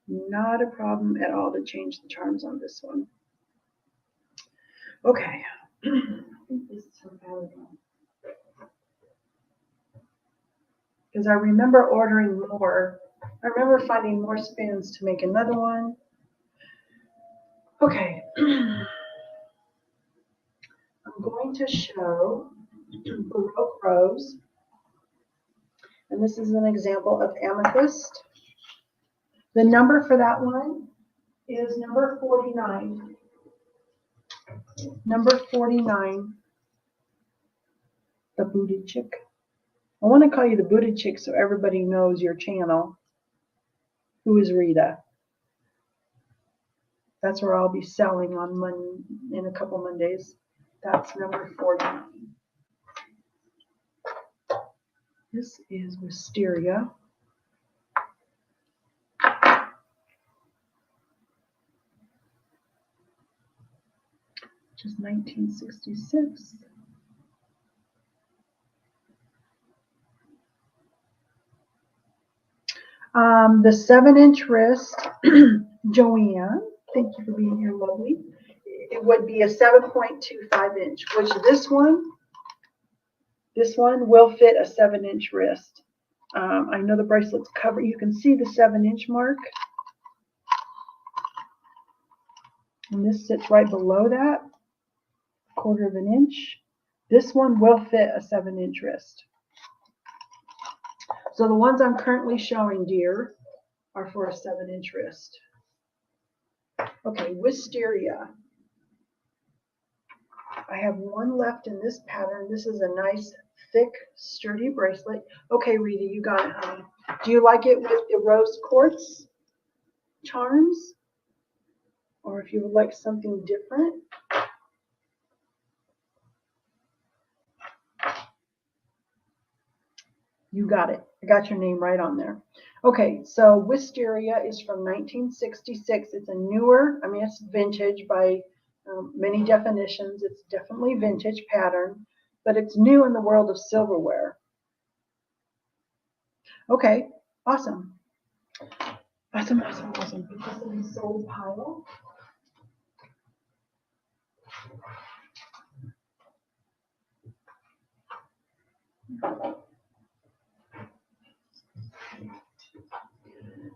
Not a problem at all to change the charms on this one. Okay. I think this is her pattern. Because I remember ordering more. I remember finding more spins to make another one. Okay. I'm going to show Baroque Rose. And this is an example of amethyst. The number for that one is number 49. Number 49, the Booted Chick. I want to call you the Booted Chick so everybody knows your channel. Who is Rita? That's where I'll be selling on in a couple Mondays. That's number 49. This is Wisteria. Which is 1966. The 7-inch wrist, Joanne, thank you for being here, lovely. It would be a 7.25 inch, which this one will fit a 7-inch wrist. I know the bracelet's covered. You can see the 7-inch mark. And this sits right below that, 1/4 inch. This one will fit a 7-inch wrist. So the ones I'm currently showing, dear, are for a 7-inch wrist. Okay, Wisteria. I have one left in this pattern. This is a nice, thick, sturdy bracelet. Okay, Rita, you got it, honey. Do you like it with the rose quartz charms? Or if you would like something different? You got it. I got your name right on there. Okay, so Wisteria is from 1966. It's a newer, I mean, it's vintage by many definitions. It's definitely vintage pattern, but it's new in the world of silverware. Okay, awesome. Awesome, awesome, awesome. Put this in the sold pile.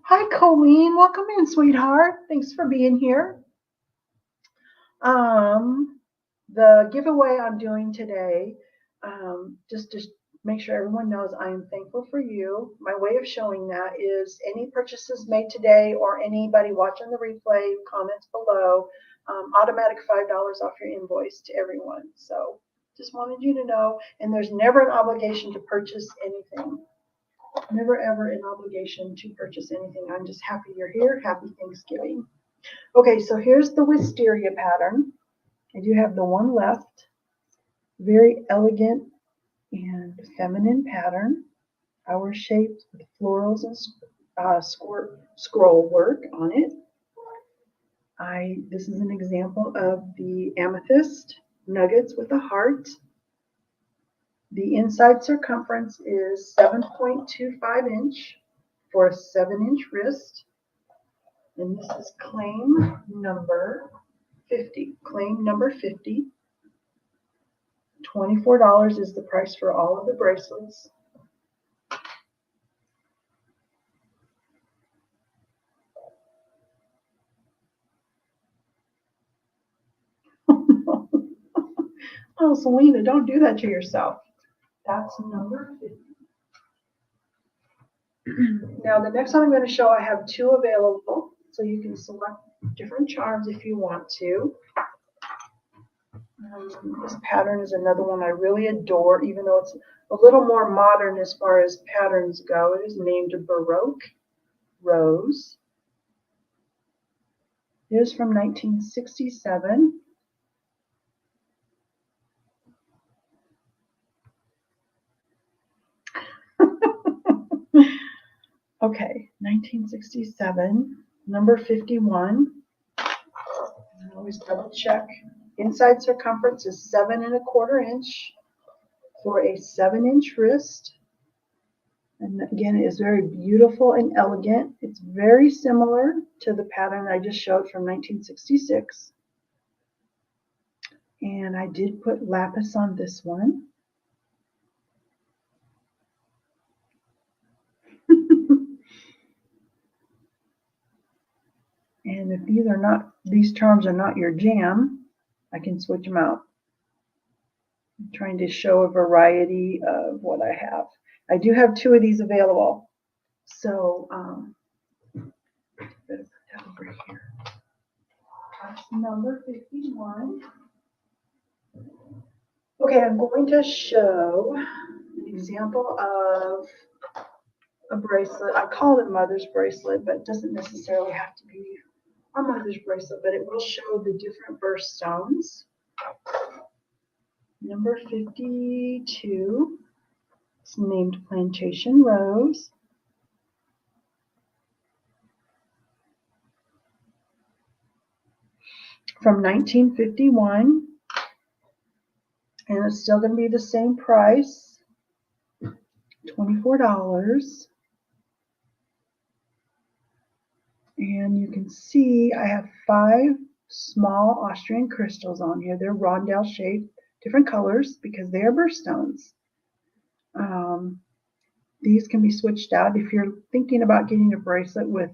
Hi, Colleen. Welcome in, sweetheart. Thanks for being here. The giveaway I'm doing today, just to make sure everyone knows I am thankful for you. My way of showing that is any purchases made today or anybody watching the replay, comments below, automatic $5 off your invoice to everyone. So just wanted you to know, and there's never an obligation to purchase anything. Never ever an obligation to purchase anything. I'm just happy you're here. Happy Thanksgiving. Okay, so here's the wisteria pattern. I do have the one left. Very elegant and feminine pattern. Hour shaped with florals and scroll work on it. This is an example of the amethyst nuggets with a heart. The inside circumference is 7.25 inch for a 7-inch wrist. And this is claim number 50. Claim number 50. $24 is the price for all of the bracelets. Oh, Selena, don't do that to yourself. That's number 50. Now the next one I'm going to show, I have 2 available, so you can select different charms if you want to. This pattern is another one I really adore, even though it's a little more modern as far as patterns go. It is named Baroque Rose. It is from 1967. Okay, 1967, number 51. I always double check. Inside circumference is 7¼ inch for a 7-inch wrist. And again, it is very beautiful and elegant. It's very similar to the pattern I just showed from 1966. And I did put lapis on this one. And if these charms are not your jam, I can switch them out. I'm trying to show a variety of what I have. I do have 2 of these available. So, better put that over here. That's number 51. Okay, I'm going to show an example of a bracelet. I call it mother's bracelet, but it doesn't necessarily have to be a mother's bracelet, but it will show the different birthstones. Number 52. It's named Plantation Rose. From 1951. And it's still going to be the same price, $24. And you can see I have 5 small Austrian crystals on here. They're rondelle shaped, different colors because they are birthstones. These can be switched out if you're thinking about getting a bracelet with.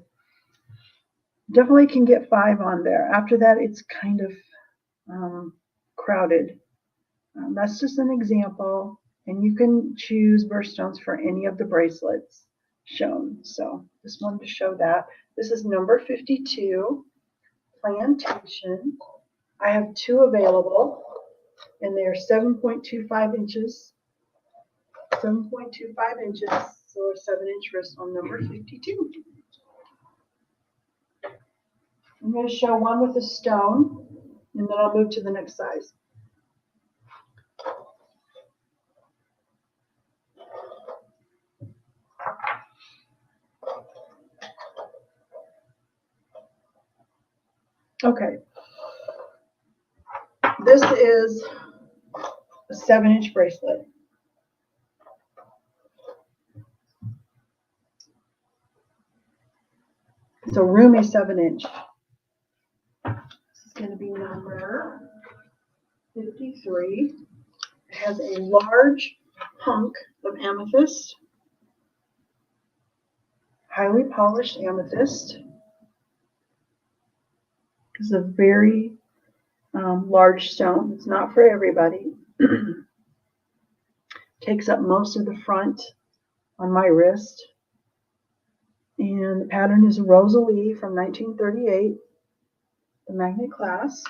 Definitely can get 5 on there. After that, it's kind of crowded. That's just an example, and you can choose birthstones for any of the bracelets shown. So just wanted to show that. This is number 52, Plantation. I have 2 available, and they're 7.25 inches. 7.25 inches, so a 7-inch wrist on number 52. I'm going to show one with a stone, and then I'll move to the next size. Okay, this is a 7-inch bracelet. It's a roomy 7-inch. This is going to be number 53. It has a large hunk of amethyst, highly polished amethyst. This is a very large stone. It's not for everybody. Takes up most of the front on my wrist. And the pattern is Rosalie from 1938, the magnet clasp.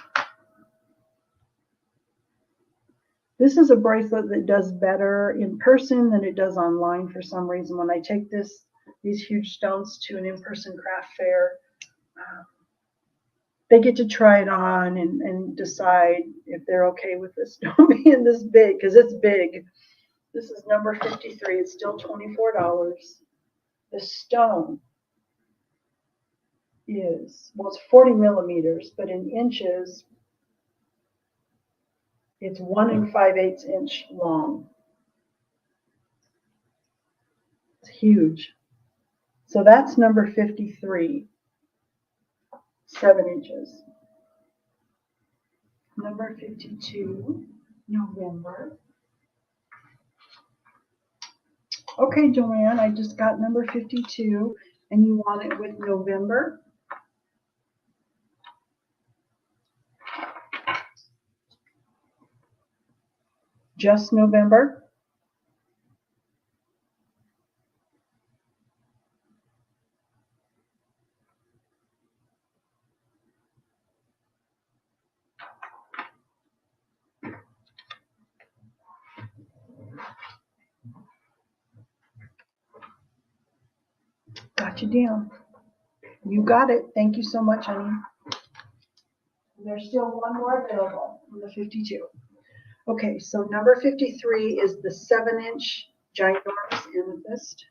This is a bracelet that does better in person than it does online for some reason. When I take these huge stones to an in-person craft fair, they get to try it on and decide if they're okay with this stone being this big, because it's big. This is number 53. It's still $24. The stone is, well, it's 40 millimeters, but in inches, it's 1 5/8 inch long. It's huge. So that's number 53, 7 inches. Number 52, November. Okay, Joanne, I just got number 52, and you want it with November. Just November. Got you down. You got it. Thank you so much, honey. There's still one more available on the 52. Okay, so number 53 is the 7-inch ginormous amethyst.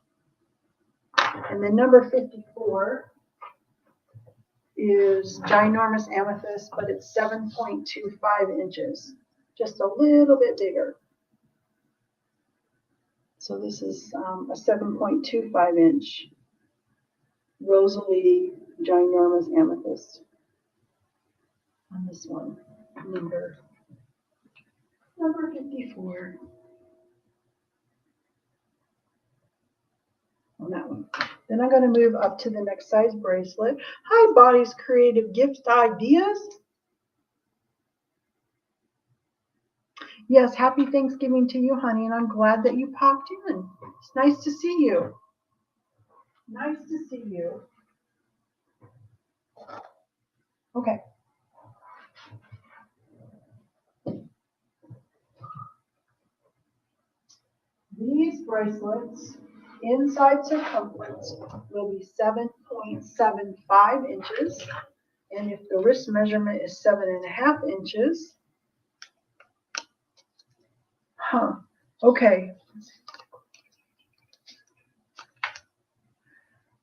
And then number 54 is ginormous amethyst, but it's 7.25 inches, just a little bit bigger. So this is a 7.25 inch Rosalie ginormous amethyst on this one, number 54 on that one. Then I'm going to move up to the next size bracelet. Hi, Body's Creative Gift Ideas. Yes, happy Thanksgiving to you, honey, and I'm glad that you popped in. It's nice to see you. Nice to see you. Okay. These bracelets, inside circumference, will be 7.75 inches. And if the wrist measurement is 7.5 inches, okay.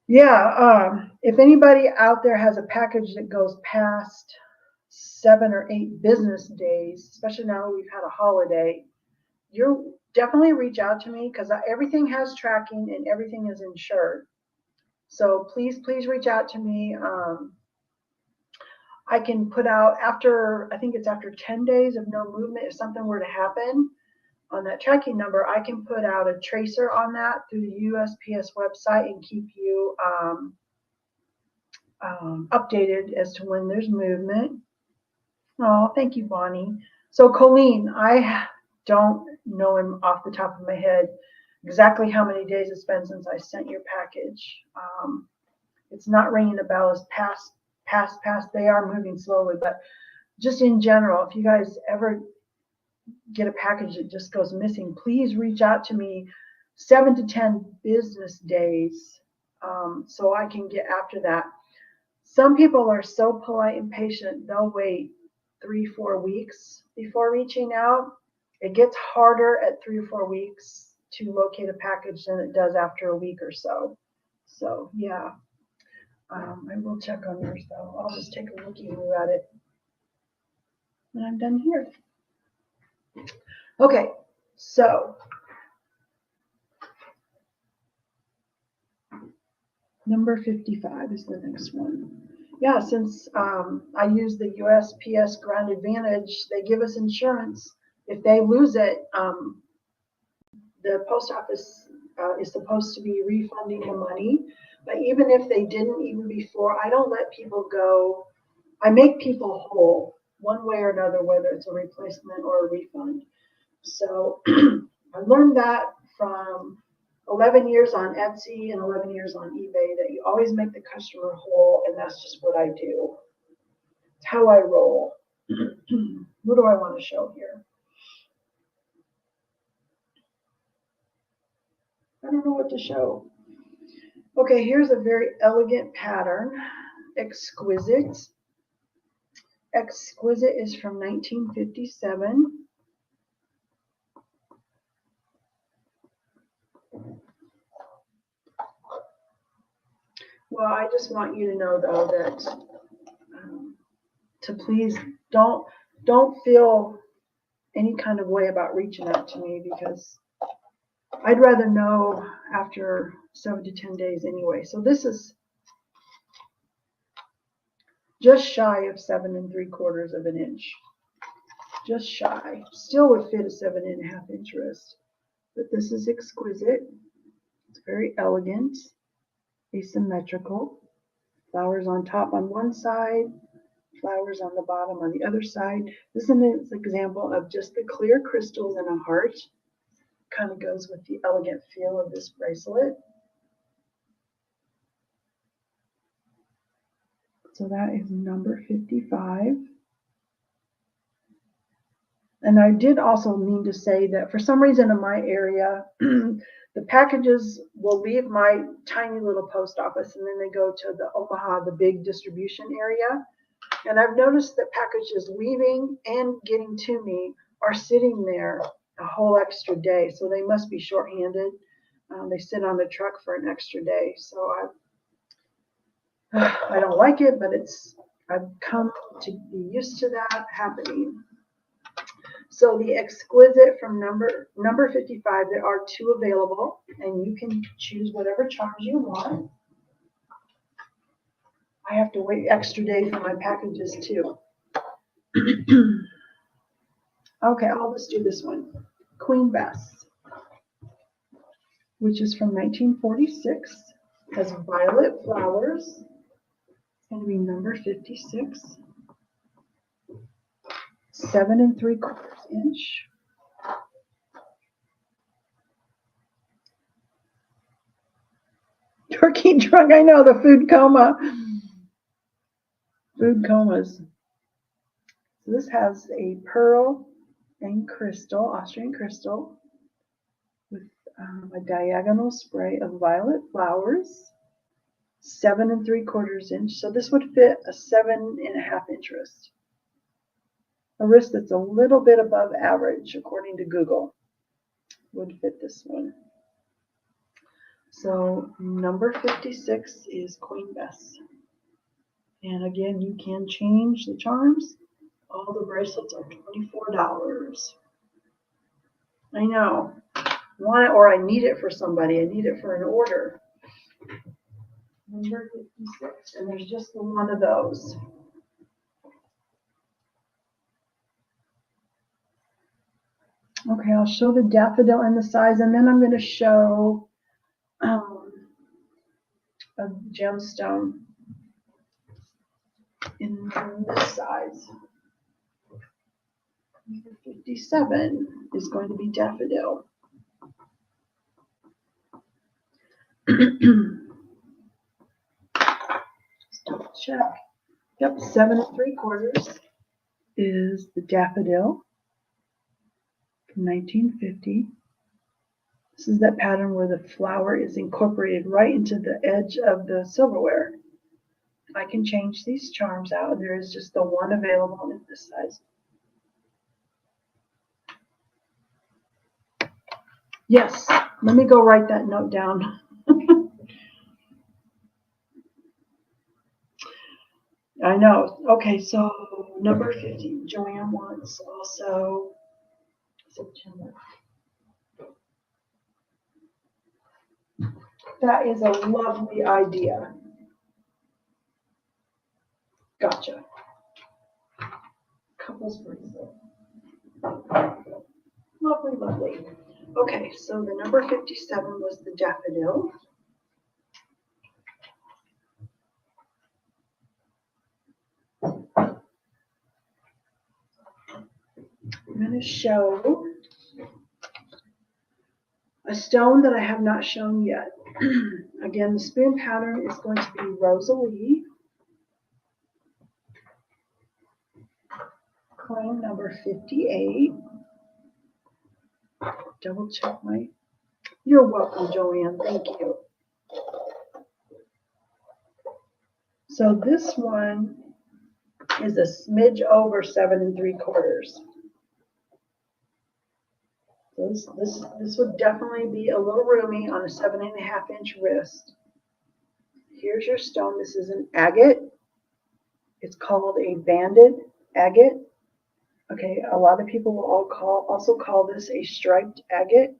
Yeah, if anybody out there has a package that goes past 7 or 8 business days, especially now we've had a holiday, you definitely reach out to me, because everything has tracking and everything is insured. So please reach out to me. I can put out I think it's after 10 days of no movement, if something were to happen on that tracking number, I can put out a tracer on that through the USPS website and keep you updated as to when there's movement. Oh, thank you, Bonnie. So Colleen, I don't know him off the top of my head exactly how many days it's been since I sent your package. It's not ringing a bell as past. They are moving slowly, but just in general, if you guys ever get a package that just goes missing, please reach out to me 7 to 10 business days so I can get after that. Some people are so polite and patient, they'll wait 3-4 weeks before reaching out. It gets harder at 3 or 4 weeks to locate a package than it does after a week or so. So yeah, I will check on yours though. I'll just take a look at it when I'm done here. Okay, so number 55 is the next one. Yeah, since I use the USPS Ground Advantage, they give us insurance. If they lose it, the post office is supposed to be refunding the money. But even if they didn't, even before, I don't let people go. I make people whole one way or another, whether it's a replacement or a refund. So I learned that from 11 years on Etsy and 11 years on eBay, that you always make the customer whole, and that's just what I do. It's how I roll. What do I want to show here? I don't know what to show. Okay, here's a very elegant pattern. Exquisite. Exquisite is from 1957. Well, I just want you to know, though, that to please don't feel any kind of way about reaching out to me, because I'd rather know after 7 to 10 days anyway. So this is just shy of 7 3/4 of an inch. Just shy. Still would fit a 7 1/2 inch wrist. But this is exquisite. It's very elegant, asymmetrical. Flowers on top on one side, flowers on the bottom on the other side. This is an example of just the clear crystals and a heart. Kind of goes with the elegant feel of this bracelet. So that is number 55. And I did also mean to say that for some reason in my area, the packages will leave my tiny little post office and then they go to the Omaha, the big distribution area. And I've noticed that packages leaving and getting to me are sitting there a whole extra day. So they must be shorthanded. They sit on the truck for an extra day. So I don't like it, but I've come to be used to that happening. So the exquisite from number 55, there are 2 available, and you can choose whatever charms you want. I have to wait extra day for my packages too. Okay, I'll just do this one. Queen Bess, which is from 1946, has violet flowers. It's going to be number 56. 7 3/4 inch. Turkey trunk, I know, the food coma. Food comas. So this has a pearl and crystal, Austrian crystal, with a diagonal spray of violet flowers, 7 3/4 inch. So this would fit a 7 1/2 inch wrist. A wrist that's a little bit above average, according to Google, would fit this one. So number 56 is Queen Bess. And again, you can change the charms. All the bracelets are $24. I know. Want it, or I need it for somebody. I need it for an order. Number 56, and there's just the one of those. Okay, I'll show the daffodil and the size, and then I'm going to show a gemstone in this size. Number 57 is going to be daffodil. Just double check. Yep, 7 3/4 is the daffodil from 1950. This is that pattern where the flower is incorporated right into the edge of the silverware. I can change these charms out. There is just the one available in this size. Yes, let me go write that note down. I know. Okay, so number 50, Joanne wants also September. That is a lovely idea. Gotcha. Couples bracelet. Lovely, lovely. Okay, so the number 57 was the daffodil. I'm going to show a stone that I have not shown yet. Again, the spoon pattern is going to be Rosalie. Claim number 58. Double check my. You're welcome, Joanne. Thank you. So this one is a smidge over 7 3/4. This would definitely be a little roomy on a 7.5-inch wrist. Here's your stone. This is an agate. It's called a banded agate. Okay, a lot of people will also call this a striped agate.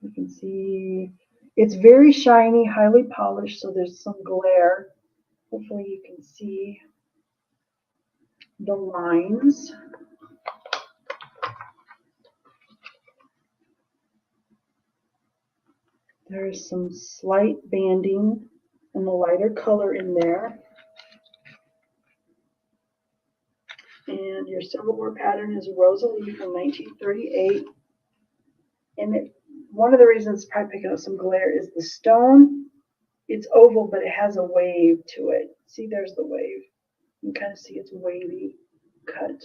You can see it's very shiny, highly polished, so there's some glare. Hopefully you can see the lines. There's some slight banding and the lighter color in there. And your silverware pattern is Rosalie from 1938. And one of the reasons it's probably picking up some glare is the stone. It's oval, but it has a wave to it. See, there's the wave. You can kind of see it's wavy cut.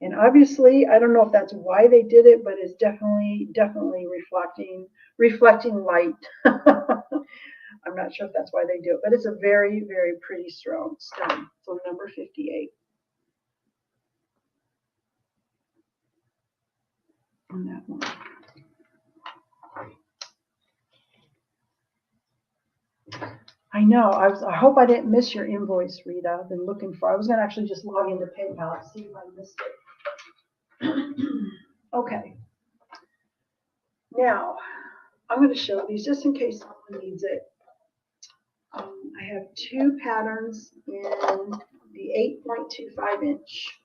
And obviously, I don't know if that's why they did it, but it's definitely reflecting light. I'm not sure if that's why they do it, but it's a very, very pretty stone. So number 58. On that one. I know. I hope I didn't miss your invoice, Rita. I've been looking for. I was going to actually just log into PayPal to see if I missed it. Okay. Now, I'm going to show these just in case someone needs it. I have 2 patterns in the 8.25 inch.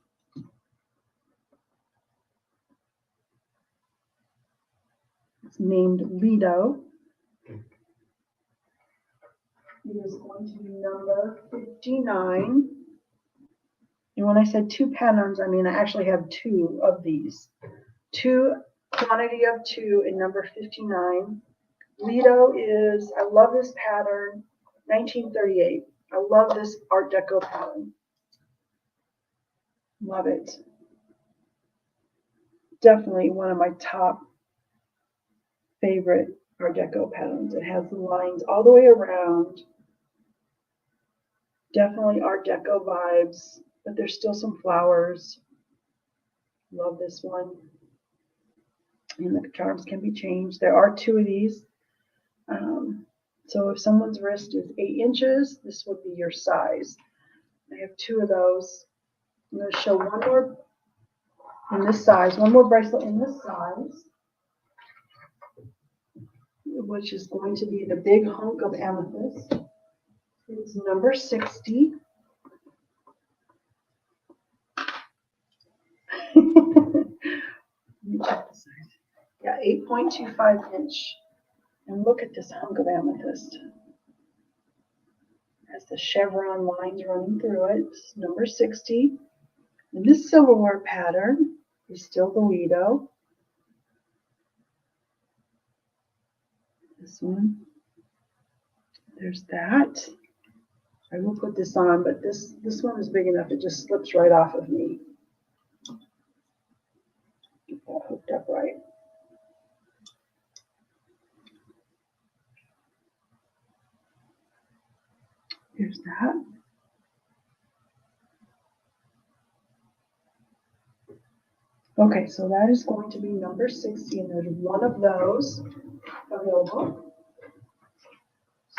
It's named Lido. It is going to be number 59. And when I said 2 patterns, I mean I actually have 2 of these. 2 quantity of 2 in number 59. Lido is, I love this pattern, 1938. I love this Art Deco pattern. Love it. Definitely one of my top favorite Art Deco patterns. It has the lines all the way around. Definitely Art Deco vibes, but there's still some flowers. Love this one. And the charms can be changed. There are 2 of these. So if someone's wrist is 8 inches, this would be your size. I have 2 of those. I'm going to show one more in this size, one more bracelet in this size, which is going to be the big hunk of amethyst. It's number 60. Let me check the size. Yeah, 8.25 inch. And look at this hunk of amethyst. It has the chevron lines running through it. It's number 60. And this silverware pattern is still the Lido. This one. There's that. I will put this on, but this one is big enough it just slips right off of me. Get that hooked up right. Here's that. Okay, so that is going to be number 60, and there's one of those available.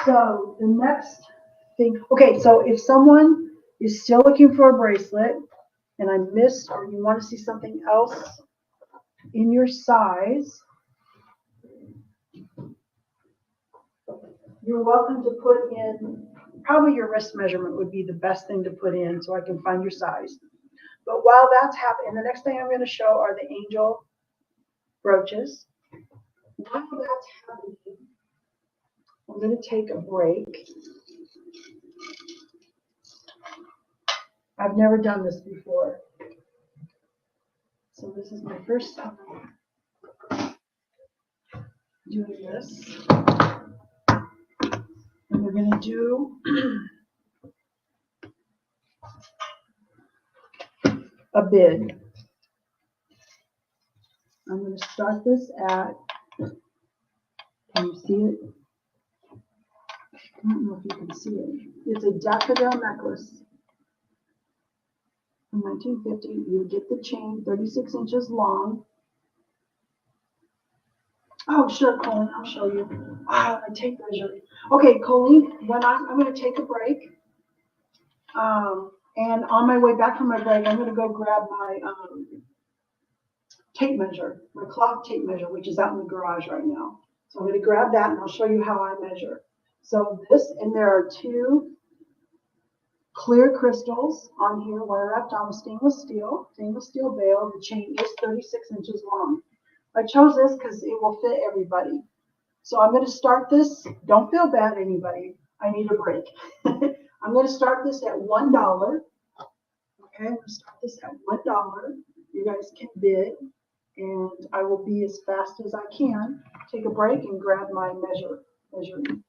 So the next thing, okay, so if someone is still looking for a bracelet and I missed, or you want to see something else in your size, you're welcome to put in, probably your wrist measurement would be the best thing to put in so I can find your size. But while that's happening, the next thing I'm going to show are the angel brooches. While that's happening, I'm going to take a break. I've never done this before. So this is my first time doing this. And we're going to do a bid. I'm going to start this at, can you see it? I don't know if you can see it. It's a daffodil necklace from 1950. You get the chain, 36 inches long. Oh, sure, Colleen, I'll show you. My tape measure. Okay, Colleen, I'm going to take a break. And on my way back from my break, I'm going to go grab my tape measure, my cloth tape measure, which is out in the garage right now. So I'm going to grab that and I'll show you how I measure. So and there are 2 clear crystals on here, wire wrapped on with stainless steel bail. The chain is 36 inches long. I chose this because it will fit everybody. So I'm going to start this. Don't feel bad, anybody. I need a break. I'm going to start this at $1. Okay, I'm going to start this at $1. You guys can bid, and I will be as fast as I can. Take a break and grab my measuring.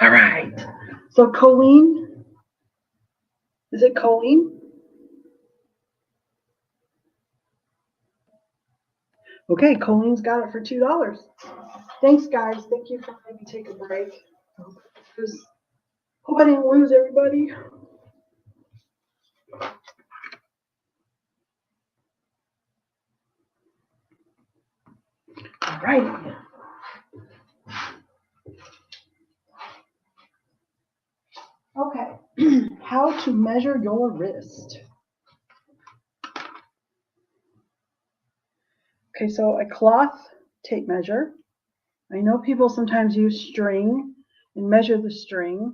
All right. So Colleen, is it Colleen? Okay, Colleen's got it for $2. Thanks, guys. Thank you for letting me take a break. Hope I didn't lose everybody. All right. Okay. How to measure your wrist. Okay, so a cloth tape measure. I know people sometimes use string and measure the string.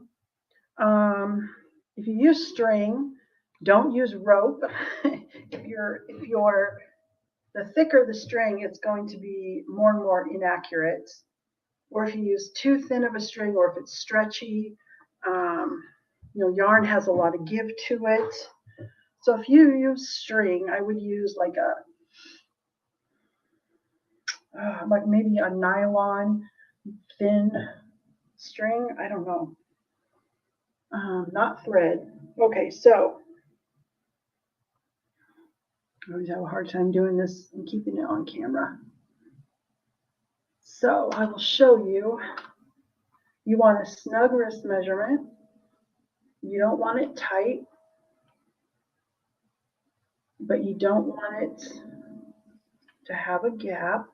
If you use string, don't use rope. The thicker the string, it's going to be more and more inaccurate. Or if you use too thin of a string, or if it's stretchy, yarn has a lot of give to it. So if you use string, I would use like maybe a nylon thin string. I don't know. Not thread. Okay, so I always have a hard time doing this and keeping it on camera. So I will show you. You want a snug wrist measurement. You don't want it tight, but you don't want it to have a gap.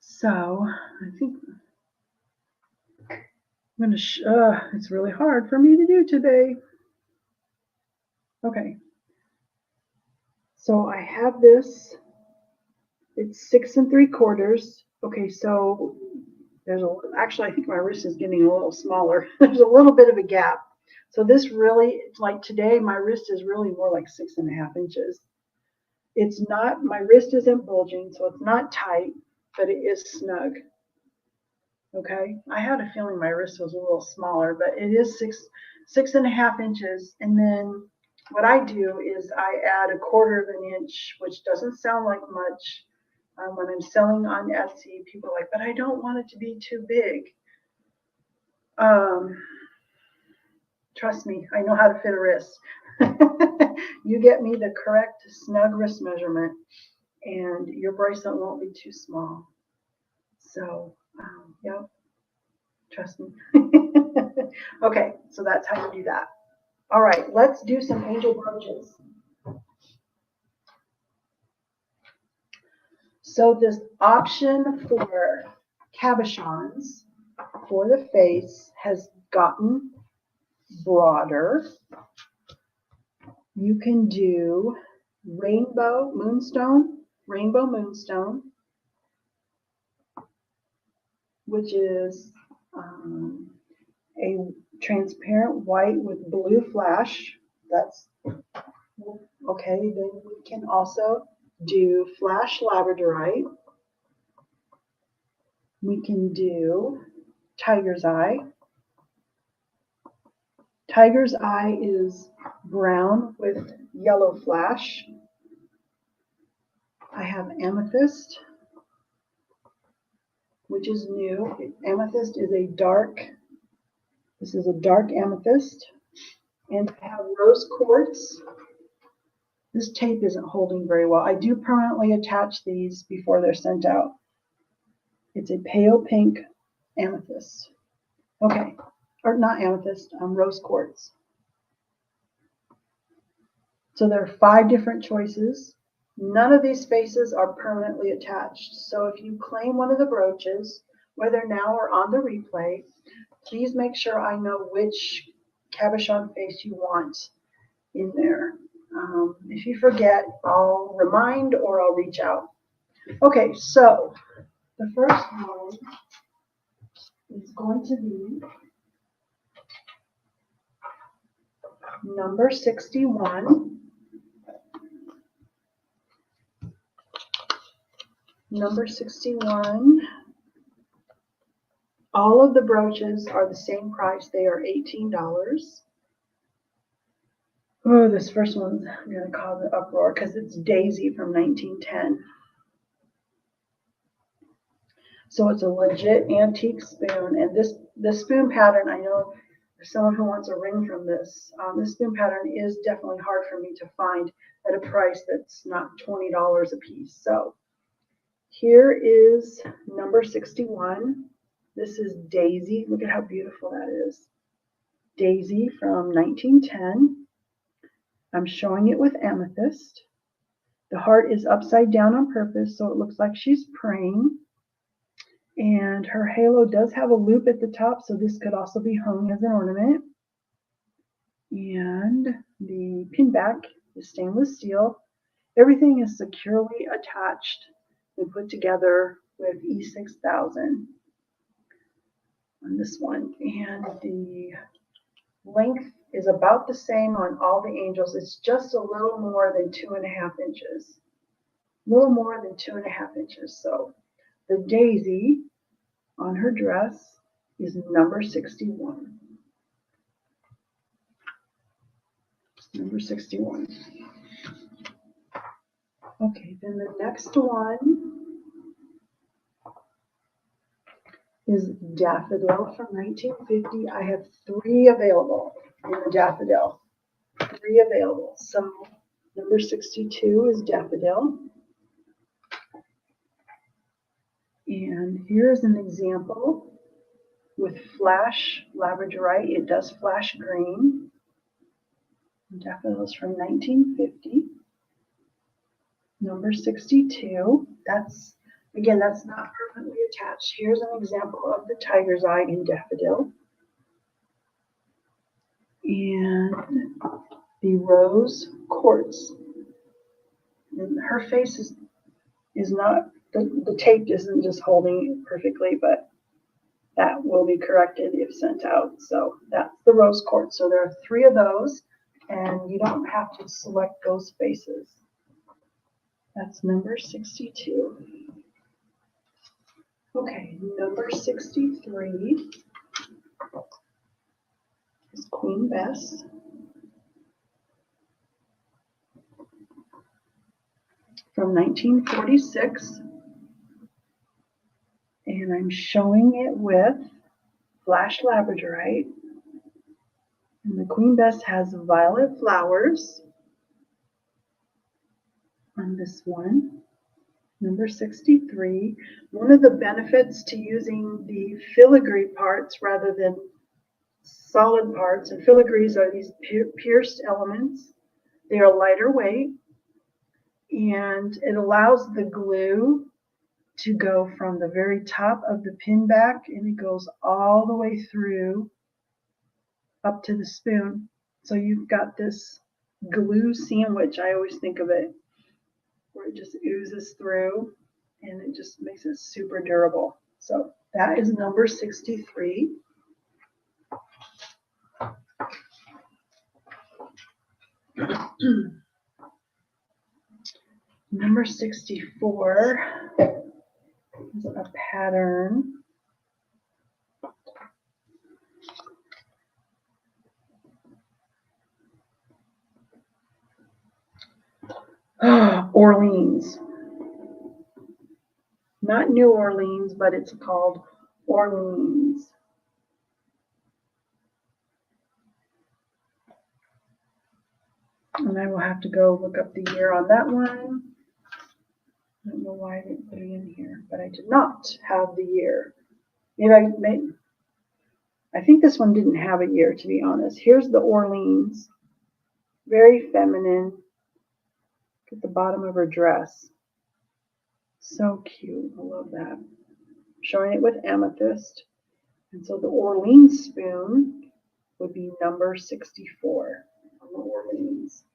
So I think I'm going to, it's really hard for me to do today. Okay. So I have this, it's 6 3/4. Okay, so actually I think my wrist is getting a little smaller. There's a little bit of a gap. So this really, like today, my wrist is really more like 6.5 inches. It's not, my wrist isn't bulging, so it's not tight, but it is snug. Okay, I had a feeling my wrist was a little smaller, but it is 6.5 inches. And then what I do is I add 1/4 of an inch, which doesn't sound like much. When I'm selling on Etsy, people are like, but I don't want it to be too big. Trust me, I know how to fit a wrist. You get me the correct snug wrist measurement, and your bracelet won't be too small. So, yeah, trust me. Okay, so that's how you do that. All right, let's do some angel brooches. So this option for cabochons for the face has gotten broader. You can do rainbow moonstone, which is a transparent white with blue flash. That's okay. Then we can also do flash labradorite. We can do tiger's eye. Tiger's eye is brown with yellow flash. I have amethyst, which is new. Amethyst is this is a dark amethyst. And I have rose quartz. This tape isn't holding very well. I do permanently attach these before they're sent out. It's a pale pink amethyst. Okay, or not amethyst, rose quartz. So there are 5 different choices. None of these faces are permanently attached. So if you claim one of the brooches, whether now or on the replay, please make sure I know which cabochon face you want in there. If you forget, I'll remind or I'll reach out. Okay, so the first one is going to be number 61. Number 61. All of the brooches are the same price. They are $18. Oh, this first one's going to cause an uproar because it's Daisy from 1910. So it's a legit antique spoon, and this spoon pattern, I know there's someone who wants a ring from this. This spoon pattern is definitely hard for me to find at a price that's not $20 a piece. So here is number 61. This is Daisy. Look at how beautiful that is. Daisy from 1910. I'm showing it with amethyst. The heart is upside down on purpose, so it looks like she's praying. And her halo does have a loop at the top, so this could also be hung as an ornament. And the pin back is stainless steel. Everything is securely attached and put together with E6000 on this one. And the length is about the same on all the angels. It's just a little more than 2.5 inches. A little more than 2.5 inches. So the daisy on her dress is number 61. Number 61. Okay, then the next one is Daffodil from 1950. I have 3 available in the Daffodil. 3 available. So number 62 is Daffodil. And here's an example with flash labradorite. It does flash green. Daffodil is from 1950. Number 62. That's not perfectly attached. Here's an example of the tiger's eye in Daffodil. And the rose quartz. And her face is not, the tape isn't just holding it perfectly, but that will be corrected if sent out. So that's the rose quartz. So there are 3 of those, and you don't have to select those faces. That's number 62. Okay, number 63 is Queen Bess. From 1946. And I'm showing it with flash labradorite. And the Queen Bess has violet flowers on this one. Number 63. One of the benefits to using the filigree parts rather than solid parts, and filigrees are these pierced elements. They are lighter weight, and it allows the glue to go from the very top of the pin back, and it goes all the way through up to the spoon. So you've got this glue sandwich, I always think of it, where it just oozes through and it just makes it super durable. So that is number 63. Number 64 is a pattern. Orleans. Not New Orleans, but it's called Orleans. And I will have to go look up the year on that one. I don't know why I didn't put it in here, but I did not have the year. I think this one didn't have a year, to be honest. Here's the Orleans. Very feminine. Look at the bottom of her dress. So cute. I love that. I'm showing it with amethyst. And so the Orleans spoon would be number 64 on the Orleans.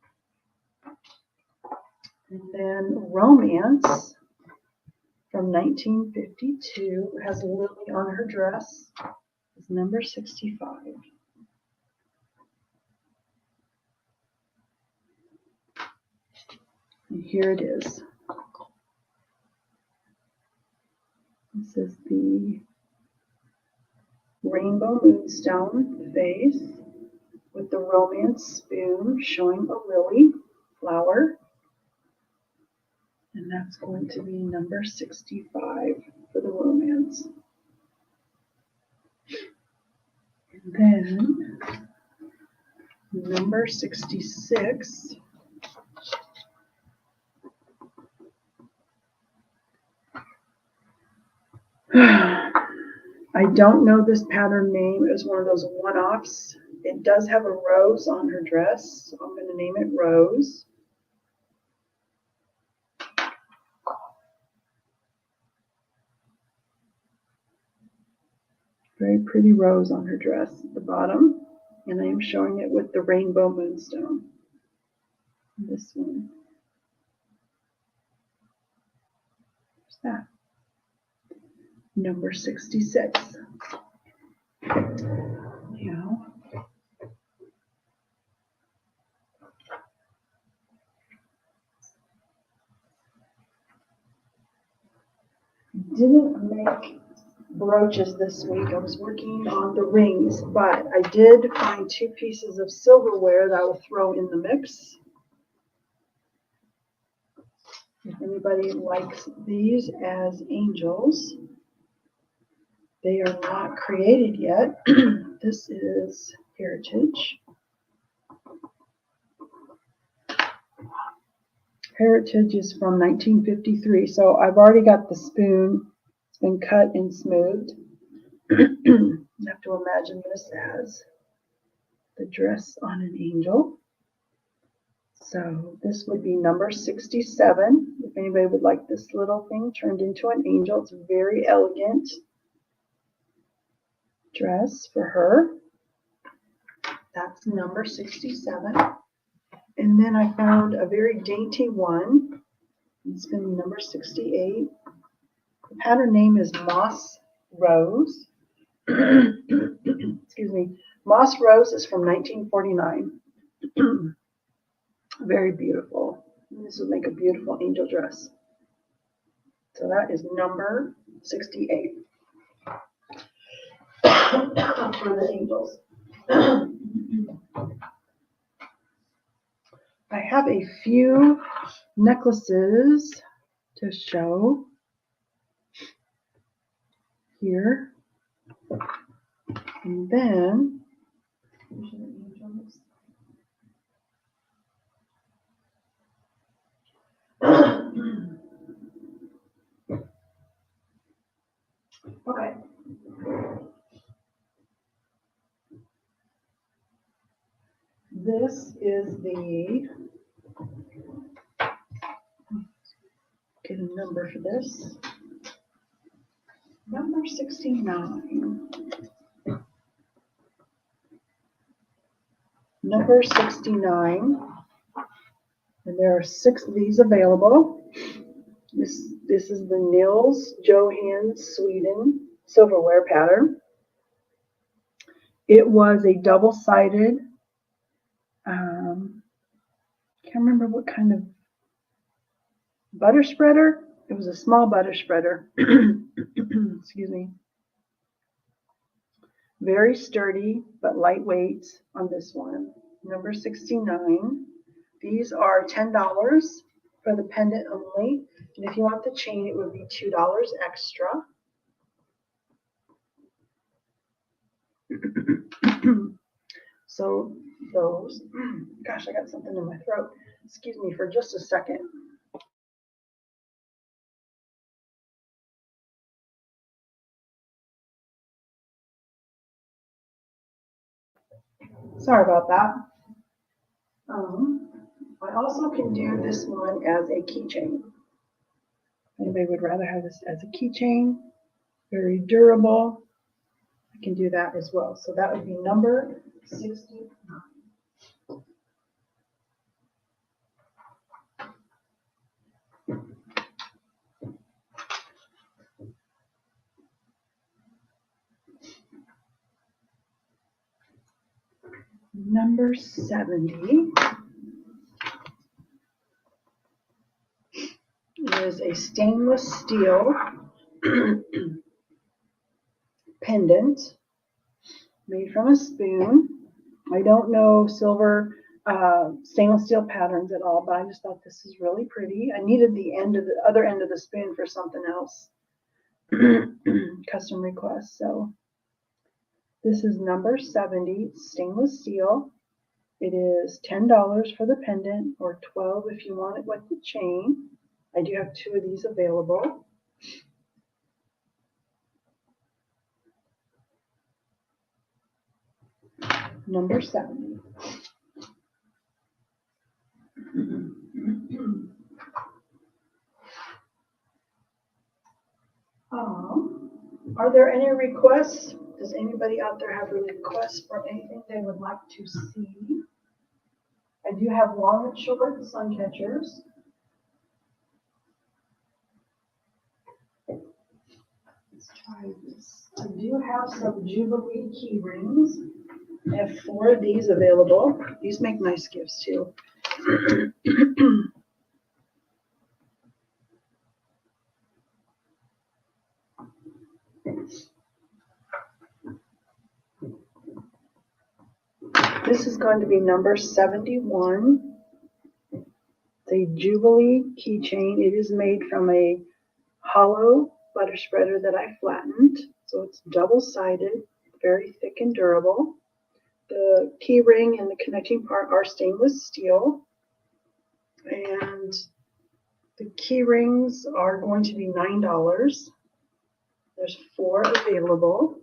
And then Romance from 1952 has Lily on her dress. Is number 65. And here it is. This is the Rainbow Moonstone vase with the Romance spoon showing a lily flower. And that's going to be number 65 for the the romance. And then number 66. I don't know this pattern name. It was one of those one-offs. It does have a rose on her dress, so I'm going to name it Rose. Very pretty rose on her dress at the bottom. And I am showing it with the rainbow moonstone. This one. What's that? Number 66. Now, didn't make brooches this week. I was working on the rings, but I did find 2 pieces of silverware that I will throw in the mix. If anybody likes these as angels, they are not created yet. This is Heritage. Heritage is from 1953, so I've already got the spoon. It's been cut and smoothed. You have to imagine this as the dress on an angel. So this would be number 67. If anybody would like this little thing turned into an angel, it's a very elegant dress for her. That's number 67. And then I found a very dainty one. It's going to be number 68. The pattern name is Moss Rose. Excuse me. Moss Rose is from 1949. Very beautiful. This would make a beautiful angel dress. So that is number 68 for the angels. I have a few necklaces to show here. And then okay. This is the, get a number for this, number 69. Number 69, and there are 6 of these available. This is the Nils Johans Sweden silverware pattern. It was a double-sided, can't remember what kind of butter spreader. It was a small butter spreader. Excuse me. Very sturdy, but lightweight on this one. Number 69. These are $10 for the pendant only. And if you want the chain, it would be $2 extra. So those, gosh, I got something in my throat. Excuse me for just a second. Sorry about that. I also can do this one as a keychain. Anybody would rather have this as a keychain? Very durable. I can do that as well. So that would be number 69. Number 70 is a stainless steel pendant made from a spoon. I don't know silver stainless steel patterns at all, but I just thought this is really pretty. I needed the other end of the spoon for something else. custom request. So this is number 70, stainless steel. It is $10 for the pendant, or $12 if you want it with the chain. I do have 2 of these available. Number 70. Are there any requests? Does anybody out there have a request for anything they would like to see? I do have long and short Suncatchers. Let's try this. I do have some Jubilee key rings. I have 4 of these available. These make nice gifts too. This is going to be number 71. It's a Jubilee keychain. It is made from a hollow butter spreader that I flattened. So it's double-sided, very thick and durable. The key ring and the connecting part are stainless steel. And the key rings are going to be $9. There's 4 available.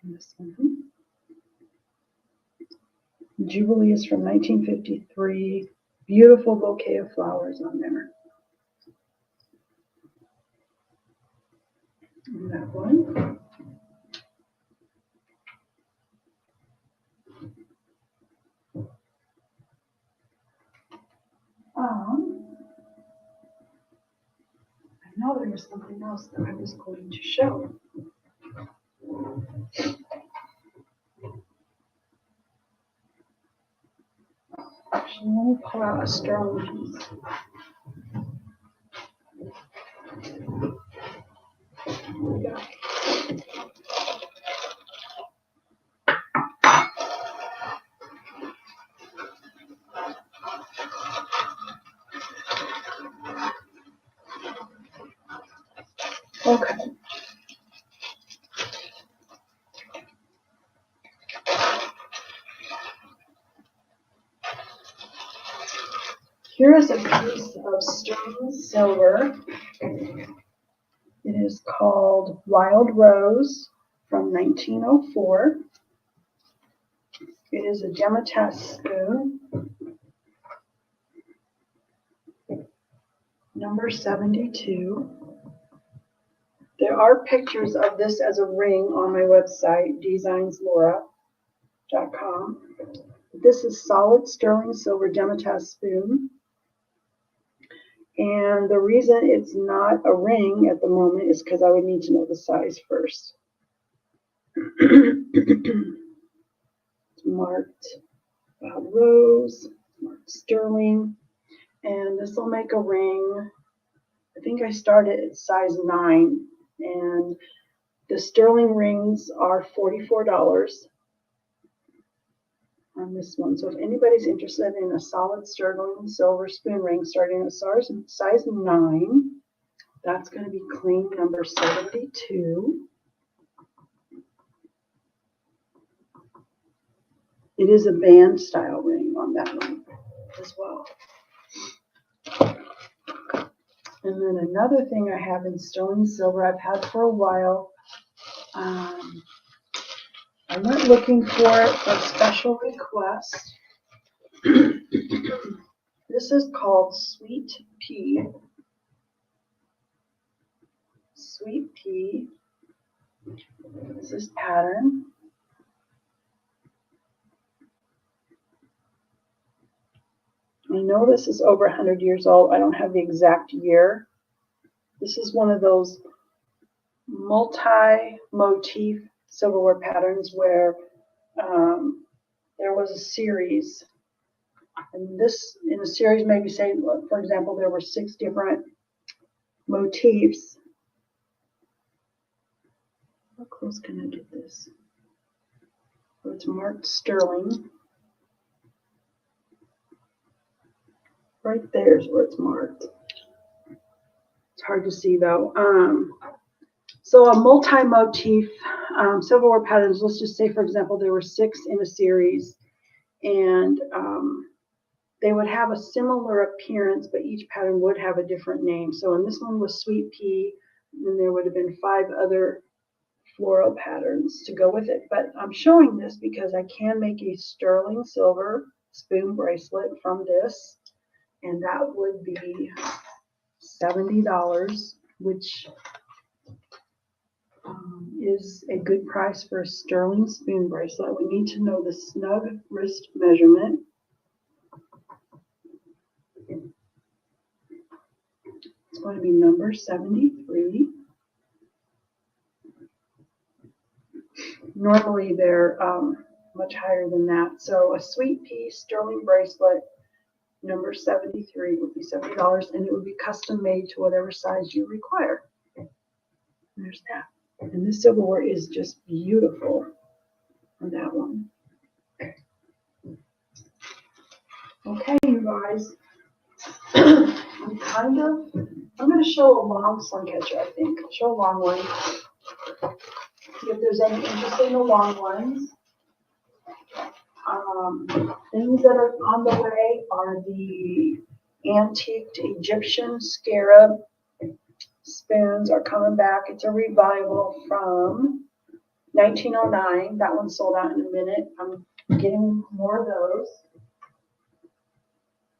This one. Jubilee is from 1953. Beautiful bouquet of flowers on there. And that one. I know there was something else that I was going to show. Actually, let me pull out a sterling piece. Okay. Here is a piece of sterling silver. It is called Wild Rose from 1904. It is a Demetas spoon, number 72. There are pictures of this as a ring on my website, DzinesLaura.com. This is solid sterling silver Demetas spoon. And the reason it's not a ring at the moment is because I would need to know the size first. It's marked Wild Rose, marked sterling, and this will make a ring. I think I started at size 9, and the sterling rings are $44 on this one. So if anybody's interested in a solid sterling silver spoon ring starting at size 9, that's going to be claim number 72. It is a band style ring on that one as well. And then another thing I have in sterling silver I've had for a while. I went looking for it for a special request. This is called Sweet Pea. Sweet Pea. This is pattern. I know this is over 100 years old. I don't have the exact year. This is one of those multi-motif silverware patterns where there was a series. And this, in a series, maybe say, for example, there were 6 different motifs. How close can I get this? So it's marked sterling. Right there is where it's marked. It's hard to see though. So a multi-motif silverware patterns, let's just say, for example, there were 6 in a series, and they would have a similar appearance, but each pattern would have a different name. So in this one was Sweet Pea, and there would have been 5 other floral patterns to go with it. But I'm showing this because I can make a sterling silver spoon bracelet from this, and that would be $70, which is a good price for a sterling spoon bracelet. We need to know the snug wrist measurement. It's going to be number 73. Normally they're much higher than that. So a Sweet Pea sterling bracelet, number 73, would be $70, and it would be custom made to whatever size you require. There's that. And this silverware is just beautiful on that one. Okay, you guys. I'm going to show a long Suncatcher, I think. I'll show a long one. See if there's any interest in the long ones. Things that are on the way are the antiqued Egyptian scarab spoons are coming back. It's a revival from 1909. That one sold out in a minute. I'm getting more of those.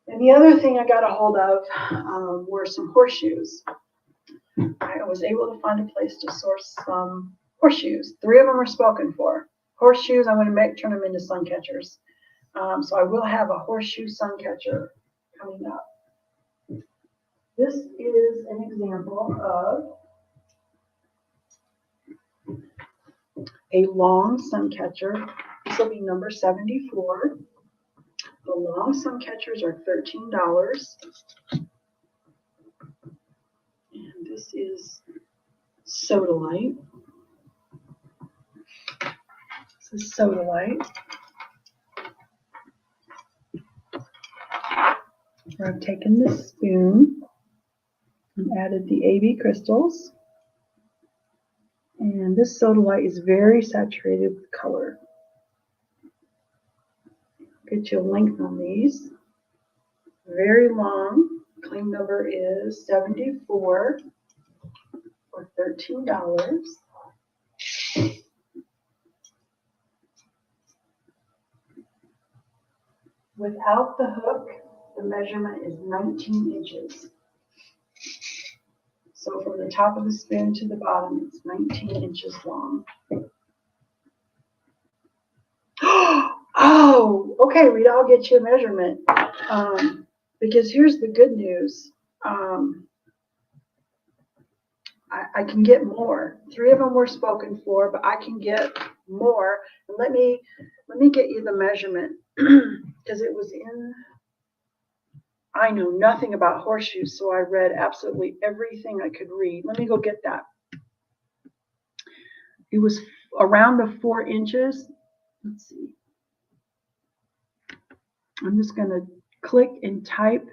And the other thing I got a hold of were some horseshoes. I was able to find a place to source some horseshoes. 3 of them are spoken for. Horseshoes, I'm going to turn them into Suncatchers. So I will have a horseshoe Suncatcher coming up. This is an example of a long Suncatcher. This will be number 74. The long Suncatchers are $13. And this is Sodalite. This is Sodalite. I've taken this spoon and added the AB crystals. And this Sodalite is very saturated with color. Get you a length on these. Very long. Claim number is 74 for $13. Without the hook, the measurement is 19 inches. So from the top of the spoon to the bottom, it's 19 inches long. Oh, okay, Rita, I'll get you a measurement. Because here's the good news. I can get more. 3 of them were spoken for, but I can get more. And let me get you the measurement because it was in. I know nothing about horseshoes, so I read absolutely everything I could read. Let me go get that. It was around the 4 inches. Let's see. I'm just going to click and type.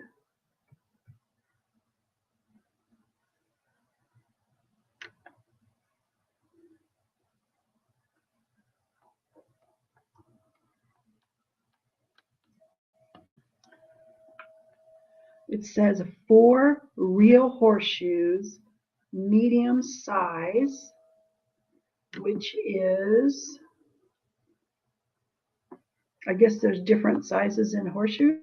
It says 4 real horseshoes, medium size, which is, I guess there's different sizes in horseshoes.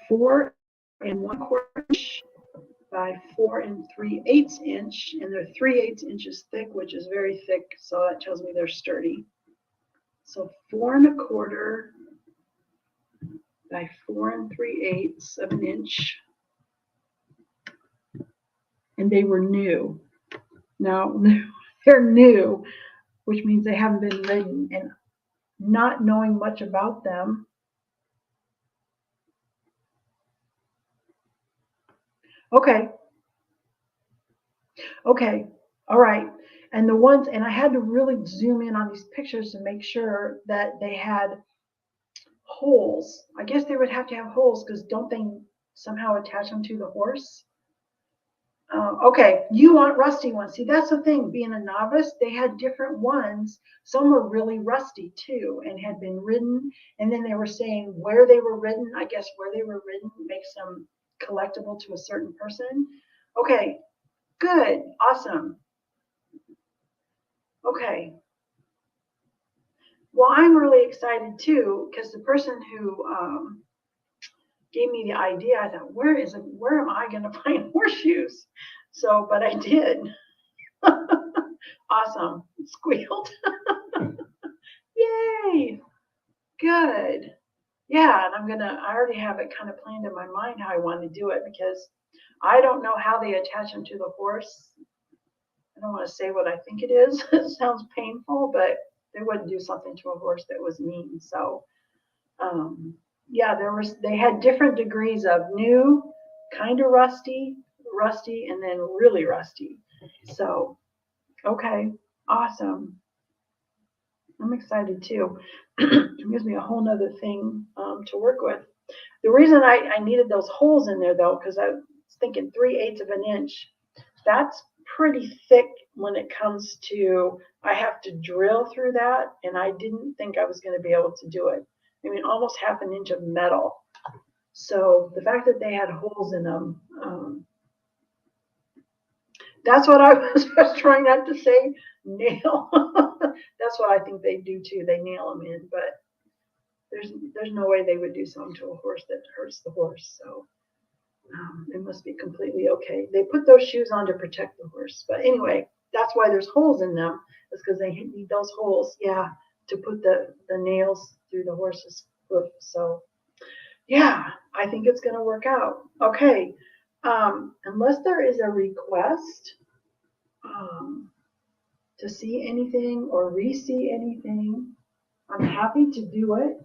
4 1/4 inch by 4 3/8 inch, and they're 3/8 inches thick, which is very thick, so that tells me they're sturdy. So 4 1/4 by 4 3/8 of an inch, and they were new. Now they're new, which means they haven't been ridden, and not knowing much about them. Okay, all right. And the ones, and I had to really zoom in on these pictures to make sure that they had holes. I guess they would have to have holes because don't they somehow attach them to the horse? Okay, you want rusty ones. See, that's the thing. Being a novice, they had different ones. Some were really rusty too and had been ridden. And then they were saying where they were ridden. I guess where they were ridden makes them collectible to a certain person. Okay, good. Awesome. Okay. Well, I'm really excited too because the person who gave me the idea, I thought, where am I going to find horseshoes? So, but I did. Awesome. Squealed. Yay. Good. Yeah, and I already have it kind of planned in my mind how I want to do it because I don't know how they attach them to the horse. I don't want to say what I think it is. It sounds painful, but they wouldn't do something to a horse that was mean. So, yeah, they had different degrees of new, kind of rusty, and then really rusty. So, okay, awesome. I'm excited too. It gives me a whole nother thing to work with. The reason I needed those holes in there though, because I was thinking 3/8 of an inch, that's pretty thick when it comes to, I have to drill through that, and I didn't think I was going to be able to do it. I mean, almost 1/2 inch of metal. So the fact that they had holes in them, that's what I was trying not to say nail. That's what I think they do too. They nail them in, but there's no way they would do something to a horse that hurts the horse. So it must be completely okay. They put those shoes on to protect the horse. But anyway, that's why there's holes in them. It's because they need those holes, yeah, to put the nails through the horse's hoof. So yeah, I think it's going to work out. Okay, unless there is a request to see anything or re-see anything, I'm happy to do it.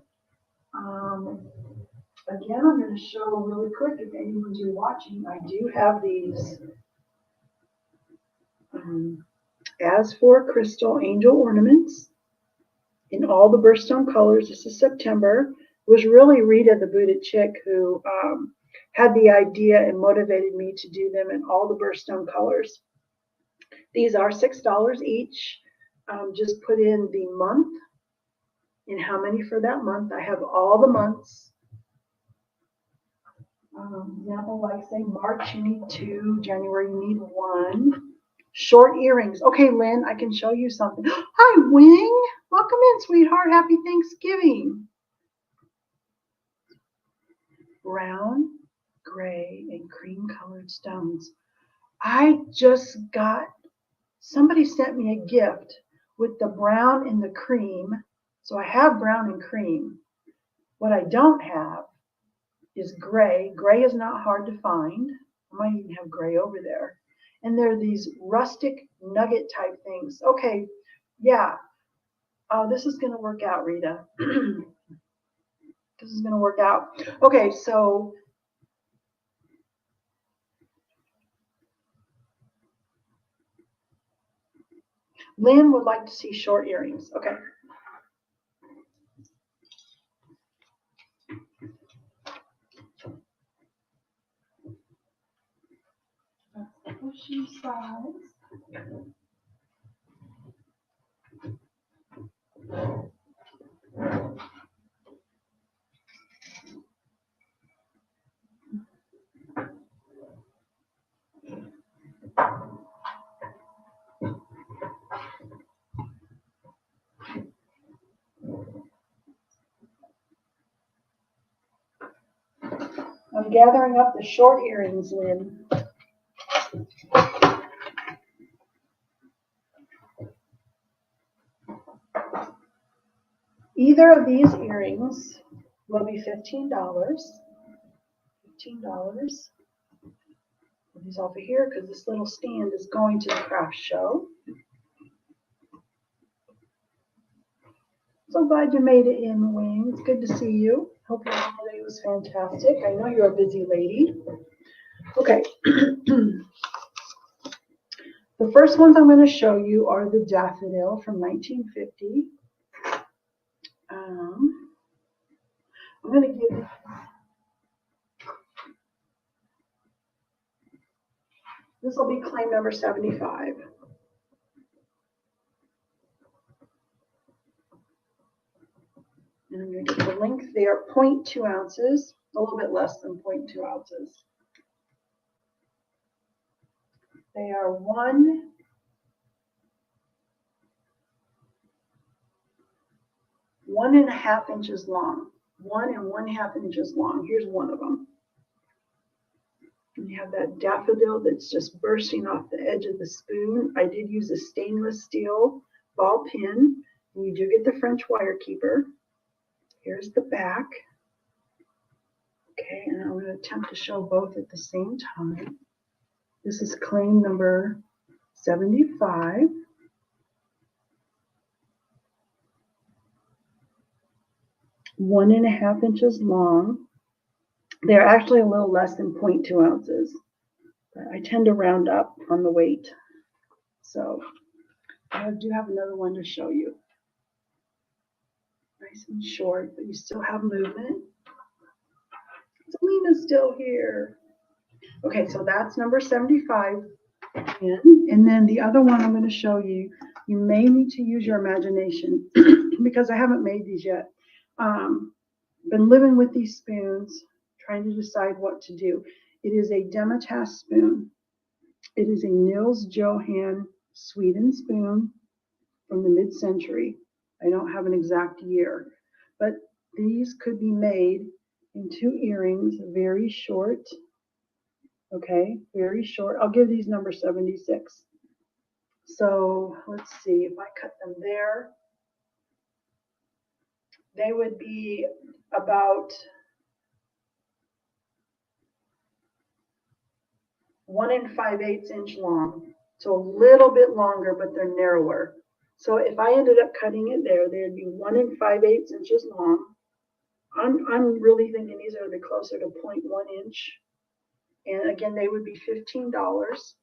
Again, I'm going to show really quick if anyone's watching. I do have these As for Crystal Angel Ornaments in all the Birthstone colors. This is September. It was really Rita, the booted chick, who had the idea and motivated me to do them in all the Birthstone colors. These are $6 each. Just put in the month and how many for that month. I have all the months. Example, like say March, you need 2, January, you need 1. Short earrings. Okay, Lynn, I can show you something. Hi, Wing. Welcome in, sweetheart. Happy Thanksgiving. Brown, gray, and cream colored stones. I just got, somebody sent me a gift with the brown and the cream. So I have brown and cream. What I don't have is gray. Gray is not hard to find. I might even have gray over there. And they're these rustic nugget type things. Okay, yeah. This is going to work out, Rita. This is going to work out. Okay, so Lynn would like to see short earrings. Okay. That's the shoe size. I'm gathering up the short earrings, Lynn. Either of these earrings will be $15. $15. Put these over here because this little stand is going to the craft show. So glad you made it in, Wing. It's good to see you. Hope your holiday was fantastic. I know you're a busy lady. Okay. The first ones I'm going to show you are the Daffodil from 1950. I'm going to give This will be claim number 75. And I'm going to get the length there, 0.2 ounces, a little bit less than 0.2 ounces. They are 1.5 inches long. 1.5 inches long. Here's one of them. And you have that daffodil that's just bursting off the edge of the spoon. I did use a stainless steel ball pin. And you do get the French wire keeper. Here's the back. Okay, and I'm going to attempt to show both at the same time. This is claim number 75. One and a half inches long. They're actually a little less than 0.2 ounces. But I tend to round up on the weight. So I do have another one to show you. Nice and short, but you still have movement. Selena's still here. Okay, so that's number 75. And then the other one I'm going to show you, you may need to use your imagination because I haven't made these yet. Been living with these spoons, trying to decide what to do. It is a Demitasse spoon. It is a Nils Johan Sweden spoon from the mid-century. I don't have an exact year, but these could be made into earrings, very short. Okay, very short. I'll give these number 76. So let's see, if I cut them there, they would be about 1 5/8 inch long. So a little bit longer, but they're narrower. So if I ended up cutting it there, they'd be 1 5/8 inches long. I'm really thinking these are going to be closer to 0.1 inch. And again, they would be $15.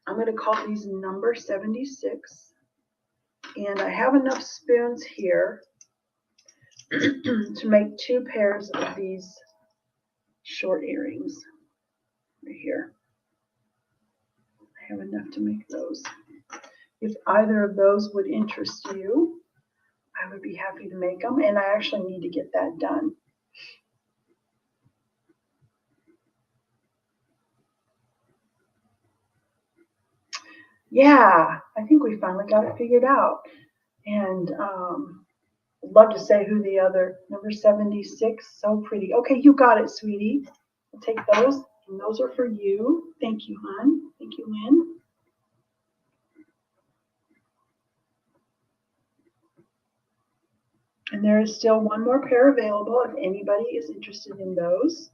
I'm going to call these number 76. And I have enough spoons here to make 2 pairs of these short earrings right here. I have enough to make those. If either of those would interest you, I would be happy to make them. And I actually need to get that done. Yeah, I think we finally got it figured out. And I'd love to say who the other, number 76, so pretty. Okay, you got it, sweetie. I'll take those, and those are for you. Thank you, hon. Thank you, Lynn. And there is still one more pair available if anybody is interested in those.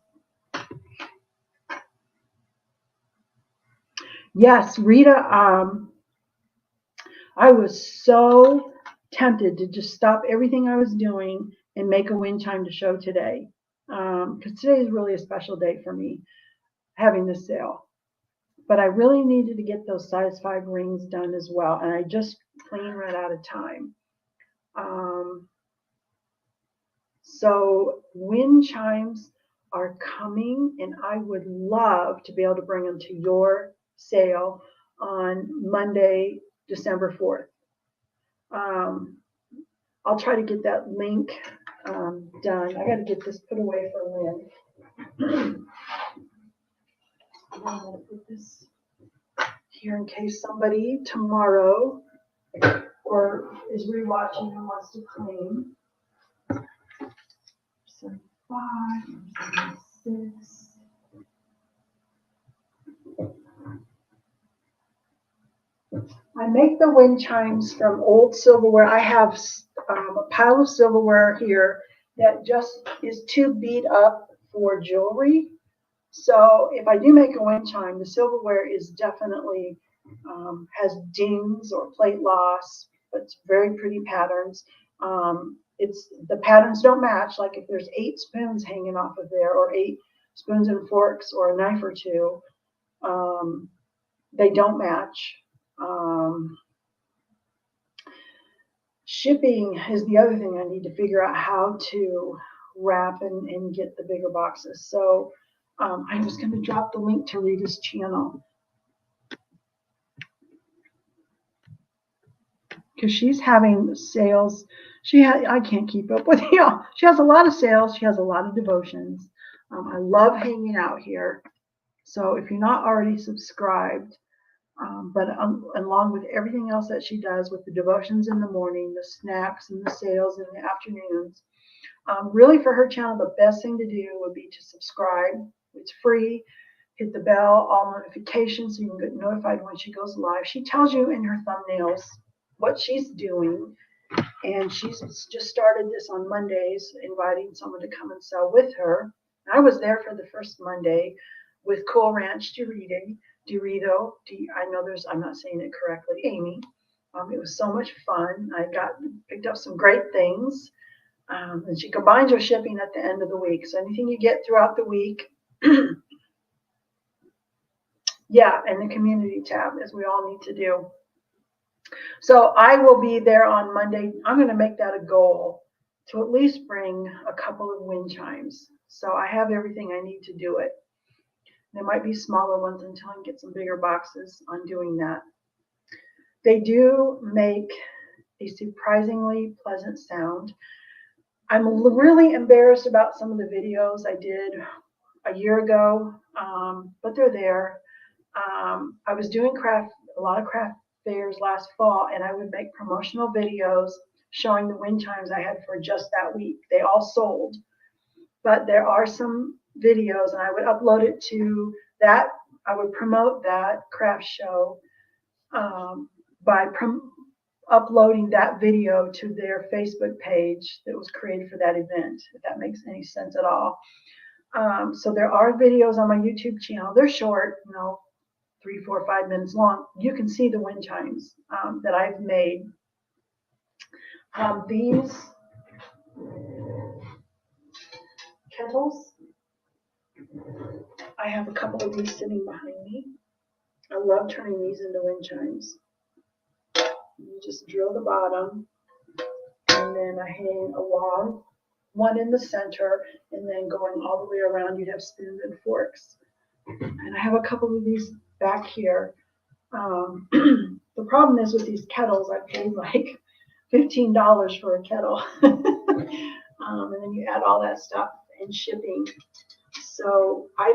Yes, Rita, I was so tempted to just stop everything I was doing and make a wind chime to show today. Because today is really a special day for me, having this sale. But I really needed to get those size 5 rings done as well. And I just plain ran out of time. So wind chimes are coming, and I would love to be able to bring them to your sale on Monday, December 4th. I'll try to get that link done. I got to get this put away for Lynn. I'm going to put this here in case somebody tomorrow or is rewatching and wants to claim. 75, 76. I make the wind chimes from old silverware. I have a pile of silverware here that just is too beat up for jewelry. So if I do make a wind chime, the silverware is definitely has dings or plate loss, but it's very pretty patterns. The patterns don't match. Like if there's 8 spoons hanging off of there, or 8 spoons and forks, or a knife or 2, they don't match. Shipping is the other thing I need to figure out how to wrap and get the bigger boxes. So I'm just going to drop the link to Rita's channel because she's having sales. I can't keep up with you. She has a lot of sales. She has a lot of devotions. I love hanging out here. So if you're not already subscribed, but along with everything else that she does with the devotions in the morning, the snacks and the sales in the afternoons, really for her channel, the best thing to do would be to subscribe. It's free. Hit the bell, all notifications so you can get notified when she goes live. She tells you in her thumbnails what she's doing. And she's just started this on Mondays, inviting someone to come and sell with her. I was there for the first Monday with Cool Ranch Dorito. I know I'm not saying it correctly, Amy. It was so much fun. I picked up some great things. And she combines her shipping at the end of the week. So anything you get throughout the week, yeah, and the community tab, as we all need to do. So I will be there on Monday. I'm going to make that a goal to at least bring a couple of wind chimes. So I have everything I need to do it. There might be smaller ones until I can get some bigger boxes on doing that. They do make a surprisingly pleasant sound. I'm really embarrassed about some of the videos I did a year ago, but they're there. I was doing a lot of craft fairs last fall, and I would make promotional videos showing the wind chimes I had for just that week. They all sold, but there are some videos, and I would upload it to that. I would promote that craft show by uploading that video to their Facebook page that was created for that event, if that makes any sense at all. So there are videos on my YouTube channel. They're short, 3, 4, 5 minutes long. You can see the wind chimes that I've made. These kettles, I have a couple of these sitting behind me. I love turning these into wind chimes. You just drill the bottom, and then I hang a long one in the center, and then going all the way around, you'd have spoons and forks. And I have a couple of these back here. The problem is with these kettles, I paid like $15 for a kettle. And then you add all that stuff and shipping. So I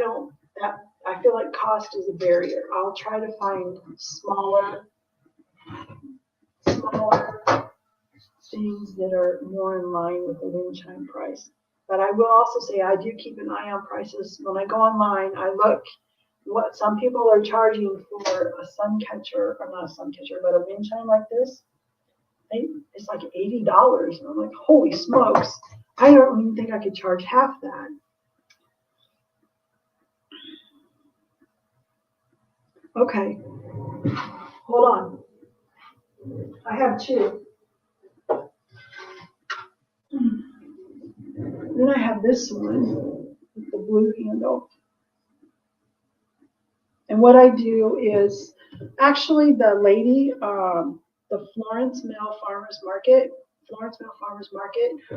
feel like cost is a barrier. I'll try to find smaller things that are more in line with the wind chime price. But I will also say I do keep an eye on prices. When I go online, I look what some people are charging for a Suncatcher, or not a Suncatcher, but a wind chime like this. It's like $80. And I'm like, holy smokes. I don't even think I could charge half that. Okay. Hold on. I have two. Then I have this one with the blue handle. And what I do is, actually the lady, the Florence Mill Farmers Market,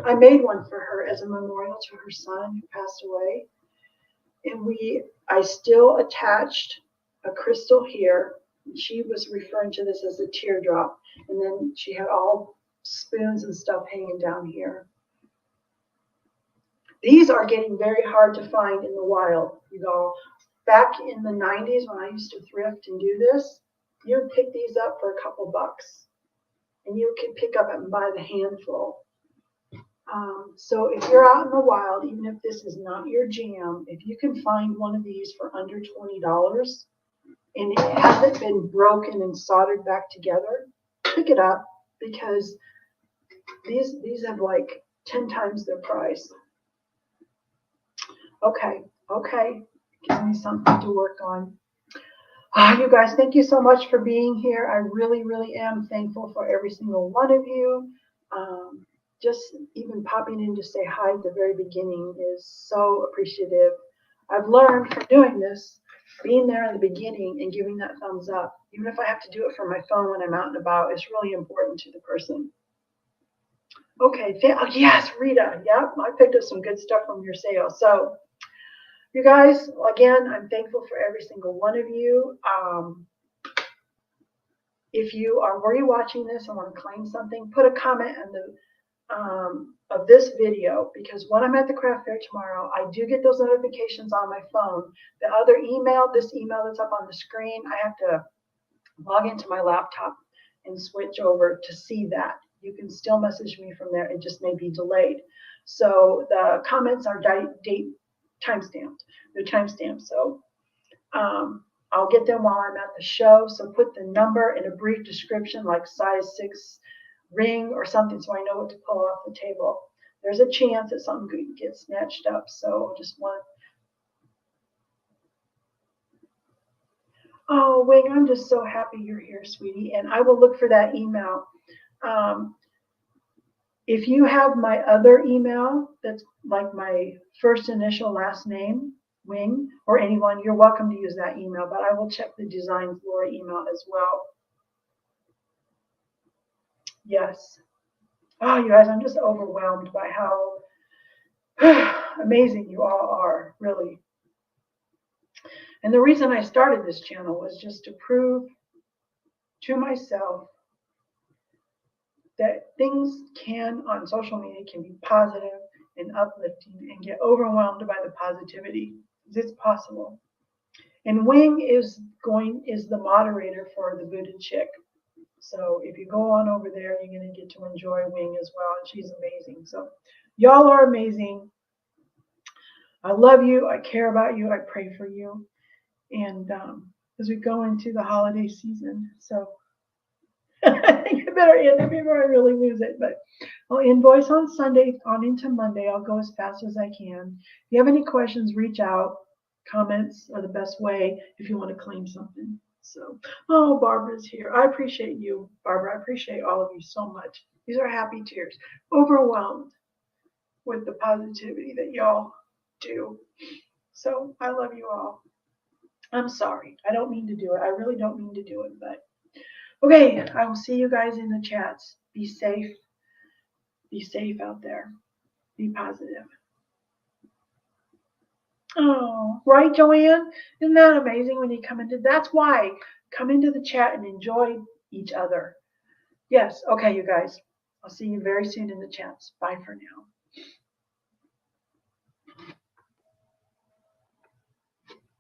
I made one for her as a memorial to her son who passed away. And I still attached a crystal here. She was referring to this as a teardrop. And then she had all spoons and stuff hanging down here. These are getting very hard to find in the wild. Back in the 90s when I used to thrift and do this, you would pick these up for a couple bucks. And you could pick up and buy the handful. So if you're out in the wild, even if this is not your jam, if you can find one of these for under $20 and it hasn't been broken and soldered back together, pick it up, because these have like 10 times their price. Okay. Gives me something to work on. You guys, thank you so much for being here. I really, really am thankful for every single one of you. Just even popping in to say hi at the very beginning is so appreciative. I've learned from doing this, being there in the beginning and giving that thumbs up, even if I have to do it from my phone when I'm out and about, it's really important to the person. Okay, yes, Rita. Yep, I picked up some good stuff from your sale. So You guys, again, I'm thankful for every single one of you. If you are where you're watching this and want to claim something, put a comment on the of this video, because when I'm at the craft fair tomorrow, I do get those notifications on my phone. The other email, this email that's up on the screen, I have to log into my laptop and switch over to see that. You can still message me from there. It just may be delayed. So the comments are date time-stamped. They're time-stamped. So I'll get them while I'm at the show. So put the number in a brief description, like size 6 ring or something, so I know what to pull off the table. There's a chance that something could get snatched up. So just want. Oh, Wing, I'm just so happy you're here, sweetie. And I will look for that email. If you have my other email, that's like my first initial last name, Wing, or anyone, you're welcome to use that email. But I will check the DzinesLaura email as well. Yes. Oh, you guys, I'm just overwhelmed by how amazing you all are, really. And the reason I started this channel was just to prove to myself that things on social media can be positive and uplifting, and get overwhelmed by the positivity. It's possible. And Wing is the moderator for the Buddha Chick. So if you go on over there, you're going to get to enjoy Wing as well. And she's amazing. So y'all are amazing. I love you. I care about you. I pray for you. And as we go into the holiday season, so I better end it before I really lose it. But I'll invoice on Sunday, on into Monday. I'll go as fast as I can. If you have any questions, reach out. Comments are the best way if you want to claim something. So, oh, Barbara's here. I appreciate you, Barbara. I appreciate all of you so much. These are happy tears. Overwhelmed with the positivity that y'all do. So I love you all. I'm sorry. I don't mean to do it. I really don't mean to do it, but okay, I will see you guys in the chats. Be safe. Be safe out there. Be positive. Oh, right, Joanne? Isn't that amazing when you come into, that's why, come into the chat and enjoy each other. Yes, okay, you guys. I'll see you very soon in the chats. Bye for now.